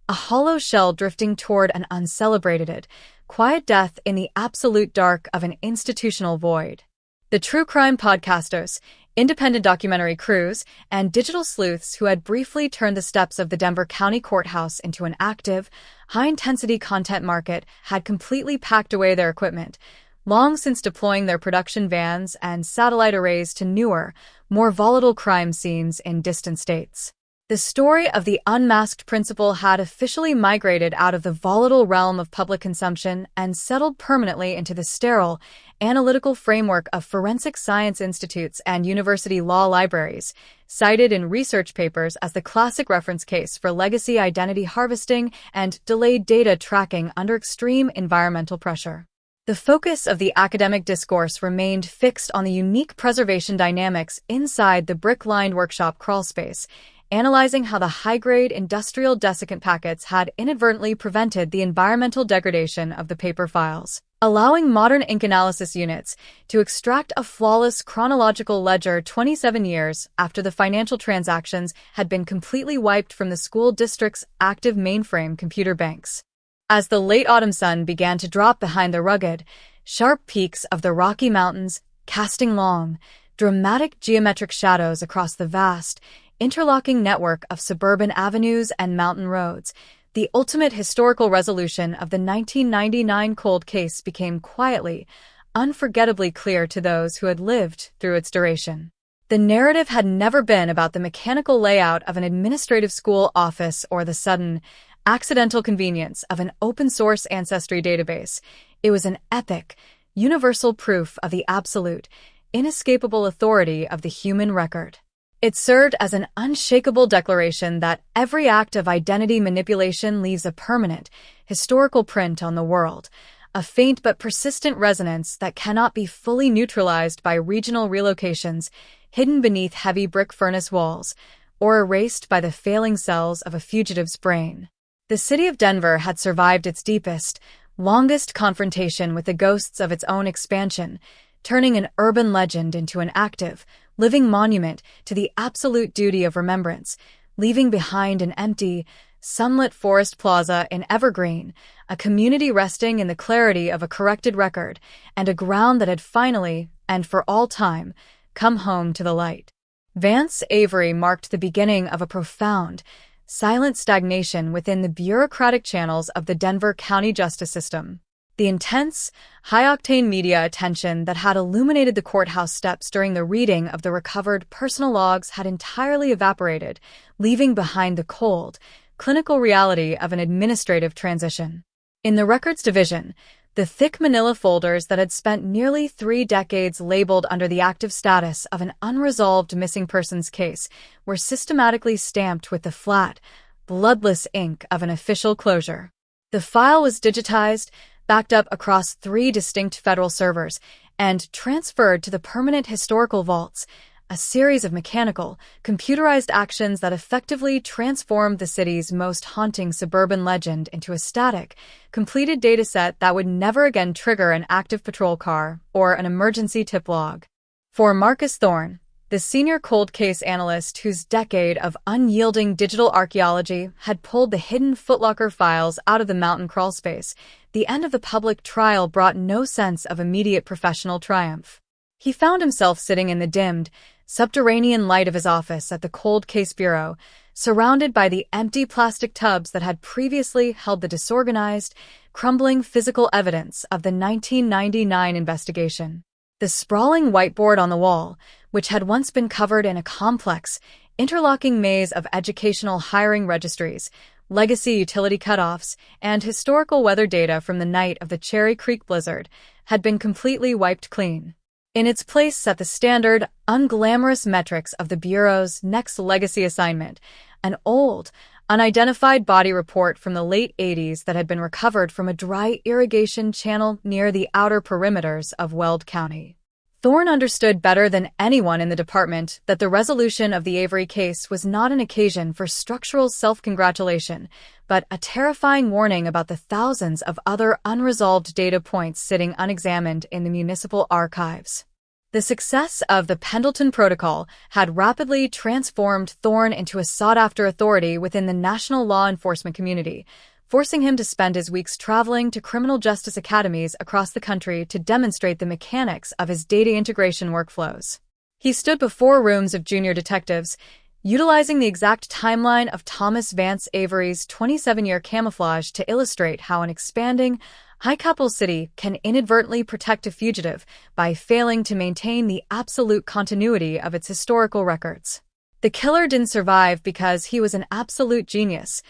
a hollow shell drifting toward an uncelebrated, quiet death in the absolute dark of an institutional void. The true crime podcasters, independent documentary crews, and digital sleuths who had briefly turned the steps of the Denver County Courthouse into an active, high-intensity content market had completely packed away their equipment, long since deploying their production vans and satellite arrays to newer, more volatile crime scenes in distant states. The story of the unmasked principal had officially migrated out of the volatile realm of public consumption and settled permanently into the sterile, analytical framework of forensic science institutes and university law libraries, cited in research papers as the classic reference case for legacy identity harvesting and delayed data tracking under extreme environmental pressure. The focus of the academic discourse remained fixed on the unique preservation dynamics inside the brick-lined workshop crawlspace, analyzing how the high-grade industrial desiccant packets had inadvertently prevented the environmental degradation of the paper files, allowing modern ink analysis units to extract a flawless chronological ledger 27 years after the financial transactions had been completely wiped from the school district's active mainframe computer banks. As the late autumn sun began to drop behind the rugged, sharp peaks of the Rocky Mountains, casting long, dramatic geometric shadows across the vast, interlocking network of suburban avenues and mountain roads, the ultimate historical resolution of the 1999 cold case became quietly, unforgettably clear to those who had lived through its duration. The narrative had never been about the mechanical layout of an administrative school office or the sudden, accidental convenience of an open-source ancestry database. It was an epic, universal proof of the absolute, inescapable authority of the human record. It served as an unshakable declaration that every act of identity manipulation leaves a permanent, historical print on the world, a faint but persistent resonance that cannot be fully neutralized by regional relocations, hidden beneath heavy brick furnace walls, or erased by the failing cells of a fugitive's brain. The city of Denver had survived its deepest, longest confrontation with the ghosts of its own expansion, turning an urban legend into an active, living monument to the absolute duty of remembrance, leaving behind an empty, sunlit forest plaza in Evergreen, a community resting in the clarity of a corrected record, and a ground that had finally, and for all time, come home to the light. Vance Avery marked the beginning of a profound, silent stagnation within the bureaucratic channels of the Denver County justice system. The intense, high-octane media attention that had illuminated the courthouse steps during the reading of the recovered personal logs had entirely evaporated, leaving behind the cold, clinical reality of an administrative transition. In the records division, the thick manila folders that had spent nearly 3 decades labeled under the active status of an unresolved missing persons case were systematically stamped with the flat, bloodless ink of an official closure. The file was digitized, backed up across 3 distinct federal servers, and transferred to the permanent historical vaults, a series of mechanical, computerized actions that effectively transformed the city's most haunting suburban legend into a static, completed dataset that would never again trigger an active patrol car or an emergency tip log. For Marcus Thorne, the senior cold case analyst whose decade of unyielding digital archaeology had pulled the hidden Footlocker files out of the mountain crawl space, the end of the public trial brought no sense of immediate professional triumph. He found himself sitting in the dimmed, subterranean light of his office at the Cold Case Bureau, surrounded by the empty plastic tubs that had previously held the disorganized, crumbling physical evidence of the 1999 investigation. The sprawling whiteboard on the wall, which had once been covered in a complex, interlocking maze of educational hiring registries, legacy utility cutoffs, and historical weather data from the night of the Cherry Creek blizzard, had been completely wiped clean. In its place sat the standard, unglamorous metrics of the Bureau's next legacy assignment, an old, unidentified body report from the late 80s that had been recovered from a dry irrigation channel near the outer perimeters of Weld County. Thorne understood better than anyone in the department that the resolution of the Avery case was not an occasion for structural self-congratulation, but a terrifying warning about the thousands of other unresolved data points sitting unexamined in the municipal archives. The success of the Pendleton Protocol had rapidly transformed Thorne into a sought-after authority within the national law enforcement community, forcing him to spend his weeks traveling to criminal justice academies across the country to demonstrate the mechanics of his data integration workflows. He stood before rooms of junior detectives, utilizing the exact timeline of Thomas Vance Avery's 27-year camouflage to illustrate how an expanding, high-capital city can inadvertently protect a fugitive by failing to maintain the absolute continuity of its historical records. The killer didn't survive because he was an absolute genius,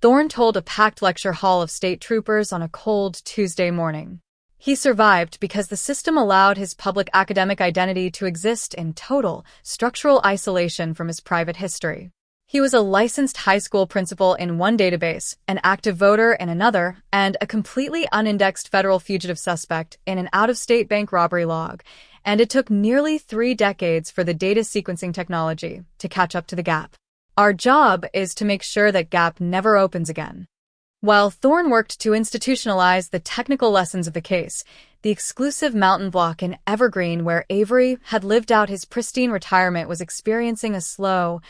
Thorne told a packed lecture hall of state troopers on a cold Tuesday morning. He survived because the system allowed his public academic identity to exist in total, structural isolation from his private history. He was a licensed high school principal in one database, an active voter in another, and a completely unindexed federal fugitive suspect in an out-of-state bank robbery log, and it took nearly 3 decades for the data sequencing technology to catch up to the gap. Our job is to make sure that gap never opens again. While Thorne worked to institutionalize the technical lessons of the case, the exclusive mountain block in Evergreen where Avery had lived out his pristine retirement was experiencing a slow,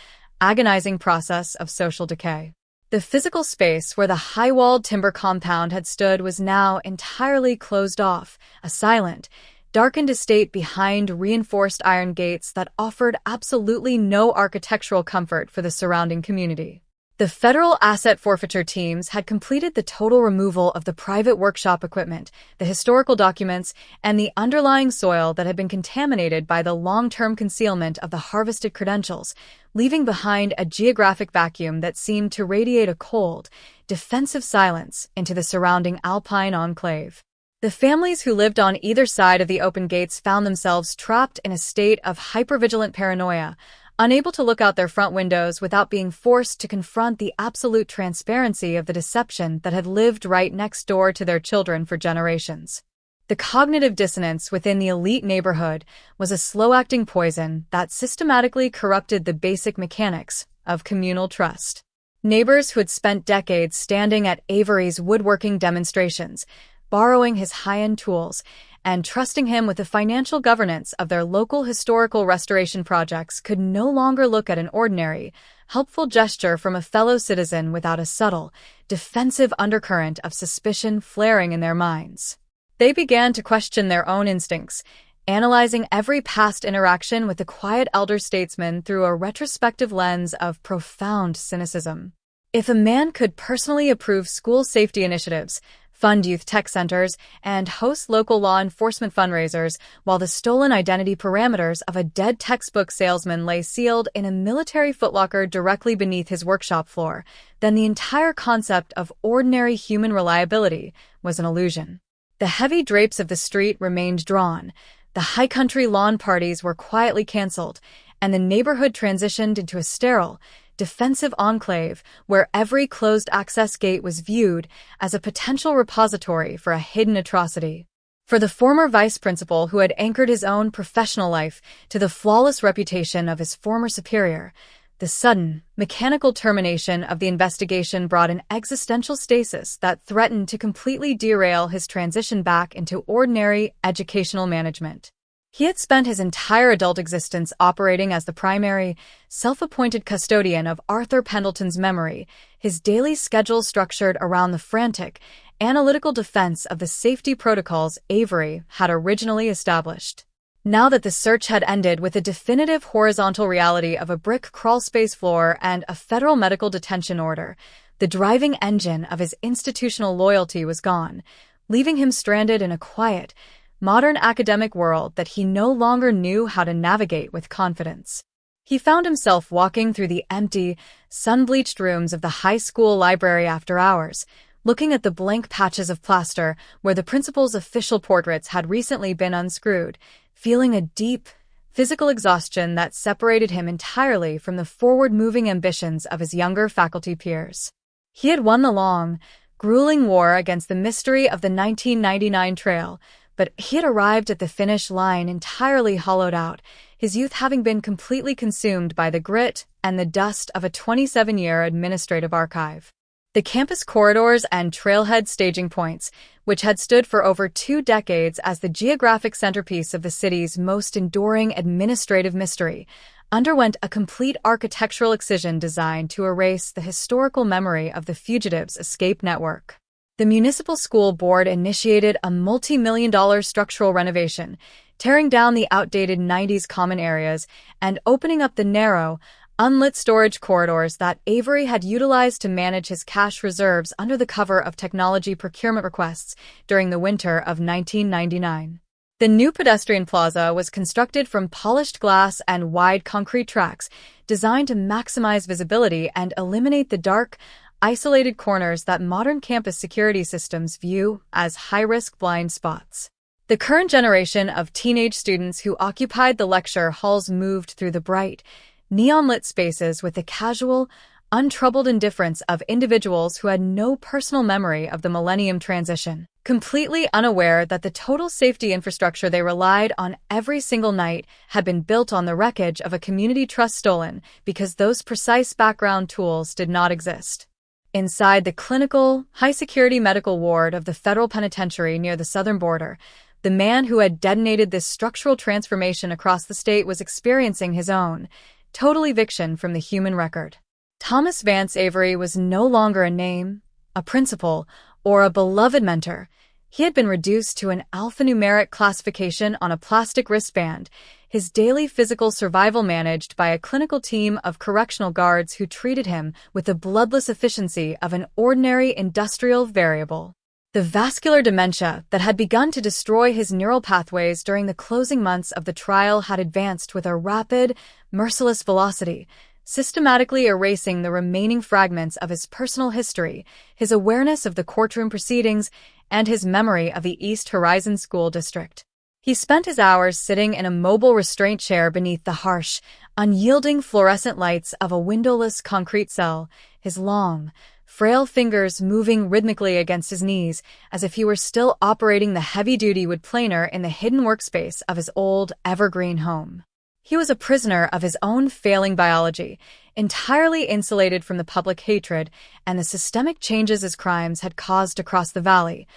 agonizing process of social decay. The physical space where the high-walled timber compound had stood was now entirely closed off, a silent, darkened estate behind reinforced iron gates that offered absolutely no architectural comfort for the surrounding community. The federal asset forfeiture teams had completed the total removal of the private workshop equipment, the historical documents, and the underlying soil that had been contaminated by the long-term concealment of the harvested credentials, leaving behind a geographic vacuum that seemed to radiate a cold, defensive silence into the surrounding alpine enclave. The families who lived on either side of the open gates found themselves trapped in a state of hypervigilant paranoia, unable to look out their front windows without being forced to confront the absolute transparency of the deception that had lived right next door to their children for generations. The cognitive dissonance within the elite neighborhood was a slow-acting poison that systematically corrupted the basic mechanics of communal trust. Neighbors who had spent decades standing at Avery's woodworking demonstrations, borrowing his high-end tools, and trusting him with the financial governance of their local historical restoration projects could no longer look at an ordinary, helpful gesture from a fellow citizen without a subtle, defensive undercurrent of suspicion flaring in their minds. They began to question their own instincts, analyzing every past interaction with the quiet elder statesman through a retrospective lens of profound cynicism. If a man could personally approve school safety initiatives, fund youth tech centers, and host local law enforcement fundraisers, while the stolen identity parameters of a dead textbook salesman lay sealed in a military footlocker directly beneath his workshop floor, then the entire concept of ordinary human reliability was an illusion. The heavy drapes of the street remained drawn, the high country lawn parties were quietly canceled, and the neighborhood transitioned into a sterile, defensive enclave where every closed-access gate was viewed as a potential repository for a hidden atrocity. For the former vice principal who had anchored his own professional life to the flawless reputation of his former superior, the sudden, mechanical termination of the investigation brought an existential stasis that threatened to completely derail his transition back into ordinary educational management. He had spent his entire adult existence operating as the primary, self-appointed custodian of Arthur Pendleton's memory, his daily schedule structured around the frantic, analytical defense of the safety protocols Avery had originally established. Now that the search had ended with the definitive horizontal reality of a brick crawlspace floor and a federal medical detention order, the driving engine of his institutional loyalty was gone, leaving him stranded in a quiet, modern academic world that he no longer knew how to navigate with confidence. He found himself walking through the empty, sun-bleached rooms of the high school library after hours, looking at the blank patches of plaster where the principal's official portraits had recently been unscrewed, feeling a deep, physical exhaustion that separated him entirely from the forward-moving ambitions of his younger faculty peers. He had won the long, grueling war against the mystery of the 1999 trail, but he had arrived at the finish line entirely hollowed out, his youth having been completely consumed by the grit and the dust of a 27-year administrative archive. The campus corridors and trailhead staging points, which had stood for over 2 decades as the geographic centerpiece of the city's most enduring administrative mystery, underwent a complete architectural excision designed to erase the historical memory of the fugitives' escape network. The municipal school board initiated a multi-million-dollar structural renovation, tearing down the outdated 90s common areas and opening up the narrow, unlit storage corridors that Avery had utilized to manage his cash reserves under the cover of technology procurement requests during the winter of 1999. The new pedestrian plaza was constructed from polished glass and wide concrete tracks, designed to maximize visibility and eliminate the dark, isolated corners that modern campus security systems view as high-risk blind spots. The current generation of teenage students who occupied the lecture halls moved through the bright, neon-lit spaces with the casual, untroubled indifference of individuals who had no personal memory of the millennium transition, completely unaware that the total safety infrastructure they relied on every single night had been built on the wreckage of a community trust stolen because those precise background tools did not exist. Inside the clinical, high-security medical ward of the federal penitentiary near the southern border, the man who had detonated this structural transformation across the state was experiencing his own total eviction from the human record. Thomas Vance Avery was no longer a name, a principal, or a beloved mentor. He had been reduced to an alphanumeric classification on a plastic wristband, his daily physical survival managed by a clinical team of correctional guards who treated him with the bloodless efficiency of an ordinary industrial variable. The vascular dementia that had begun to destroy his neural pathways during the closing months of the trial had advanced with a rapid, merciless velocity, systematically erasing the remaining fragments of his personal history, his awareness of the courtroom proceedings, and his memory of the East Horizon School District. He spent his hours sitting in a mobile restraint chair beneath the harsh, unyielding fluorescent lights of a windowless concrete cell, his long, frail fingers moving rhythmically against his knees as if he were still operating the heavy-duty wood planer in the hidden workspace of his old, evergreen home. He was a prisoner of his own failing biology, entirely insulated from the public hatred and the systemic changes his crimes had caused across the valley,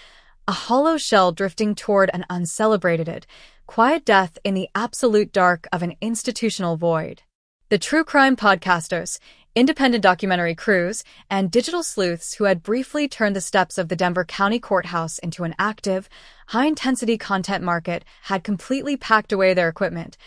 a hollow shell drifting toward an uncelebrated, quiet death in the absolute dark of an institutional void. The true crime podcasters, independent documentary crews, and digital sleuths who had briefly turned the steps of the Denver County Courthouse into an active, high-intensity content market had completely packed away their equipment,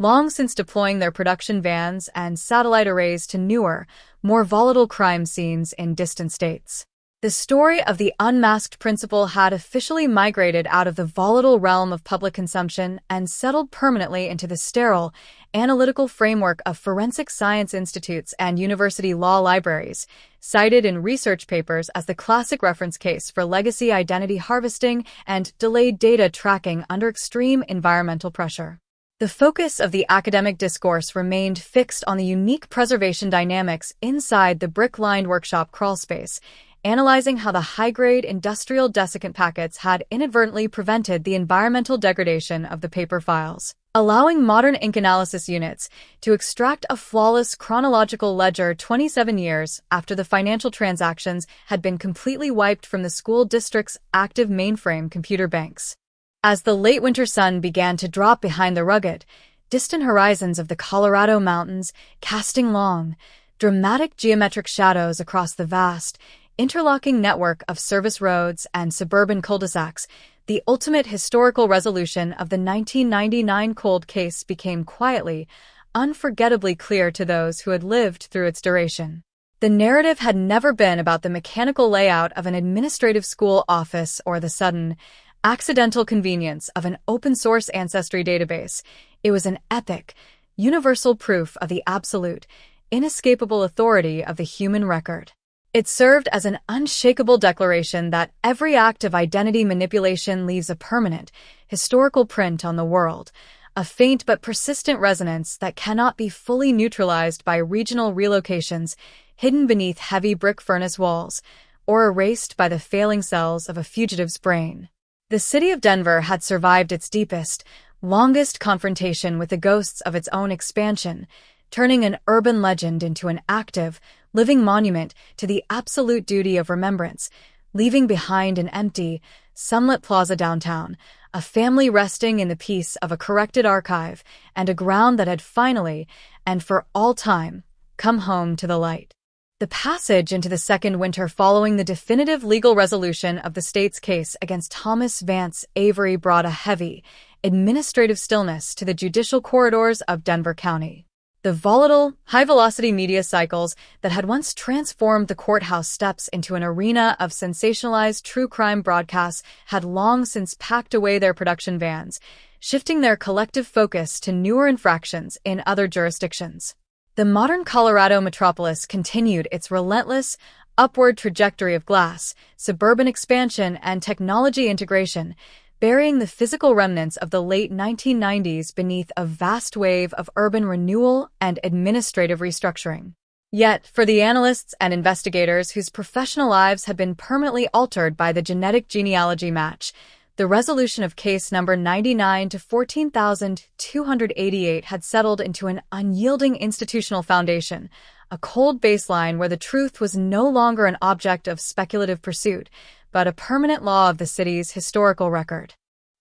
long since deploying their production vans and satellite arrays to newer, more volatile crime scenes in distant states. The story of the unmasked principal had officially migrated out of the volatile realm of public consumption and settled permanently into the sterile, analytical framework of forensic science institutes and university law libraries, cited in research papers as the classic reference case for legacy identity harvesting and delayed data tracking under extreme environmental pressure. The focus of the academic discourse remained fixed on the unique preservation dynamics inside the brick-lined workshop crawlspace, analyzing how the high-grade industrial desiccant packets had inadvertently prevented the environmental degradation of the paper files, allowing modern ink analysis units to extract a flawless chronological ledger 27 years after the financial transactions had been completely wiped from the school district's active mainframe computer banks. As the late winter sun began to drop behind the rugged, distant horizons of the Colorado mountains, casting long, dramatic geometric shadows across the vast, interlocking network of service roads and suburban cul-de-sacs, the ultimate historical resolution of the 1999 cold case became quietly, unforgettably clear to those who had lived through its duration. The narrative had never been about the mechanical layout of an administrative school office or the sudden, accidental convenience of an open-source ancestry database. It was an epic, universal proof of the absolute, inescapable authority of the human record. It served as an unshakable declaration that every act of identity manipulation leaves a permanent, historical print on the world, a faint but persistent resonance that cannot be fully neutralized by regional relocations hidden beneath heavy brick furnace walls, or erased by the failing cells of a fugitive's brain. The city of Denver had survived its deepest, longest confrontation with the ghosts of its own expansion, turning an urban legend into an active, living monument to the absolute duty of remembrance, leaving behind an empty, sunlit plaza downtown, a family resting in the peace of a corrected archive, and a ground that had finally, and for all time, come home to the light. The passage into the second winter following the definitive legal resolution of the state's case against Thomas Vance Avery brought a heavy, administrative stillness to the judicial corridors of Denver County. The volatile, high-velocity media cycles that had once transformed the courthouse steps into an arena of sensationalized true crime broadcasts had long since packed away their production vans, shifting their collective focus to newer infractions in other jurisdictions. The modern Colorado metropolis continued its relentless, upward trajectory of glass, suburban expansion, and technology integration, burying the physical remnants of the late 1990s beneath a vast wave of urban renewal and administrative restructuring. Yet, for the analysts and investigators whose professional lives had been permanently altered by the genetic genealogy match, the resolution of case number 99 to 14,288 had settled into an unyielding institutional foundation, a cold baseline where the truth was no longer an object of speculative pursuit, but a permanent law of the city's historical record.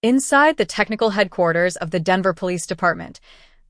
Inside the technical headquarters of the Denver Police Department,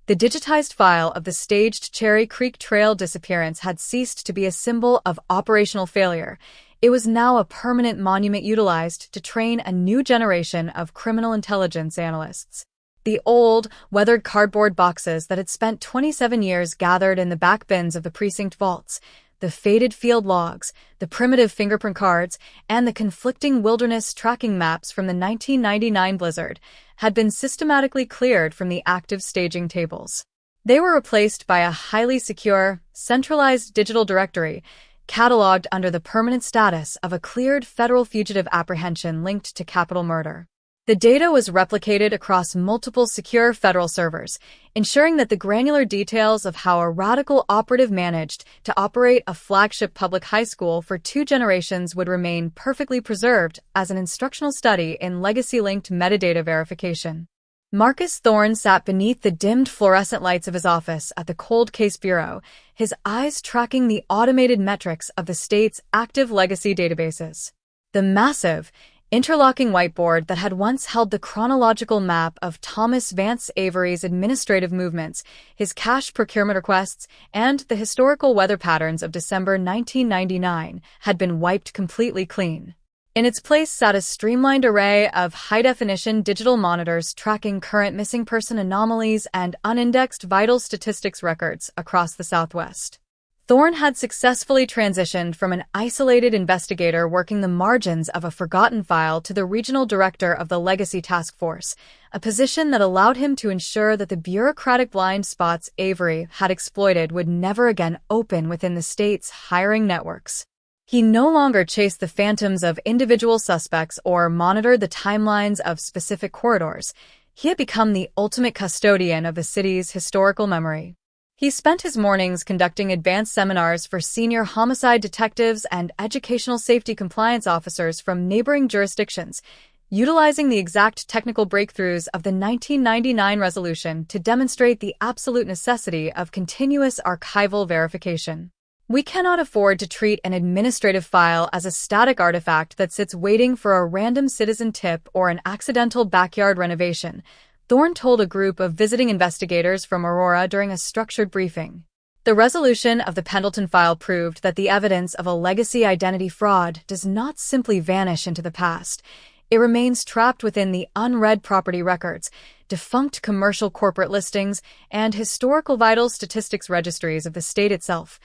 the digitized file of the staged Cherry Creek Trail disappearance had ceased to be a symbol of operational failure. It was now a permanent monument utilized to train a new generation of criminal intelligence analysts. The old, weathered cardboard boxes that had spent 27 years gathered in the back bins of the precinct vaults, the faded field logs, the primitive fingerprint cards, and the conflicting wilderness tracking maps from the 1999 blizzard had been systematically cleared from the active staging tables. They were replaced by a highly secure, centralized digital directory, cataloged under the permanent status of a cleared federal fugitive apprehension linked to capital murder. The data was replicated across multiple secure federal servers, ensuring that the granular details of how a radical operative managed to operate a flagship public high school for 2 generations would remain perfectly preserved as an instructional study in legacy-linked metadata verification. Marcus Thorne sat beneath the dimmed fluorescent lights of his office at the Cold Case Bureau, his eyes tracking the automated metrics of the state's active legacy databases. The massive, interlocking whiteboard that had once held the chronological map of Thomas Vance Avery's administrative movements, his cash procurement requests, and the historical weather patterns of December 1999 had been wiped completely clean. In its place sat a streamlined array of high-definition digital monitors tracking current missing person anomalies and unindexed vital statistics records across the Southwest. Thorne had successfully transitioned from an isolated investigator working the margins of a forgotten file to the regional director of the Legacy Task Force, a position that allowed him to ensure that the bureaucratic blind spots Avery had exploited would never again open within the state's hiring networks. He no longer chased the phantoms of individual suspects or monitored the timelines of specific corridors. He had become the ultimate custodian of the city's historical memory. He spent his mornings conducting advanced seminars for senior homicide detectives and educational safety compliance officers from neighboring jurisdictions, utilizing the exact technical breakthroughs of the 1999 resolution to demonstrate the absolute necessity of continuous archival verification. We cannot afford to treat an administrative file as a static artifact that sits waiting for a random citizen tip or an accidental backyard renovation, Thorne told a group of visiting investigators from Aurora during a structured briefing. The resolution of the Pendleton file proved that the evidence of a legacy identity fraud does not simply vanish into the past. It remains trapped within the unread property records, defunct commercial corporate listings, and historical vital statistics registries of the state itself,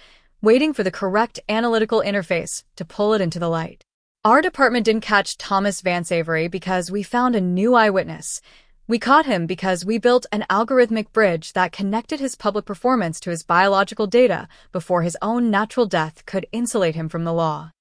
waiting for the correct analytical interface to pull it into the light. Our department didn't catch Thomas Vance Avery because we found a new eyewitness. We caught him because we built an algorithmic bridge that connected his public performance to his biological data before his own natural death could insulate him from the law.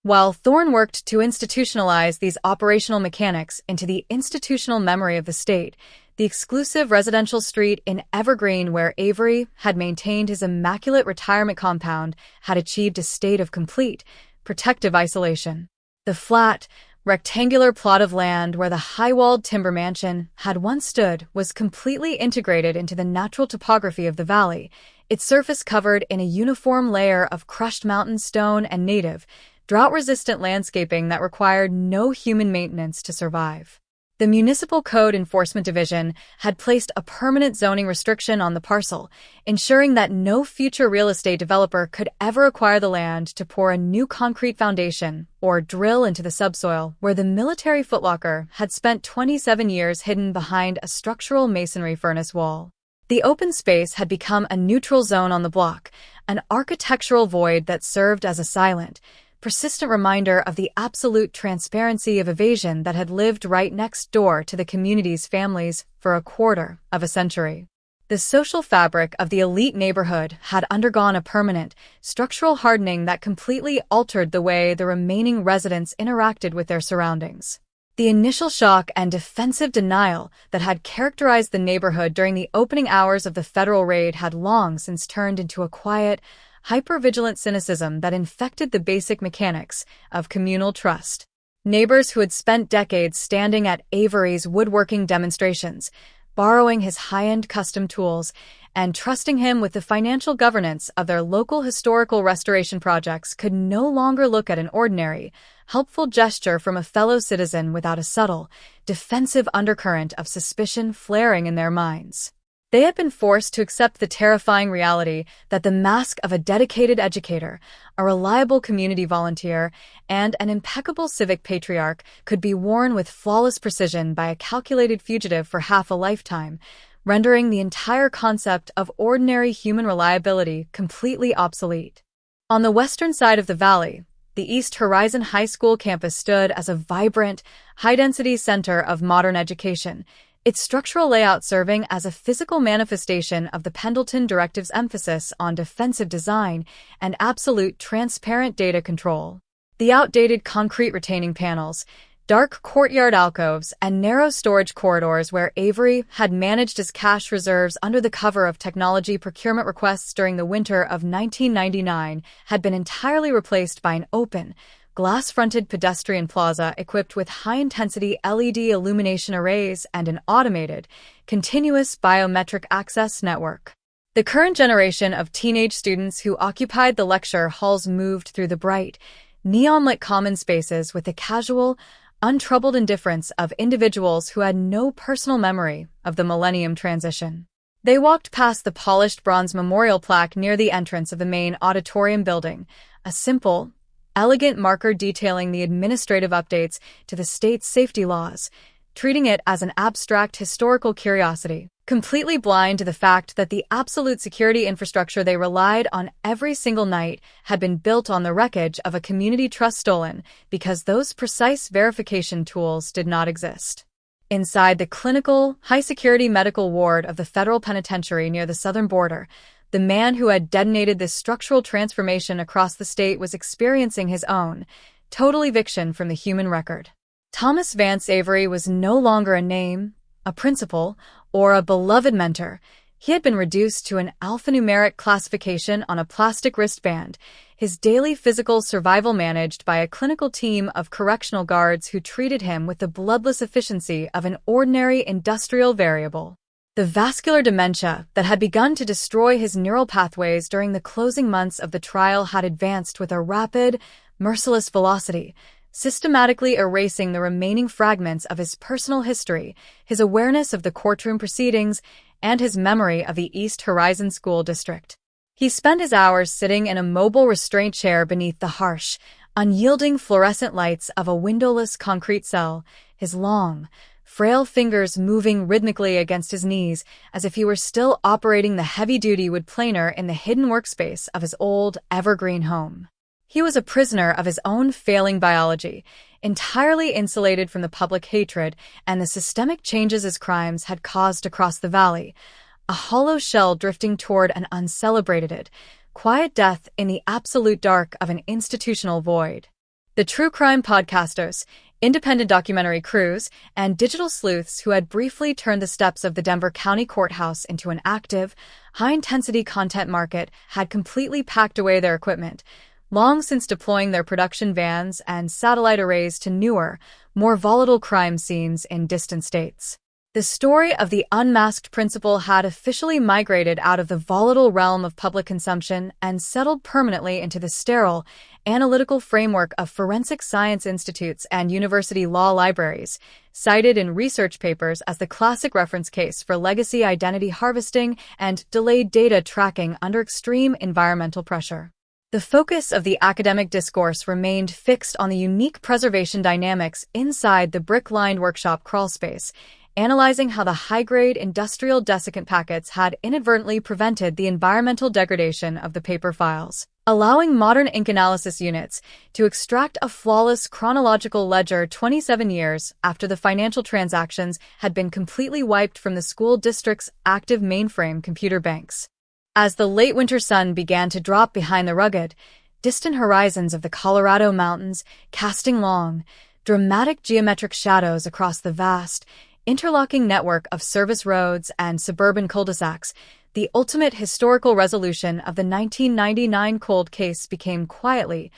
While Thorne worked to institutionalize these operational mechanics into the institutional memory of the state, the exclusive residential street in Evergreen where Avery had maintained his immaculate retirement compound had achieved a state of complete, protective isolation. The flat, rectangular plot of land where the high-walled timber mansion had once stood was completely integrated into the natural topography of the valley, its surface covered in a uniform layer of crushed mountain stone and native, drought-resistant landscaping that required no human maintenance to survive. The Municipal Code Enforcement Division had placed a permanent zoning restriction on the parcel, ensuring that no future real estate developer could ever acquire the land to pour a new concrete foundation or drill into the subsoil where the military footlocker had spent 27 years hidden behind a structural masonry furnace wall. The open space had become a neutral zone on the block, an architectural void that served as a silent, persistent reminder of the absolute transparency of evasion that had lived right next door to the community's families for a quarter of a century. The social fabric of the elite neighborhood had undergone a permanent, structural hardening that completely altered the way the remaining residents interacted with their surroundings. The initial shock and defensive denial that had characterized the neighborhood during the opening hours of the federal raid had long since turned into a quiet, hyper-vigilant cynicism that infected the basic mechanics of communal trust. Neighbors who had spent decades standing at Avery's woodworking demonstrations, borrowing his high-end custom tools, and trusting him with the financial governance of their local historical restoration projects could no longer look at an ordinary, helpful gesture from a fellow citizen without a subtle, defensive undercurrent of suspicion flaring in their minds. They had been forced to accept the terrifying reality that the mask of a dedicated educator, a reliable community volunteer, and an impeccable civic patriarch could be worn with flawless precision by a calculated fugitive for half a lifetime, rendering the entire concept of ordinary human reliability completely obsolete. On the western side of the valley, the East Horizon High School campus stood as a vibrant, high-density center of modern education, its structural layout serving as a physical manifestation of the Pendleton Directive's emphasis on defensive design and absolute transparent data control. The outdated concrete retaining panels, dark courtyard alcoves, and narrow storage corridors where Avery had managed his cash reserves under the cover of technology procurement requests during the winter of 1999 had been entirely replaced by an open, glass-fronted pedestrian plaza equipped with high-intensity LED illumination arrays and an automated, continuous biometric access network. The current generation of teenage students who occupied the lecture halls moved through the bright, neon-lit common spaces with the casual, untroubled indifference of individuals who had no personal memory of the millennium transition. They walked past the polished bronze memorial plaque near the entrance of the main auditorium building, a simple, elegant marker detailing the administrative updates to the state's safety laws, treating it as an abstract historical curiosity, completely blind to the fact that the absolute security infrastructure they relied on every single night had been built on the wreckage of a community trust stolen because those precise verification tools did not exist. Inside the clinical, high-security medical ward of the federal penitentiary near the southern border, the man who had detonated this structural transformation across the state was experiencing his own total eviction from the human record. Thomas Vance Avery was no longer a name, a principal, or a beloved mentor. He had been reduced to an alphanumeric classification on a plastic wristband, his daily physical survival managed by a clinical team of correctional guards who treated him with the bloodless efficiency of an ordinary industrial variable. The vascular dementia that had begun to destroy his neural pathways during the closing months of the trial had advanced with a rapid, merciless velocity, systematically erasing the remaining fragments of his personal history, his awareness of the courtroom proceedings, and his memory of the East Horizon School District. He spent his hours sitting in a mobile restraint chair beneath the harsh, unyielding fluorescent lights of a windowless concrete cell, his long, frail fingers moving rhythmically against his knees as if he were still operating the heavy-duty wood planer in the hidden workspace of his old, evergreen home. He was a prisoner of his own failing biology, entirely insulated from the public hatred and the systemic changes his crimes had caused across the valley, a hollow shell drifting toward an uncelebrated, quiet death in the absolute dark of an institutional void. The true crime podcasters, independent documentary crews, and digital sleuths who had briefly turned the steps of the Denver County Courthouse into an active, high-intensity content market had completely packed away their equipment, long since deploying their production vans and satellite arrays to newer, more volatile crime scenes in distant states. The story of the unmasked principal had officially migrated out of the volatile realm of public consumption and settled permanently into the sterile, analytical framework of forensic science institutes and university law libraries, cited in research papers as the classic reference case for legacy identity harvesting and delayed data tracking under extreme environmental pressure. The focus of the academic discourse remained fixed on the unique preservation dynamics inside the brick-lined workshop crawlspace, analyzing how the high-grade industrial desiccant packets had inadvertently prevented the environmental degradation of the paper files, allowing modern ink analysis units to extract a flawless chronological ledger 27 years after the financial transactions had been completely wiped from the school district's active mainframe computer banks. As the late winter sun began to drop behind the rugged, distant horizons of the Colorado mountains, casting long, dramatic geometric shadows across the vast, interlocking network of service roads and suburban cul-de-sacs, the ultimate historical resolution of the 1999 cold case became quietly,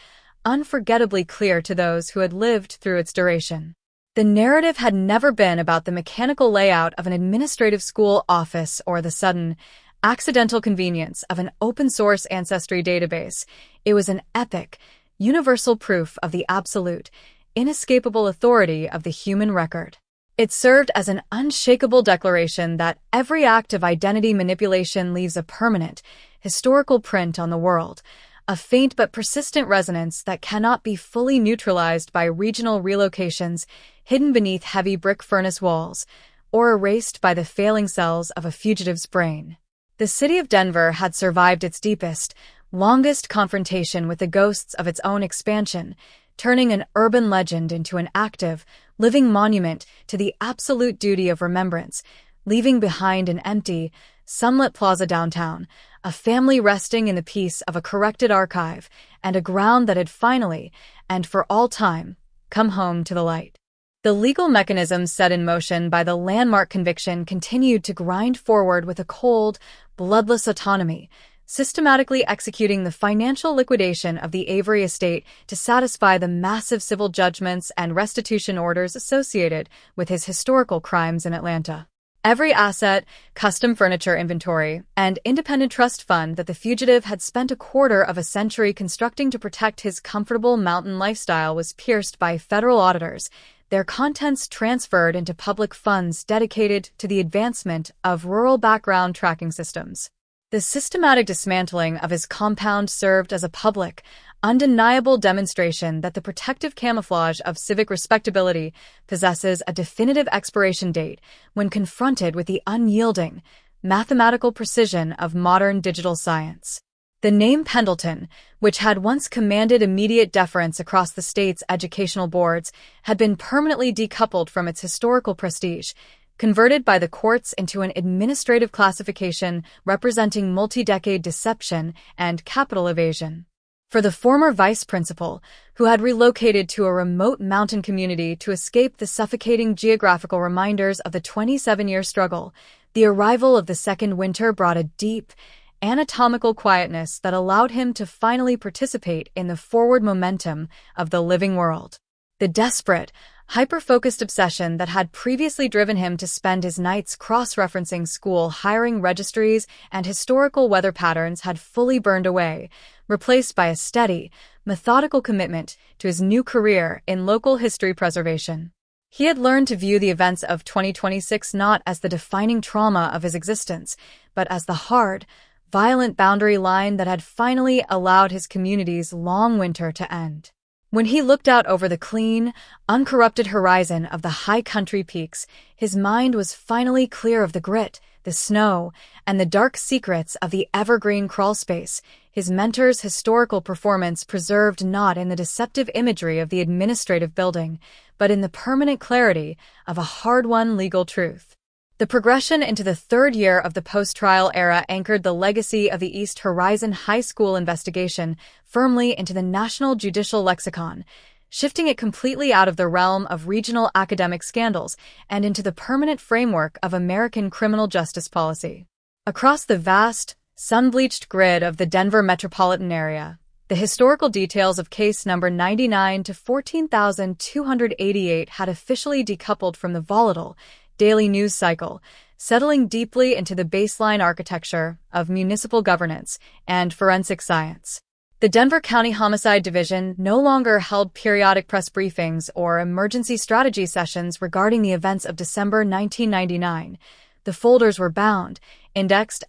unforgettably clear to those who had lived through its duration. The narrative had never been about the mechanical layout of an administrative school office or the sudden, accidental convenience of an open-source ancestry database. It was an epic, universal proof of the absolute, inescapable authority of the human record. It served as an unshakable declaration that every act of identity manipulation leaves a permanent, historical print on the world, a faint but persistent resonance that cannot be fully neutralized by regional relocations hidden beneath heavy brick furnace walls, or erased by the failing cells of a fugitive's brain. The city of Denver had survived its deepest, longest confrontation with the ghosts of its own expansion, turning an urban legend into an active, living monument to the absolute duty of remembrance, leaving behind an empty, sunlit plaza downtown, a family resting in the peace of a corrected archive, and a ground that had finally, and for all time, come home to the light. The legal mechanisms set in motion by the landmark conviction continued to grind forward with a cold, bloodless autonomy, systematically executing the financial liquidation of the Avery estate to satisfy the massive civil judgments and restitution orders associated with his historical crimes in Atlanta. Every asset, custom furniture inventory, and independent trust fund that the fugitive had spent a quarter of a century constructing to protect his comfortable mountain lifestyle was pierced by federal auditors, their contents transferred into public funds dedicated to the advancement of rural background tracking systems. The systematic dismantling of his compound served as a public, undeniable demonstration that the protective camouflage of civic respectability possesses a definitive expiration date when confronted with the unyielding, mathematical precision of modern digital science. The name Pendleton, which had once commanded immediate deference across the state's educational boards, had been permanently decoupled from its historical prestige, converted by the courts into an administrative classification representing multi-decade deception and capital evasion. For the former vice principal, who had relocated to a remote mountain community to escape the suffocating geographical reminders of the 27-year struggle, the arrival of the second winter brought a deep, anatomical quietness that allowed him to finally participate in the forward momentum of the living world. The desperate, hyper-focused obsession that had previously driven him to spend his nights cross-referencing school hiring registries and historical weather patterns had fully burned away, replaced by a steady, methodical commitment to his new career in local history preservation. He had learned to view the events of 2026 not as the defining trauma of his existence, but as the hard, violent boundary line that had finally allowed his community's long winter to end. When he looked out over the clean, uncorrupted horizon of the high country peaks, his mind was finally clear of the grit, the snow, and the dark secrets of the evergreen crawlspace, his mentor's historical performance preserved not in the deceptive imagery of the administrative building, but in the permanent clarity of a hard-won legal truth. The progression into the third year of the post-trial era anchored the legacy of the East Horizon High School investigation firmly into the national judicial lexicon, shifting it completely out of the realm of regional academic scandals and into the permanent framework of American criminal justice policy. Across the vast, sun-bleached grid of the Denver metropolitan area, the historical details of case number 99 to 14,288 had officially decoupled from the volatile, daily news cycle, settling deeply into the baseline architecture of municipal governance and forensic science. The Denver County Homicide Division no longer held periodic press briefings or emergency strategy sessions regarding the events of December 1999. The folders were bound, indexed,